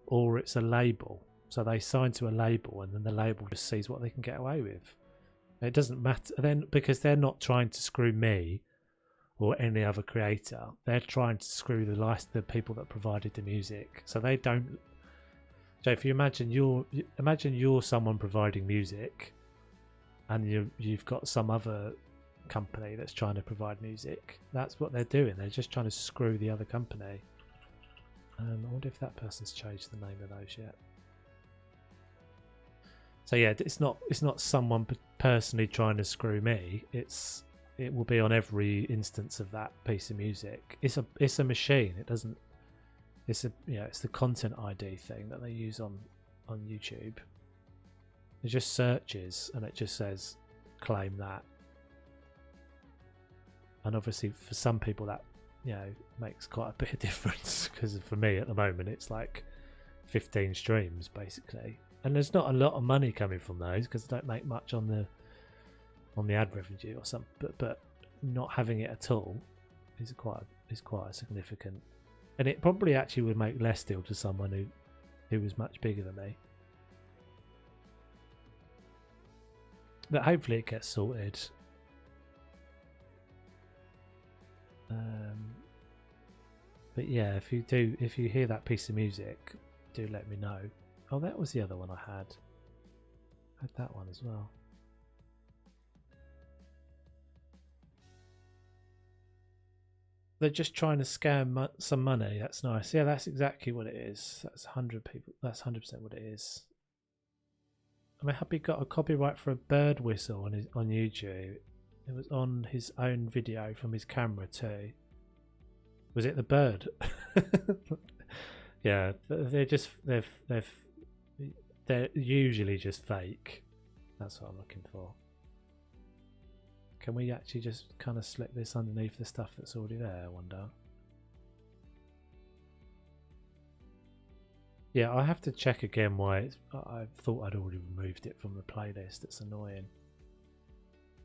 or it's a label. So they sign to a label and then the label just sees what they can get away with. It doesn't matter then because they're not trying to screw me or any other creator. They're trying to screw the people that provided the music. So they don't. So if you imagine you're someone providing music, and you've got some other company that's trying to provide music. That's what they're doing. They're just trying to screw the other company. I wonder if that person's changed the name of those yet. So yeah, it's not someone personally trying to screw me. It will be on every instance of that piece of music. It's a machine. It doesn't. It's the content ID thing that they use on YouTube. It just searches and it just says claim that. And obviously for some people that makes quite a bit of difference, because for me at the moment it's like 15 streams basically, and there's not a lot of money coming from those because I don't make much on the ad revenue or something. But not having it at all is quite a significant. And it probably actually would make less deal to someone who was much bigger than me. But hopefully it gets sorted. But yeah, if you hear that piece of music, do let me know. Oh, that was the other one I had. I had that one as well. They're just trying to scam some money. That's nice. Yeah, that's exactly what it is. That's 100 people. That's 100% what it is. I mean, Happy got a copyright for a bird whistle on YouTube. It was on his own video from his camera too. Was it the bird? Yeah, they're usually just fake. That's what I'm looking for. Can we actually just kind of slip this underneath the stuff that's already there, I wonder? Yeah, I have to check again why I thought I'd already removed it from the playlist. It's annoying.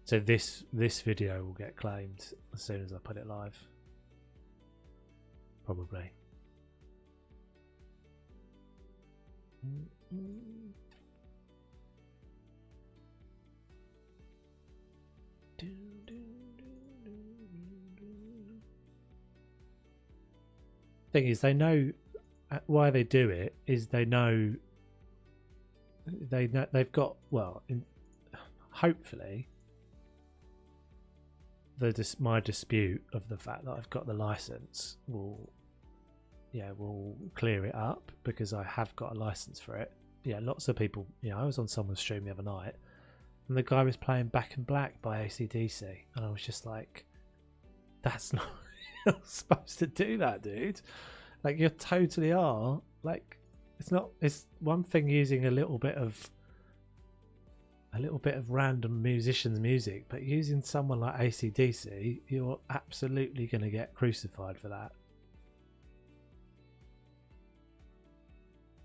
So this video will get claimed as soon as I put it live. Probably. Thing is, they know why they do it. Is they know they've got hopefully my dispute of the fact that I've got the license will clear it up, because I have got a license for it. Yeah, lots of people. I was on someone's stream the other night, and the guy was playing Back in Black by AC/DC, and I was just like, "That's not you're not supposed to do that, dude. Like, you totally are. Like, it's one thing using a little bit of random musician's music, but using someone like AC/DC, you're absolutely going to get crucified for that."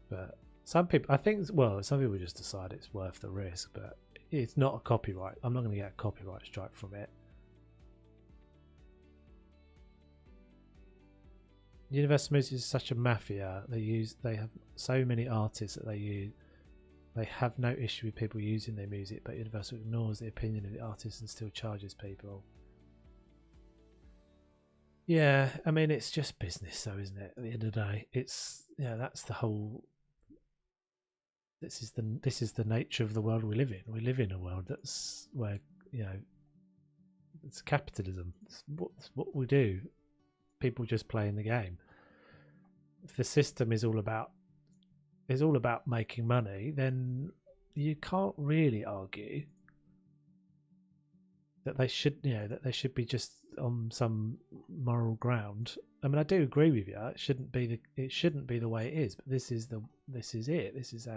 But Some people, I think, well, some people just decide it's worth the risk, but it's not a copyright. I'm not going to get a copyright strike from it. Universal Music is such a mafia. They have so many artists that they use. They have no issue with people using their music, but Universal ignores the opinion of the artist and still charges people. Yeah, I mean, it's just business, though, isn't it? At the end of the day, it's that's the whole. This is the nature of the world we live in. We live in a world that's where it's capitalism. It's what we do. People just playing the game. If the system is all about making money, then you can't really argue that they should be just on some moral ground. I mean, I do agree with you. It shouldn't be the way it is, but this is it. This is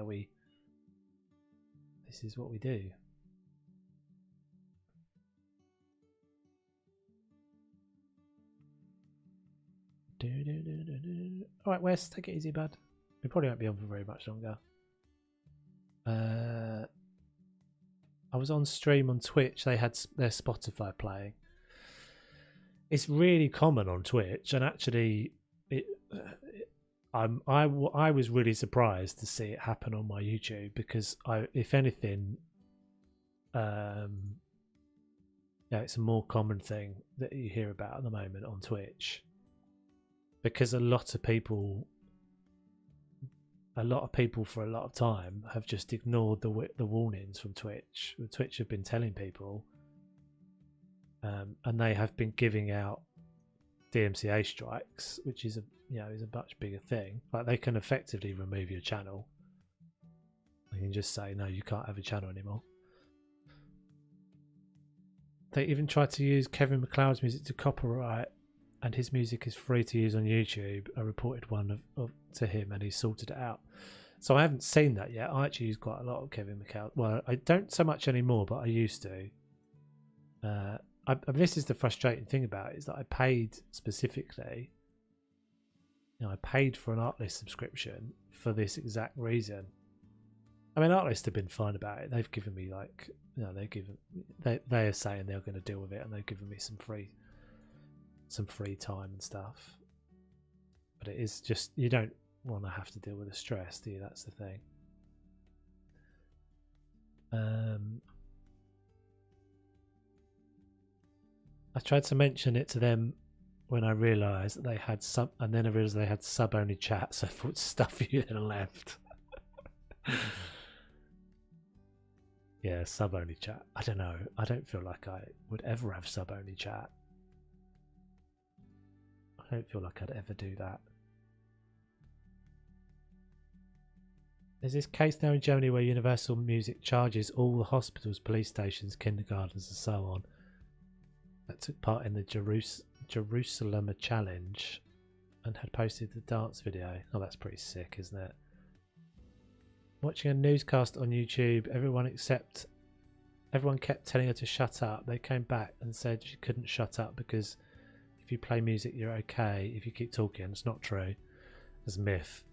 what we do. All right, Wes, take it easy, bud. We probably won't be on for very much longer. I was on stream on Twitch. They had their Spotify playing. It's really common on Twitch, and actually, I was really surprised to see it happen on my YouTube because if anything, it's a more common thing that you hear about at the moment on Twitch. Because a lot of people for a lot of time have just ignored the warnings from Twitch. Twitch have been telling people, and they have been giving out DMCA strikes, which is a much bigger thing. Like, they can effectively remove your channel. They can just say, no, you can't have a channel anymore. They even tried to use Kevin MacLeod's music to copyright, and his music is free to use on YouTube. I reported one to him, and he sorted it out. So I haven't seen that yet. I actually use quite a lot of Kevin MacLeod. Well, I don't so much anymore, but I used to. This is the frustrating thing about it, is that I paid specifically. I paid for an Artlist subscription for this exact reason. I mean, Artlist have been fine about it. They've given me they are saying they're going to deal with it, and they've given me some free time and stuff. But it is just, you don't want to have to deal with the stress, do you? That's the thing. I tried to mention it to them when I realised that they had and then I realised they had sub-only chat, so I thought stuff you then left. Yeah, sub-only chat. I don't know. I don't feel like I would ever have sub-only chat. I don't feel like I'd ever do that. There's this case now in Germany where Universal Music charges all the hospitals, police stations, kindergartens and so on that took part in the Jerusalem challenge and had posted the dance video. Oh, that's pretty sick, isn't it? Watching a newscast on YouTube, everyone kept telling her to shut up. They came back and said she couldn't shut up because if you play music, you're okay. If you keep talking, it's not true. It's a myth.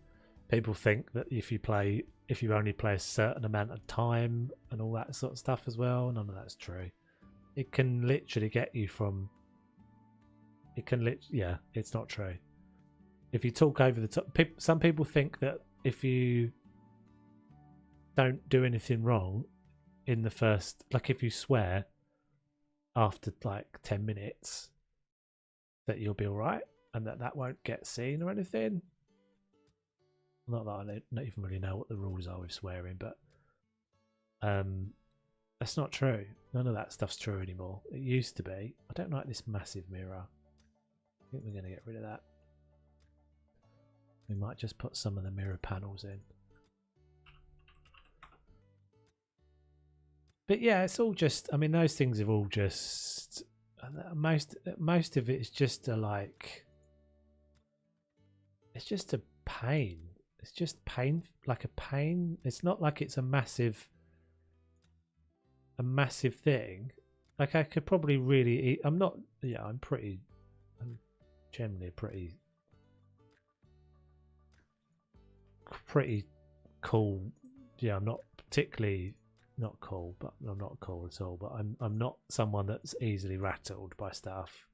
People think that if you only play a certain amount of time and all that sort of stuff as well, none of that's true. It can literally get you from. It's not true. If you talk over the top, some people think that if you don't do anything wrong in the first, like if you swear after like 10 minutes, that you'll be all right and that won't get seen or anything. Not that I don't even really know what the rules are with swearing, but that's not true. None of that stuff's true anymore. It used to be. I don't like this massive mirror. I think we're going to get rid of that. We might just put some of the mirror panels in. But yeah, it's all just, I mean, those things are all just, most of it is just it's just a pain. It's just pain, like a pain. It's not like it's a massive thing. Like I could probably really eat. I'm generally a pretty cool. Yeah, I'm not particularly not cool, but I'm not cool at all. But I'm not someone that's easily rattled by stuff.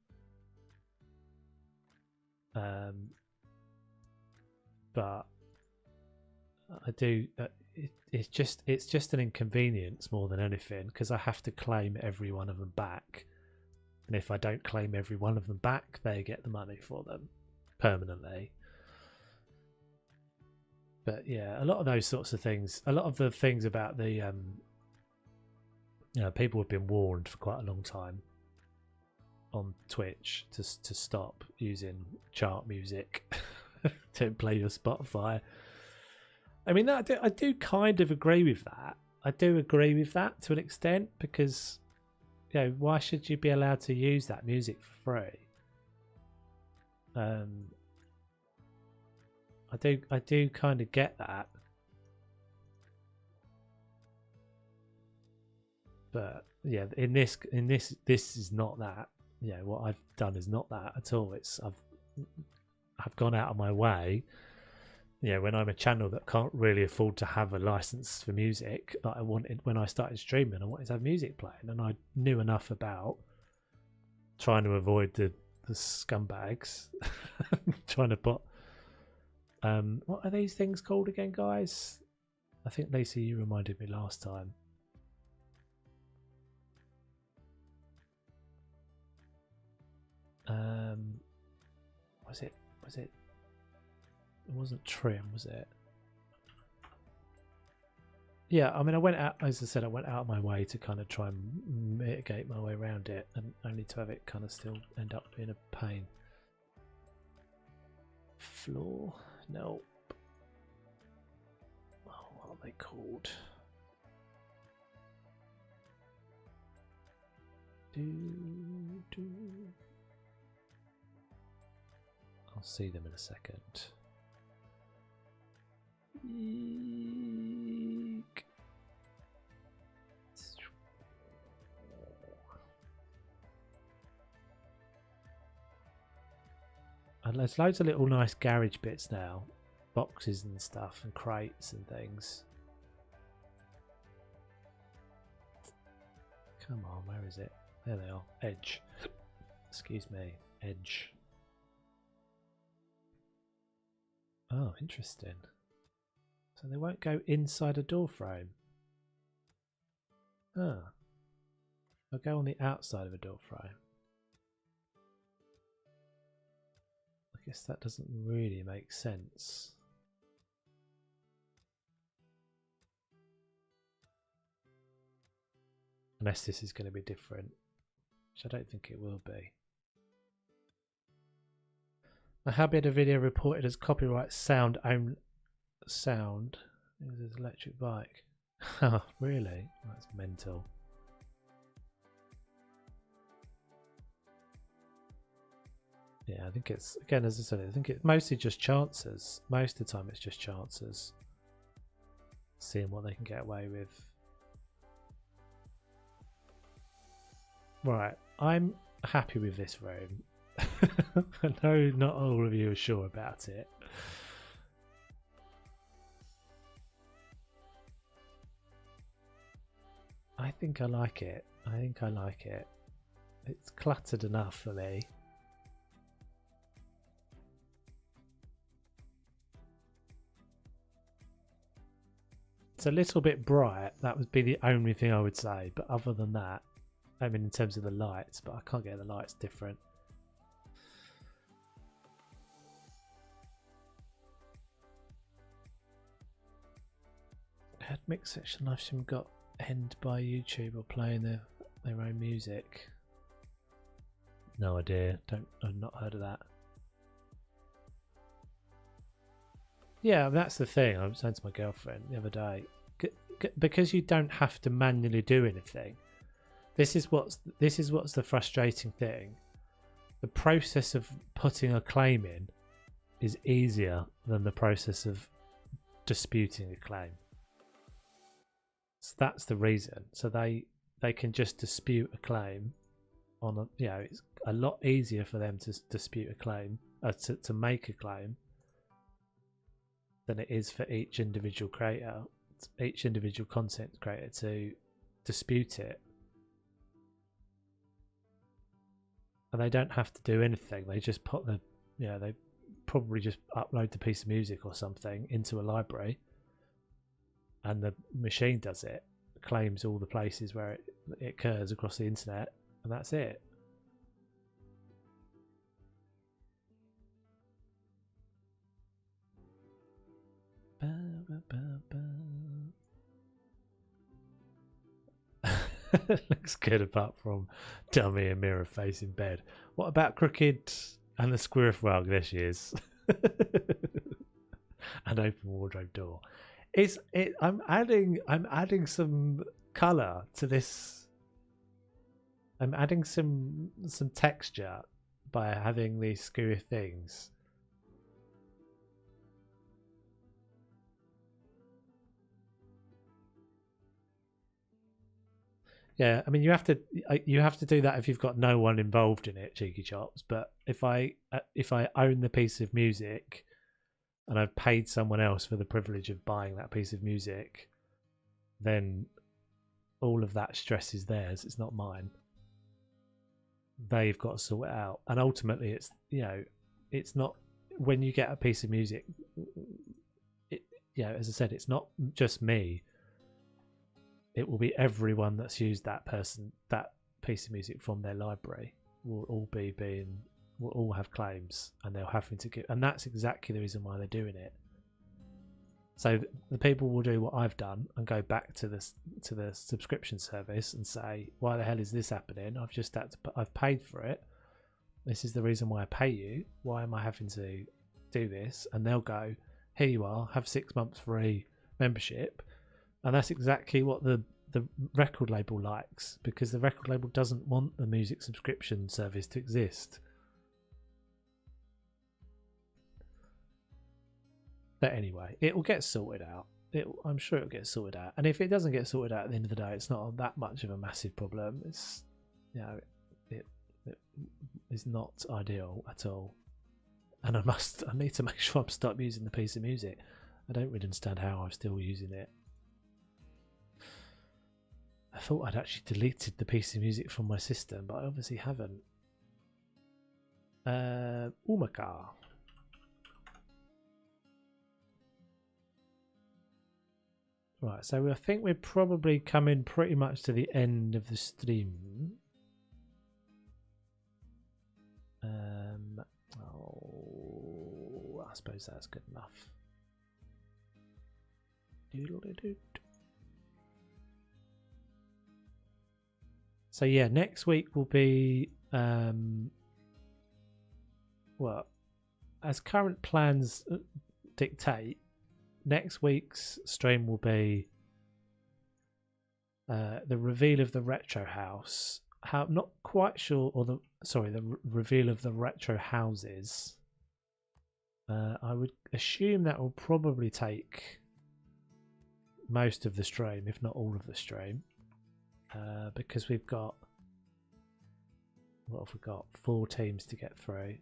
But I do. It's just an inconvenience more than anything, because I have to claim every one of them back, and if I don't claim every one of them back, they get the money for them permanently. But yeah, a lot of those sorts of things, a lot of the things about the people have been warned for quite a long time on Twitch to stop using chart music. Don't play your Spotify. I mean, I do kind of agree with that. I do agree with that to an extent, because why should you be allowed to use that music for free? I do kind of get that, but yeah, in this is not that. What I've done is not that at all. It's I've gone out of my way. When I'm a channel that can't really afford to have a license for music, that I wanted when I started streaming, I wanted to have music playing, and I knew enough about trying to avoid the scumbags trying to put what are these things called again, guys? I think Lisa, you reminded me last time. Was it? It wasn't trim, was it? Yeah, I mean, I went out, as I said, I went out of my way to kind of try and mitigate my way around it, and only to have it kind of still end up being a pain. Floor? No. Oh, what are they called? I'll see them in a second. Eek. And there's loads of little nice garage bits now, boxes and stuff, and crates and things. Come on, where is it? There they are. Edge. Excuse me. Edge. Oh, interesting. So they won't go inside a door frame. Ah. They'll go on the outside of a door frame. I guess that doesn't really make sense. Unless this is going to be different, which I don't think it will be. The habit of video reported as copyright sound own sound. It was his electric bike. Oh, really? That's mental. Yeah, I think it's, again, as I said, I think it's mostly just chances. Most of the time it's just chances. Seeing what they can get away with. Right, I'm happy with this room. I know not all of you are sure about it. I think I like it. I think I like it. It's cluttered enough for me. It's a little bit bright. That would be the only thing I would say. But other than that, I mean, in terms of the lights, but I can't get the lights different. Had mixed section live stream got end by YouTube or playing their own music. No idea. I've not heard of that. Yeah, that's the thing. I was saying to my girlfriend the other day, because you don't have to manually do anything. This is what's the frustrating thing. The process of putting a claim in is easier than the process of disputing a claim. So that's the reason. So they can just dispute a claim on a, it's a lot easier for them to dispute a claim, to make a claim, than it is for each individual creator, each individual content creator to dispute it. And they don't have to do anything. They just put the, they probably just upload the piece of music or something into a library, and the machine does it, claims all the places where it occurs across the internet, and that's it. Looks good apart from dummy and mirror face in bed. What about Crooked and the Squirrel Rug? There she is. An open wardrobe door. I'm adding some colour to this. I'm adding some texture by having these screwy things. Yeah, I mean you have to do that if you've got no one involved in it, cheeky chops. But if I own the piece of music and I've paid someone else for the privilege of buying that piece of music, then all of that stress is theirs. It's not mine. They've got to sort it out, and ultimately, it's not when you get a piece of music. As I said, it's not just me. It will be everyone that's used that piece of music from their library will all have claims, and they'll have to give, and that's exactly the reason why they're doing it. So the people will do what I've done and go back to the subscription service and say, why the hell is this happening? I've paid for it. This is the reason why I pay you. Why am I having to do this? And they'll go, here you are, have 6 months free membership. And that's exactly what the record label likes, because the record label doesn't want the music subscription service to exist. But anyway, it will get sorted out. I'm sure it'll get sorted out. And if it doesn't get sorted out at the end of the day, it's not that much of a massive problem. It's, it is not ideal at all. And I need to make sure I stop using the piece of music. I don't really understand how I'm still using it. I thought I'd actually deleted the piece of music from my system, but I obviously haven't. Umaka. Right, so I think we're probably coming pretty much to the end of the stream. I suppose that's good enough. Doodle-doo-doo. So yeah, next week will be well, as current plans dictate, next week's stream will be the reveal of the retro house. I'm not quite sure, or the reveal of the retro houses. I would assume that will probably take most of the stream, if not all of the stream, because we've got, what have we got? 4 teams to get through,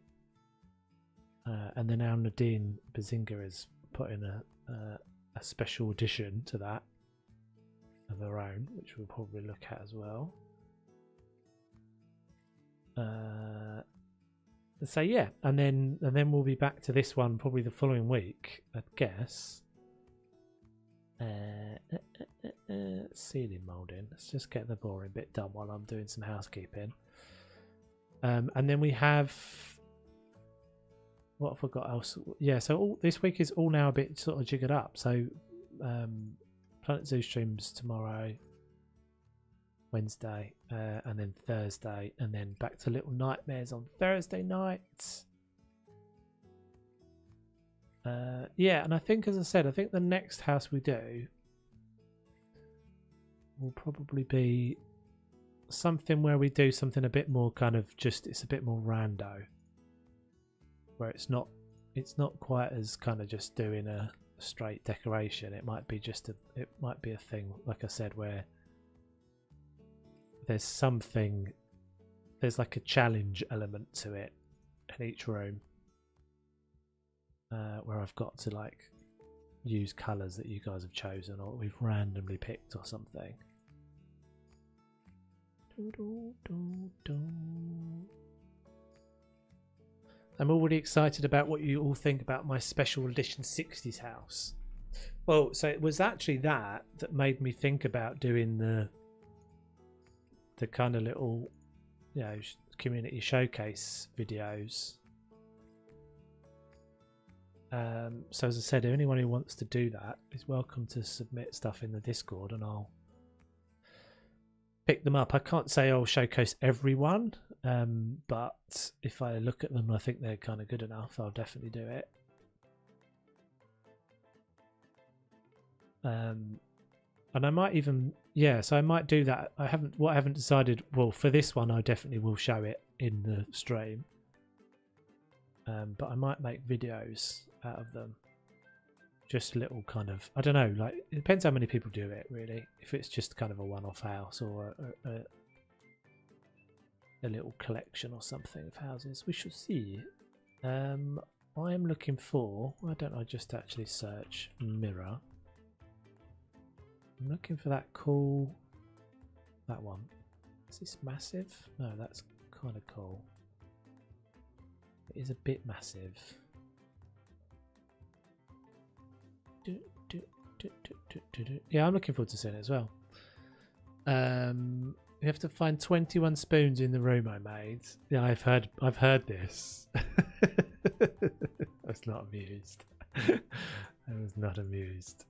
and then now Nadine Bazinga is putting a special addition to that of her own, which we'll probably look at as well. So yeah, and then we'll be back to this one probably the following week, I'd guess. Ceiling moulding. Let's just get the boring bit done while I'm doing some housekeeping. And then we have, what have I got else? Yeah, so this week is all now a bit sort of jiggered up. So Planet Zoo streams tomorrow, Wednesday, and then Thursday, and then back to Little Nightmares on Thursday night. Yeah, and I think, as I said, I think the next house we do will probably be something where we do something a bit more kind of just, it's a bit more rando, where it's not quite as kind of just doing a straight decoration. It might be a thing, like I said, where there's like a challenge element to it in each room, where I've got to like use colours that you guys have chosen or we've randomly picked or something. I'm already excited about what you all think about my special edition 60s house. Well, so it was actually that made me think about doing the kind of little, you know, community showcase videos. So as I said, anyone who wants to do that is welcome to submit stuff in the Discord and I'll pick them up. I can't say I'll showcase everyone, but if I look at them and I think they're kind of good enough, I'll definitely do it. And I might even, yeah, so I might do that. I haven't decided. Well, for this one, I definitely will show it in the stream. But I might make videos out of them. Just little kind of, I don't know, like it depends how many people do it really. If it's just kind of a one-off house or a little collection or something of houses, we shall see. I am looking for, why don't I just actually search mirror? I'm looking for that cool, that one. Is this massive? No, that's kind of cool. It is a bit massive. Yeah, I'm looking forward to seeing it as well. You have to find 21 spoons in the room I made. Yeah, I've heard this. I was not amused. I was not amused.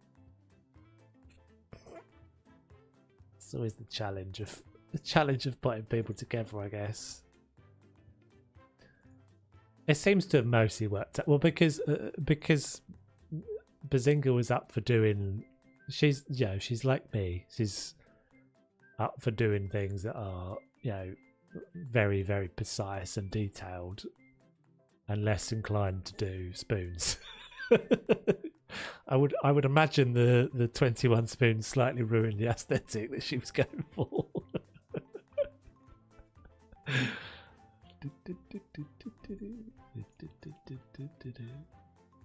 It's always the challenge of putting people together, I guess. It seems to have mostly worked out well because Bazinga was up for doing. She's like me. She's up for doing things that are very very precise and detailed, and less inclined to do spoons. I would imagine the 21 spoons slightly ruined the aesthetic that she was going for.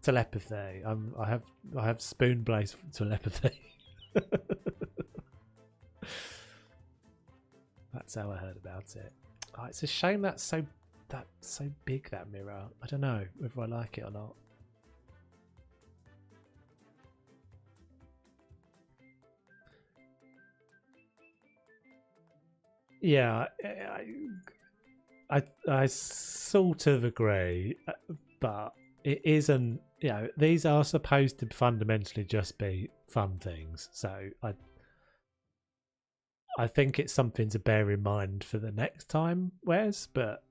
Telepathy. I have spoon blaze telepathy. That's how I heard about it. Oh, it's a shame that's so big, that mirror. I don't know whether I like it or not. Yeah, I sort of agree, but it isn't. You know, these are supposed to fundamentally just be fun things, so I think it's something to bear in mind for the next time, Wes. But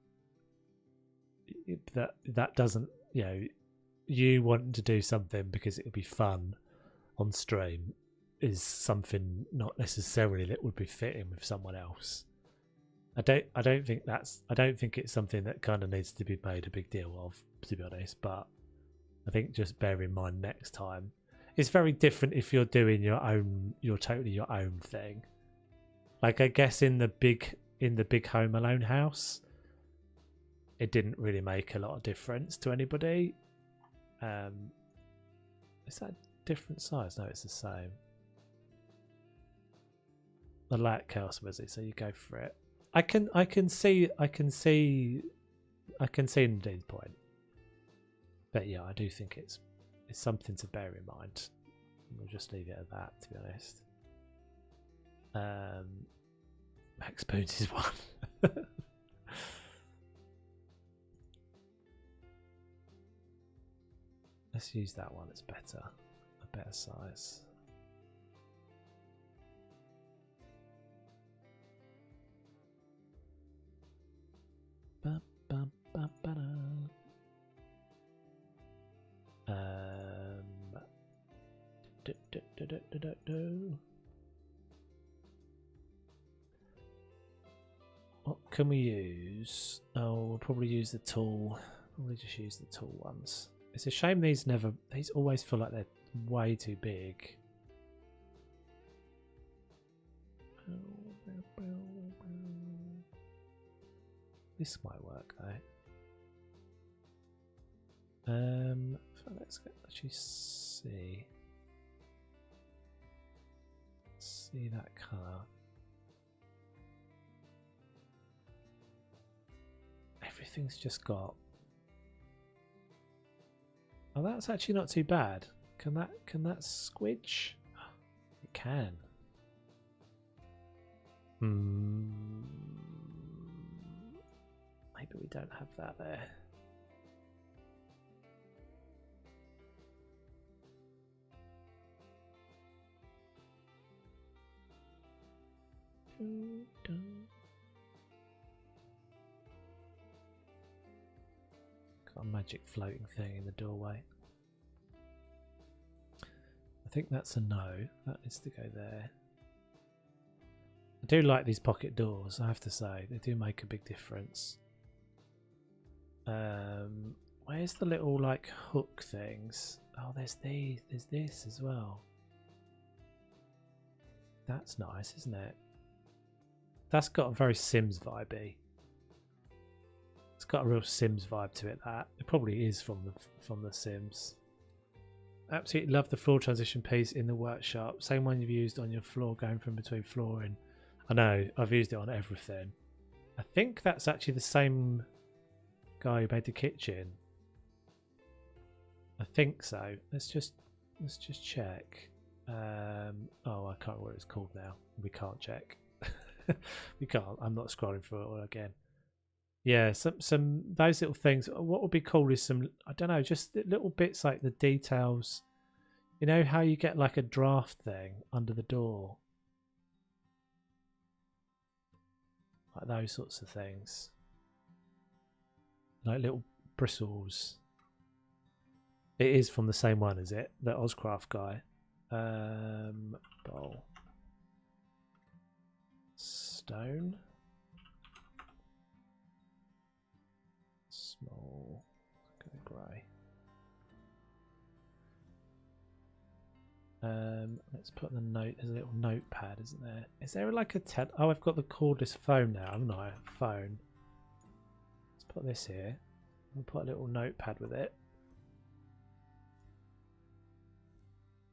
that doesn't, you wanting to do something because it would be fun on stream is something not necessarily that would be fitting with someone else. I don't think it's something that kind of needs to be made a big deal of, to be honest. But I think just bear in mind next time. It's very different if you're doing you're totally your own thing. Like I guess in the big Home Alone house, it didn't really make a lot of difference to anybody. Is that a different size? No, it's the same. The lighthouse was it? So you go for it. I can see Nadine's point. But yeah, I do think it's something to bear in mind. We'll just leave it at that, to be honest. Max Spoons is one. Let's use that one. It's better, a better size. Ba, ba, ba, ba, da. What can we use? Oh, we'll probably use the tool. Probably just use the tool ones. It's a shame these always feel like they're way too big. This might work though. So let's actually see. See that colour. Everything's just got. Oh, that's actually not too bad. Can that squidge? It can. Maybe we don't have that there. Got a magic floating thing in the doorway. I think that's a no. That needs to go there. I do like these pocket doors, I have to say. They do make a big difference. Where's the little like hook things? Oh, there's these. There's this as well. That's nice, isn't it? That's got a very Sims vibe-y. It's got a real Sims vibe to it. That it probably is from the Sims. Absolutely love the floor transition piece in the workshop. Same one you've used on your floor, going from between flooring. I know, I've used it on everything. I think that's actually the same guy who made the kitchen. I think so. Let's just check. Oh, I can't remember what it's called now. We can't check. We can't. I'm not scrolling through it all again. Yeah, some those little things. What would be cool is some, I don't know, just little bits like the details. You know how you get like a draft thing under the door, like those sorts of things, like little bristles. It is from the same one, is it? The Ozcraft guy. Bowl. Stone. Small. Grey. Let's put the note. There's a little notepad, isn't there? Is there like a oh, I've got the cordless phone now, haven't I? Phone. Let's put this here. I'll put a little notepad with it.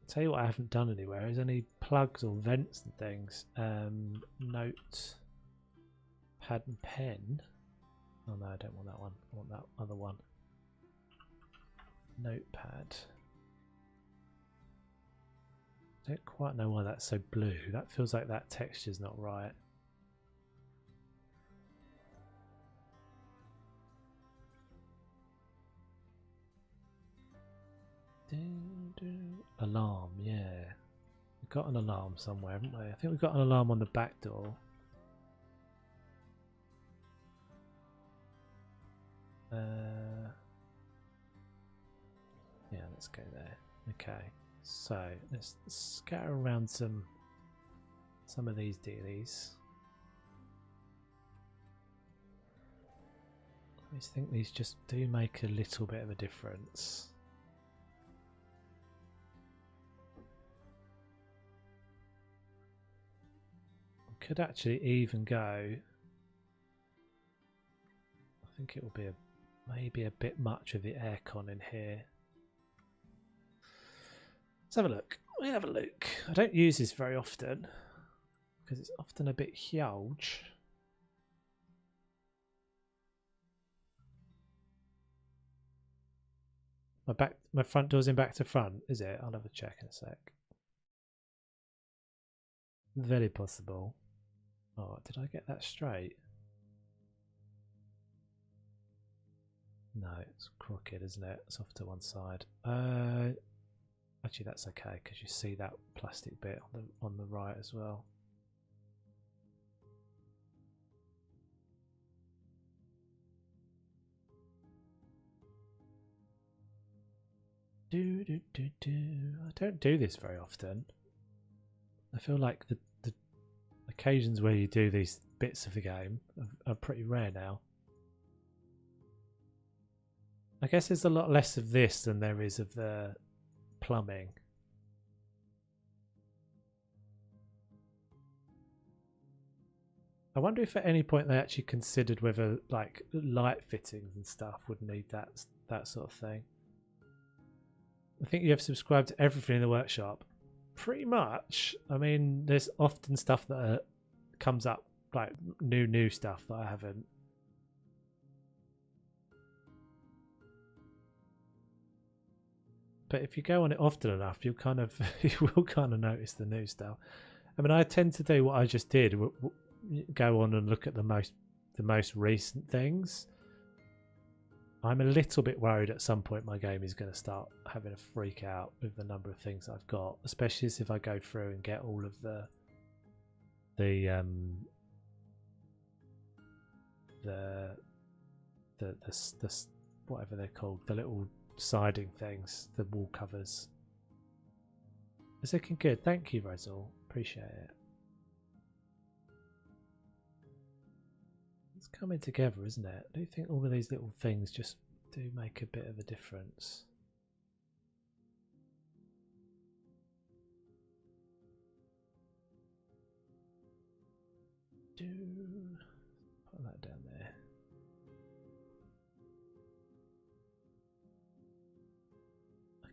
Tell you what I haven't done anywhere is any plugs or vents and things. Note pad and pen. Oh no, I don't want that one. I want that other one. Notepad. I don't quite know why that's so blue. That feels like that texture's not right. Alarm, yeah. We've got an alarm somewhere, haven't we? I think we've got an alarm on the back door. Yeah, let's go there. Okay, so let's scatter around some of these dealies. I just think these just do make a little bit of a difference. Could actually even go. I think it will be maybe a bit much of the aircon in here. Let's have a look. We'll have a look. I don't use this very often because it's often a bit huge. My front door's in back to front, is it? I'll have a check in a sec. Very possible. Oh, did I get that straight? No, it's crooked, isn't it? It's off to one side. Actually, that's okay because you see that plastic bit on the right as well. I don't do this very often. I feel like the occasions where you do these bits of the game are pretty rare now. I guess there's a lot less of this than there is of the plumbing. I wonder if at any point they actually considered whether like light fittings and stuff would need that sort of thing. I think you have subscribed to everything in the workshop. Pretty much. I mean, there's often stuff that comes up, like new stuff that I haven't. But if you go on it often enough, you'll kind of you will kind of notice the new stuff. I mean, I tend to do what I just did: go on and look at the most recent things. I'm a little bit worried at some point my game is going to start having a freak out with the number of things I've got, especially if I go through and get all of the whatever they're called, the little siding things, the wall covers. It's looking good. Thank you, Rosal. Appreciate it. It's coming together, isn't it? I do think all of these little things just do make a bit of a difference. Put that down there.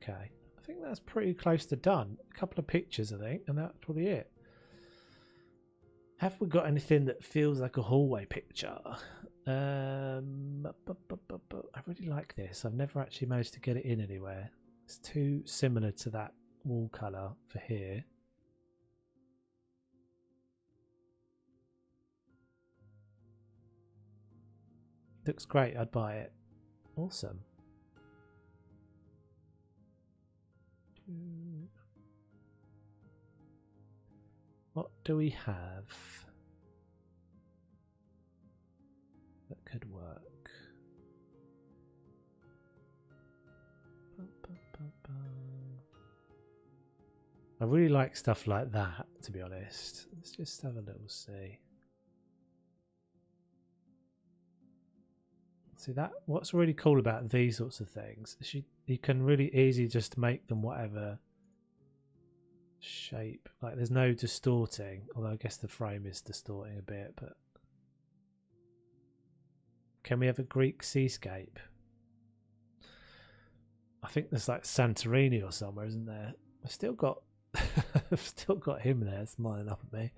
Okay, I think that's pretty close to done. A couple of pictures, I think, and that's probably it. Have we got anything that feels like a hallway picture? I really like this. I've never actually managed to get it in anywhere. It's too similar to that wall colour for here. Looks great. I'd buy it. Awesome. What do we have that could work? I really like stuff like that, to be honest. Let's just have a little see. See that? What's really cool about these sorts of things is you can really easily just make them whatever shape. Like there's no distorting, although I guess the frame is distorting a bit. But can we have a Greek seascape? I think there's like Santorini or somewhere, isn't there? I've still got I've still got him there smiling up at me.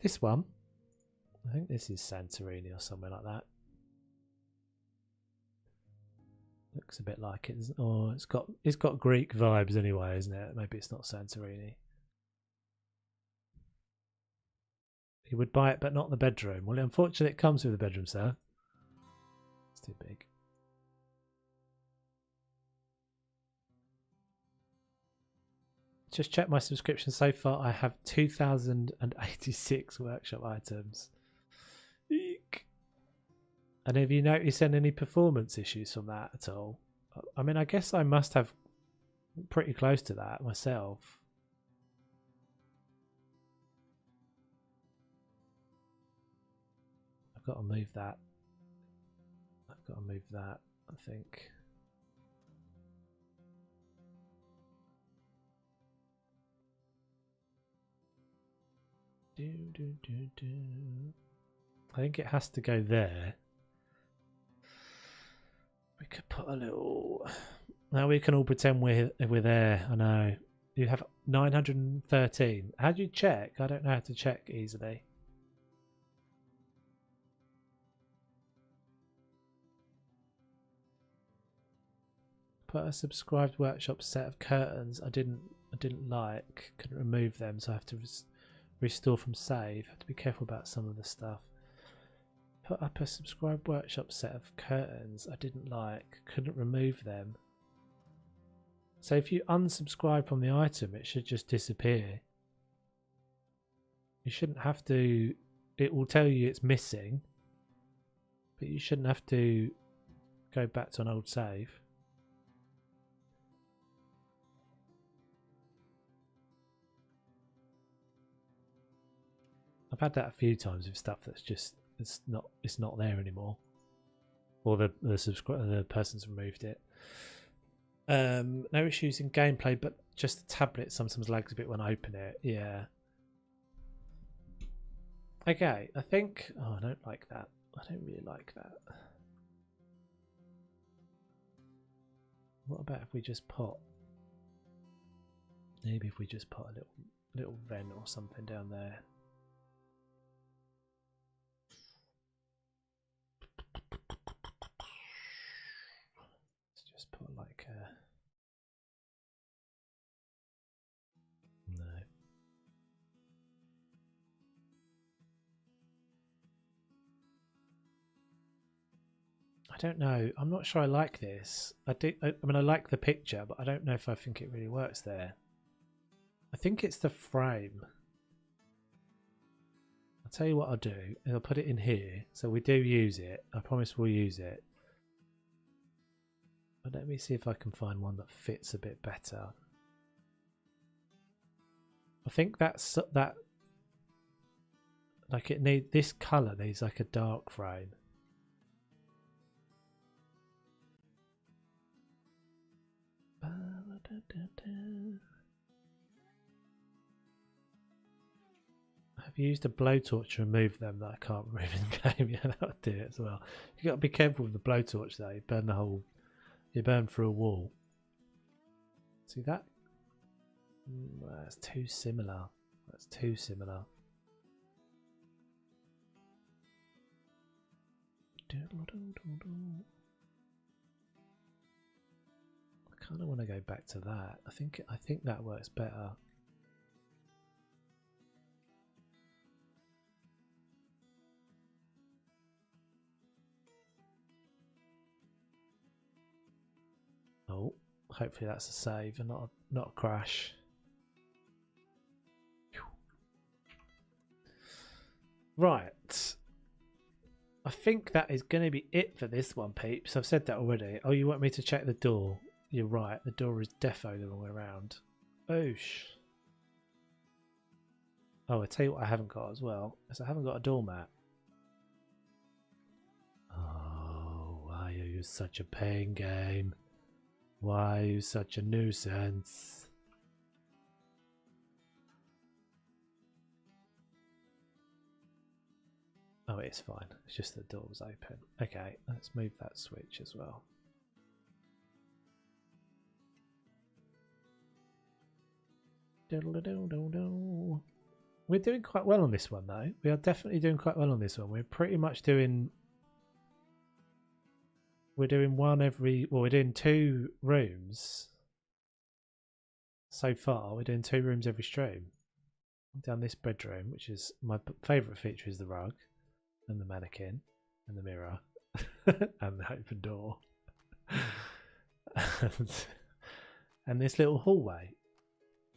This one, I think this is Santorini or somewhere like that. Looks a bit like it. Or it's got Greek vibes anyway, isn't it? Maybe it's not Santorini. You would buy it, but not the bedroom. Well, unfortunately, it comes with the bedroom, sir. It's too big. Just check my subscription so far. I have 2,086 workshop items. Eek. And have you noticed any performance issues from that at all? I mean, I guess I must have pretty close to that myself. I've got to move that. I've got to move that, I think. I think it has to go there. We could put a little. Now we can all pretend we're there. I know. You have 913. How do you check? I don't know how to check easily. Put a subscribed workshop set of curtains. I didn't like. Couldn't remove them, so I have to restore from save. Have to be careful about some of the stuff. Put up a subscribed workshop set of curtains I didn't like. Couldn't remove them. So if you unsubscribe from the item, it should just disappear. You shouldn't have to. It will tell you it's missing, but you shouldn't have to go back to an old save. I've had that a few times with stuff that's just it's not there anymore, or the person's removed it. No issues in gameplay, but just the tablet sometimes lags a bit when I open it. Yeah. Okay, I think. Oh, I don't like that. I don't really like that. What about if we just put Maybe if we just put a little vent or something down there. Let's just put like a... No. I don't know. I'm not sure I like this. I mean, I like the picture, but I don't know if I think it really works there. I think it's the frame. I'll tell you what I'll do. I'll put it in here. So we do use it. I promise we'll use it. But let me see if I can find one that fits a bit better. I think that's that. Like this colour needs like a dark frame. I've used a blowtorch to remove them that I can't remove in the game. Yeah, that'll do it as well. You got to be careful with the blowtorch though. You burn the whole. You burn through a wall. See that? That's too similar. That's too similar. I kind of want to go back to that. I think that works better. Oh, hopefully that's a save and not a crash. Right. I think that is going to be it for this one, peeps. I've said that already. Oh, you want me to check the door? You're right. The door is defo the wrong way around. Oosh. Oh, I tell you what I haven't got as well. Is I haven't got a doormat. Oh, why are you such a pain game? Why are you such a nuisance? Oh, it's fine. It's just the door was open. Okay, let's move that switch as well. We're doing quite well on this one, though. We are definitely doing quite well on this one. We're pretty much doing... We're doing one every... Well, we're doing 2 rooms. So far, we're doing 2 rooms every stream. Down this bedroom, which is... My favourite feature is the rug. And the mannequin. And the mirror. And the open door. And this little hallway.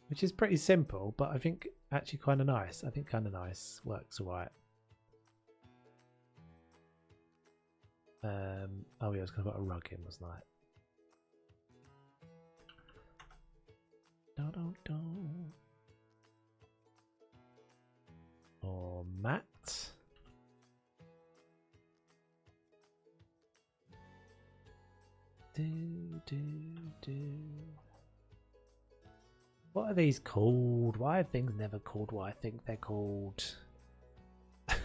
Which is pretty simple, but I think actually kind of nice. I think kind of nice. Works alright. Oh yeah, I was going to put a rug in, wasn't I? Or mat. What are these called? Why are things never called what I think they're called? I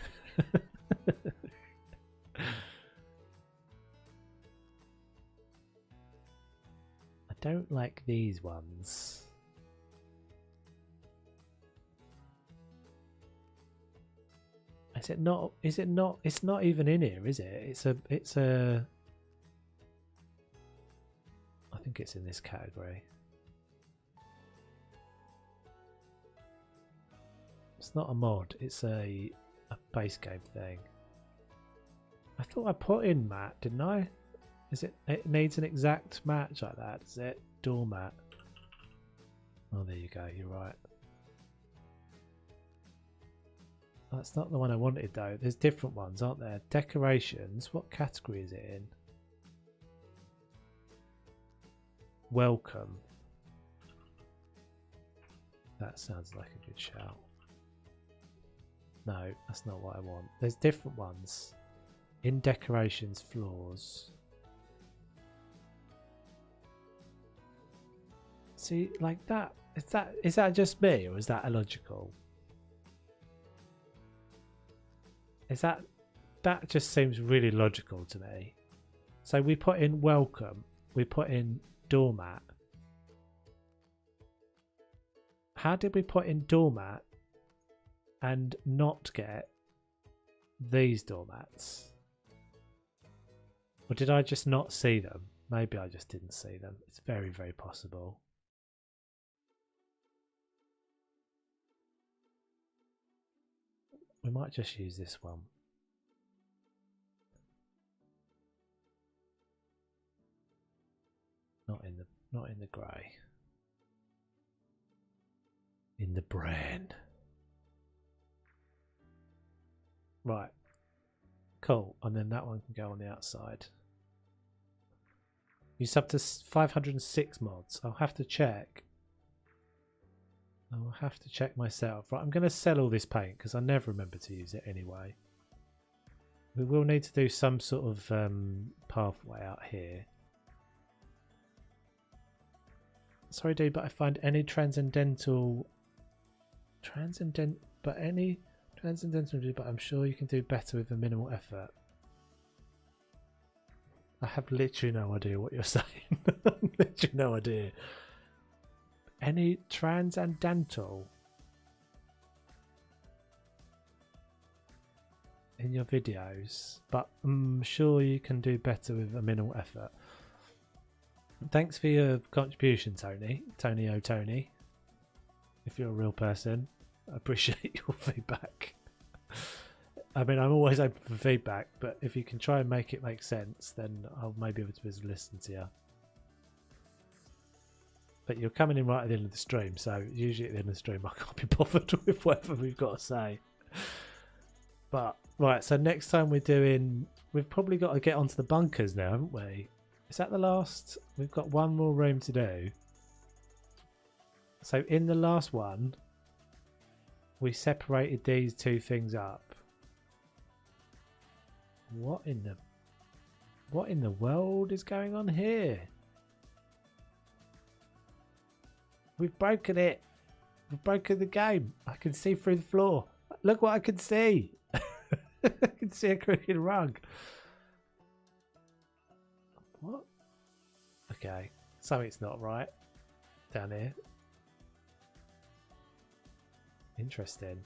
don't like these ones. Is it not? Is it not? It's not even in here, is it? It's a. I think it's in this category. It's not a mod, it's a base game thing. I thought I put in mat, didn't I? Is it needs an exact match like that, is it? Doormat. Oh, there you go, you're right. That's not the one I wanted though. There's different ones, aren't there? Decorations, what category is it in? Welcome. That sounds like a good shout. No, that's not what I want. There's different ones. In decorations, floors. See, like that. Is that just me, or is that illogical? Is that just seems really logical to me. So we put in welcome. We put in doormat. How did we put in doormat and not get these doormats? Or did I just not see them? Maybe I just didn't see them. It's very, very possible. We might just use this one. Not in the grey. In the brand. Right. Cool. And then that one can go on the outside. Use up to 506 mods. I'll have to check. I'll have to check myself. Right, I'm going to sell all this paint because I never remember to use it anyway. We will need to do some sort of pathway out here. Sorry, dude, but I find any transcendental, but I'm sure you can do better with a minimal effort. I have literally no idea what you're saying. Literally no idea. Any transcendental in your videos, but I'm sure you can do better with a minimal effort. Thanks for your contribution, Tony. Tony. If you're a real person, I appreciate your feedback. I mean, I'm always open for feedback, but if you can try and make it make sense, then I'll maybe be able to listen to you. But you're coming in right at the end of the stream, so usually at the end of the stream I can't be bothered with whatever we've got to say. But, right, so next time we're doing... We've probably got to get onto the bunkers now, haven't we? Is that the last? We've got one more room to do. So in the last one, we separated these two things up. What in the world is going on here? We've broken it. We've broken the game. I can see through the floor. Look what I can see. I can see a crooked rug. What? Okay, something's not right down here. Interesting.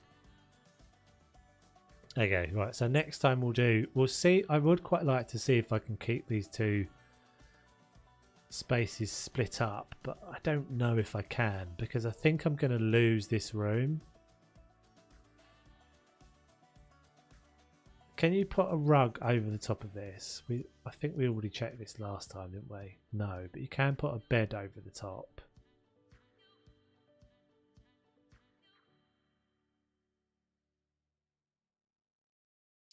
Okay, right, so next time we'll see. I would quite like to see if I can keep these two spaces split up, but I don't know if I can because I think I'm going to lose this room. Can you put a rug over the top of this? I think we already checked this last time, didn't we? No, but you can put a bed over the top.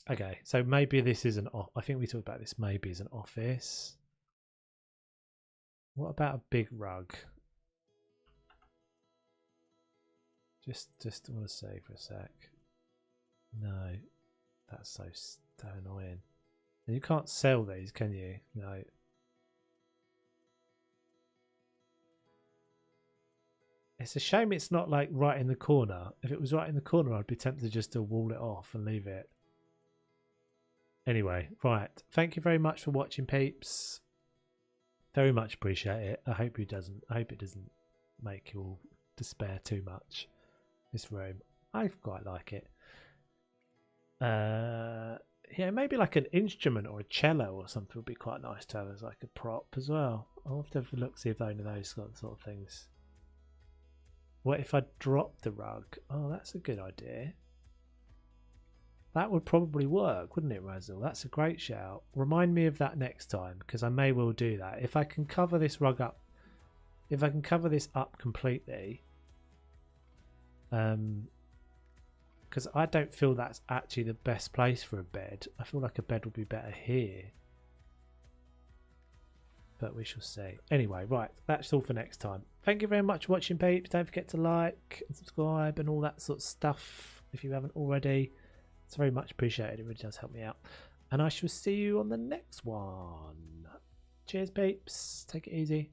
Okay, so maybe this is I think we talked about this maybe as an office. What about a big rug? Just want to say for a sec. No. That's so annoying. And you can't sell these, can you? No. It's a shame it's not like right in the corner. If it was right in the corner, I'd be tempted just to wall it off and leave it. Anyway, right. Thank you very much for watching, peeps. Very much appreciate it. I hope it doesn't make you all despair too much. This room. I quite like it. Yeah, maybe like an instrument or a cello or something would be quite nice to have as like a prop as well. I'll have to have a look, see if any of those sort of things. What if I dropped the rug? Oh, that's a good idea. That would probably work, wouldn't it, Razzle? That's a great shout. Remind me of that next time, because I may well do that. If I can cover this rug up, if I can cover this up completely, because I don't feel that's actually the best place for a bed. I feel like a bed would be better here. But we shall see. Anyway, right, that's all for next time. Thank you very much for watching, peeps. Don't forget to like and subscribe and all that sort of stuff if you haven't already. It's very much appreciated. It really does help me out. And I shall see you on the next one. Cheers, peeps. Take it easy.